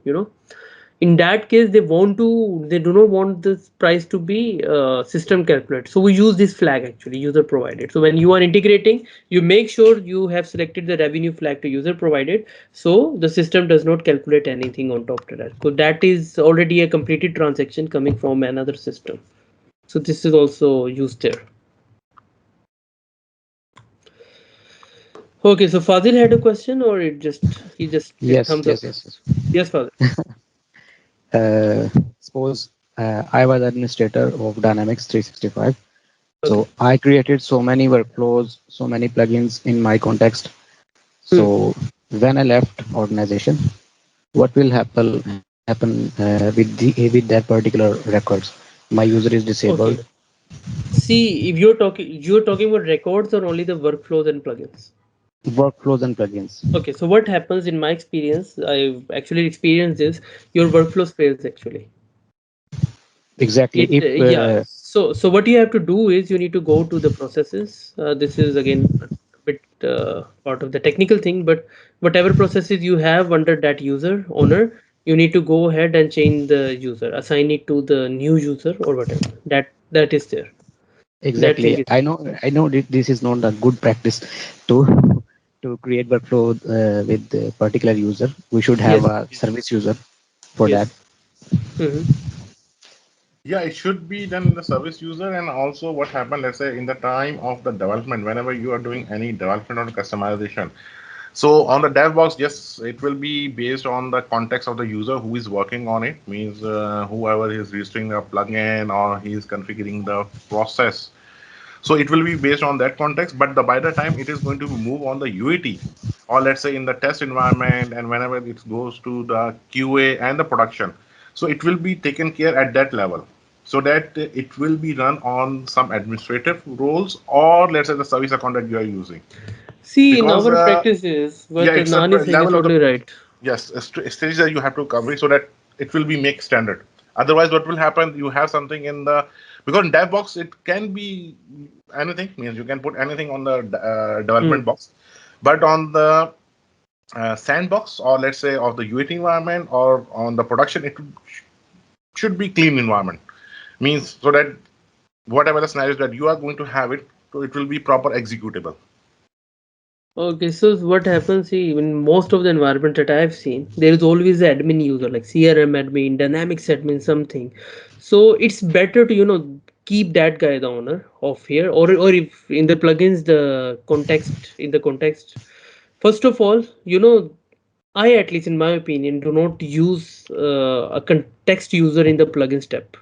in that case they do not want this price to be system calculated, so we use this flag, actually user provided. So when you are integrating, you make sure you have selected the revenue flag to user provided, so the system does not calculate anything on top of that. So that is already a completed transaction coming from another system, so this is also used there. Okay, so Fazil had a question, or he just did Yes, thumbs up? yes, yes, yes. Yes, Fazil. Suppose I was administrator of Dynamics 365. Okay. So I created so many workflows, so many plugins in my context. Hmm. So when I left organization, what will happen with that particular records? My user is Okay. disabled. See, if you're talking about records or only the workflows and plugins. Workflows and plugins. Okay, so what happens in my experience, I've actually experienced this, your workflows fails actually. Exactly. It If Yeah. So what you have to do is you need to go to the processes. This is again a bit part of the technical thing, but whatever processes you have under that user owner, you need to go ahead and change the user, assign it to the new user or whatever. That is there. That exactly, thing is. I know this is not a good practice to to create workflow with the particular user. We should have Yes. a service user for that. Yes. Hmm. Yeah, it should be done in the service user. And also what happened, let's say in the time of the development, whenever you are doing any development or customization. So on the dev box, yes, it will be based on the context of the user who is working on it. Means whoever is registering the plugin or he is configuring the process. So it will be based on that context. But by the time it is going to move on the UAT, or let's say in the test environment, and whenever it goes to the QA and the production, so it will be taken care at that level, so that it will be run on some administrative roles, or let's say the service account that you are using. See, in Because our practices, yeah, what it's a Nan is saying is level of the, totally right. yes, a stage that you have to cover it, so that it will be make standard. Otherwise what will happen, you have something in the, because in dev box it can be anything, means you can put anything on the Hmm. development box. But on the sandbox, or let's say of the UAT environment, or on the production, it should be clean environment, means so that whatever the scenarios that you are going to have it, so it will be proper executable. Okay, so what happens, see, in most of the environment that I've seen, there is always an admin user like CRM admin, Dynamics admin, something. So it's better to, keep that guy the owner of here, or if in the plugins, the context. First of all, I, at least in my opinion, do not use a context user in the plugin step.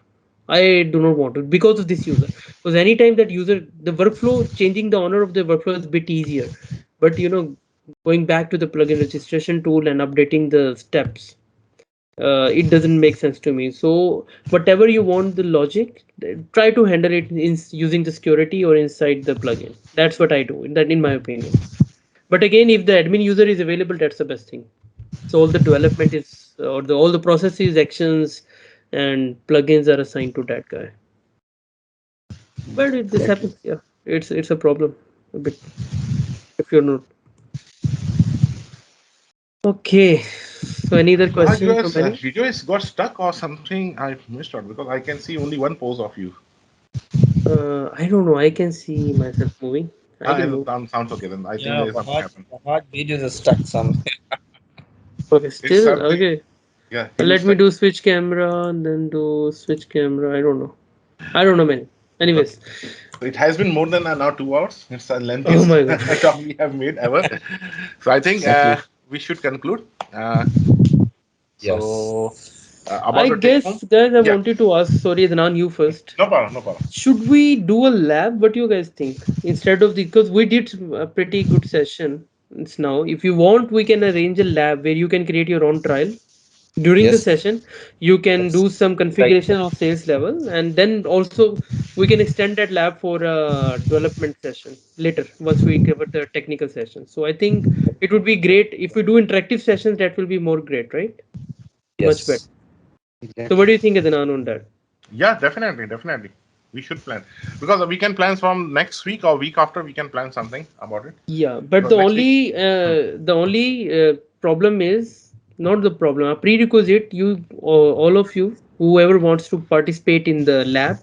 I do not want to because of this user. Because anytime that user, the workflow, changing the owner of the workflow is a bit easier. But going back to the plugin registration tool and updating the steps, it doesn't make sense to me. So whatever you want the logic, try to handle it using the security or inside the plugin. That's what I do. That, in my opinion. But again, if the admin user is available, that's the best thing. So all the development is, or all the processes, actions, and plugins are assigned to that guy. But this Exactly. happens. Yeah, it's a problem a bit if you're not. Okay. So any other Wahaj, question from any? video is got stuck or something I missed out, because I can see only one pose of you. I don't know. I can see myself moving. I can move. Sounds okay then. I think Yeah, there is something happened. Wahaj video is stuck somewhere. Okay, It's still something. okay. Yeah, he will Let me start. do switch camera and then do switch camera. I don't know. I don't know, man. Okay. Anyways, So it has been more than now 2 hours. It's the oh lengthiest my god. talk we have made ever. So I think Exactly. we should conclude. Uh, Yes. so I about the take home. guess, guys, I Yeah, wanted to ask. Sorry, Adnan, you first. no problem, no problem. Should we do a lab? What do you guys think? Instead of the, because we did a pretty good session. It's now. If you want, we can arrange a lab where you can create your own trial. During the Yes. session, you can Yes. do some Right. configuration of sales level, and then also we can extend that lab for a development session later once we cover the technical session. So I think it would be great if we do interactive sessions. That will be more great, right? Much better. Yes. So what Exactly. do you think, Adnan, on that? Yeah, definitely, definitely. We should plan because we can plan from next week or week after. We can plan something about it. Yeah, but Because next week. the only problem is not the problem. A prerequisite, you all of you, whoever wants to participate in the lab,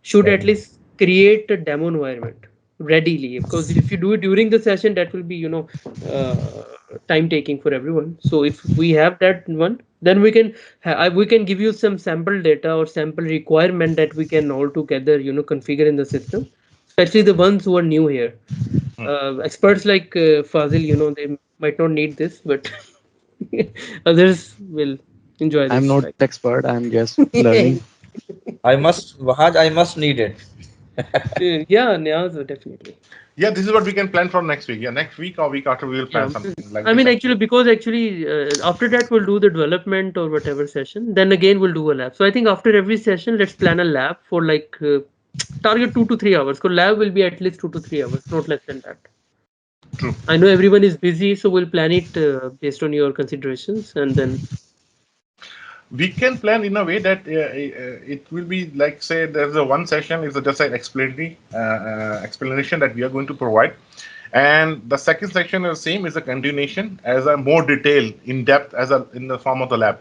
should at least create a demo environment readily. Because if you do it during the session, that will be time taking for everyone. So if we have that one, then we can give you some sample data or sample requirement that we can all together configure in the system, especially the ones who are new here. Hmm. Experts like Fazil, they might not need this, but others will enjoy I'm this, not right? expert. I'm just learning. Wahaj, I must need it. Yeah, yeah, so definitely. Yeah, this is what we can plan for next week. Yeah, next week or week after we will plan Yeah, something like I this. mean, actually, because actually, after that we'll do the development or whatever session. Then again we'll do a lab. So I think after every session, let's plan a lab for like target 2 to 3 hours. So lab will be at least 2 to 3 hours, not less than that. True. I know everyone is busy, so we'll plan it based on your considerations, and then We can plan in a way that it will be like, say there's a one session is just an explanatory explanation that we are going to provide, and the second section is the same, is a continuation as a more detailed in depth as a in the form of the lab.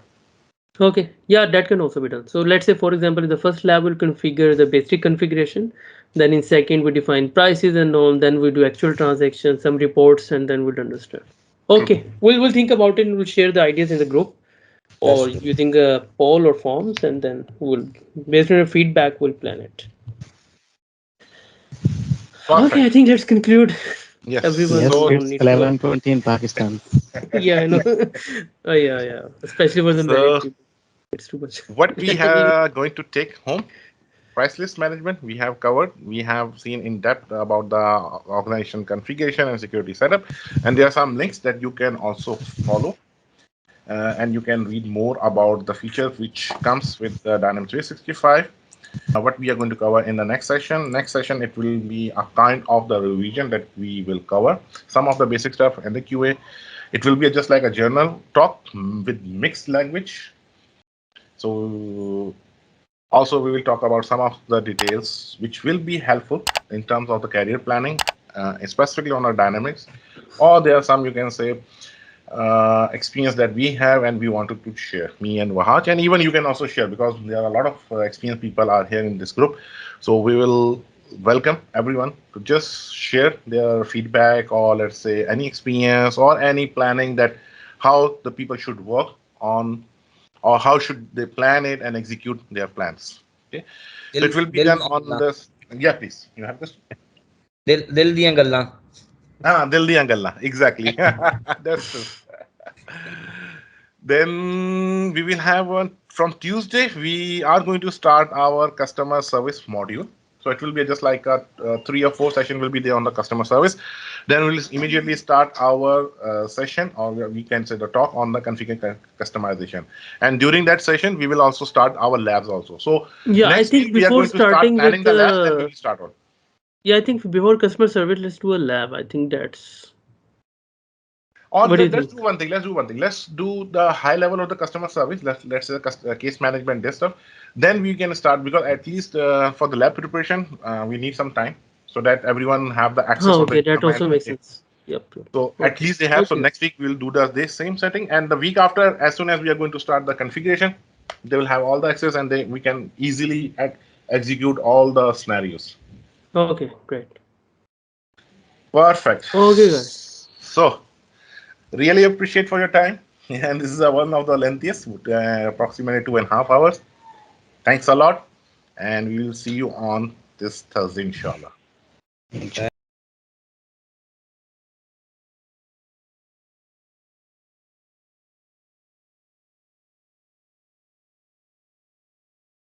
okay, yeah, that can also be done. So let's say, for example, in the first lab, we'll configure the basic configuration. Then in second, we define prices and all. Then we do actual transactions, some reports, and then we'll understand. True. Okay, we'll think about it and we'll share the ideas in the group That's or true. using a poll or forms, and then we'll, based on your feedback, we'll plan it. Okay, I Perfect. think let's conclude. Yes. Everyone Yes, So now it's needs to. 11:20 in Pakistan. Yeah, I know. Oh, yeah, yeah. Especially for the married so people, it's too much. what we are going to take home: price list management we have covered. We have seen in depth about the organization configuration and security setup, and there are some links that you can also follow, and you can read more about the features which comes with the Dynamics 365. What we are going to cover in the next session. Next session, it will be a kind of the revision that we will cover some of the basic stuff and the QA. It will be just like a journal talk with mixed language. So also we will talk about some of the details which will be helpful in terms of the career planning, specifically on our dynamics. Or there are some, you can say, experience that we have and we wanted to share, me and Wahaj, and even you can also share because there are a lot of experienced people are here in this group. So we will welcome everyone to just share their feedback or let's say any experience or any planning that how the people should work on or how should they plan it and execute their plans. Okay, so ਦਿਲ it will be ਦਿਲ done ਦੀਆਂ on ਗੱਲਾਂ this. Yeah, please. You have this. ਦਿਲ ਦੀਆਂ ਗੱਲਾਂ Dil diyan galla. Exactly. That's true. Then we will have one from Tuesday. We are going to start our customer service module. So it will be just like a 3 or 4 session will be there on the customer service. Then we'll immediately start our session, or we can say the talk on the configuration customization. And during that session, we will also start our labs also. So Yeah, I next week think we are before going to start starting with planning the labs. Then we the will start on. yeah, I think before customer service, let's do a lab. I think that's Or what do you let's think? do one thing. Let's do one thing. Let's do the high level of the customer service. Let's say the case management this stuff. Then we can start because at least for the lab preparation, we need some time so that everyone have the access Oh, of the okay, user that also management. makes sense. Yep. Yep. So at Okay. least they have. So Okay. next week we'll do this same setting, and the week after, as soon as we are going to start the configuration, they will have all the access, and we can easily execute all the scenarios. Okay, great. Perfect. Okay, guys. So, really appreciate for your time. And this is one of the lengthiest, approximately 2.5 hours. Thanks a lot. And we will see you on this Thursday, inshallah. Inshallah.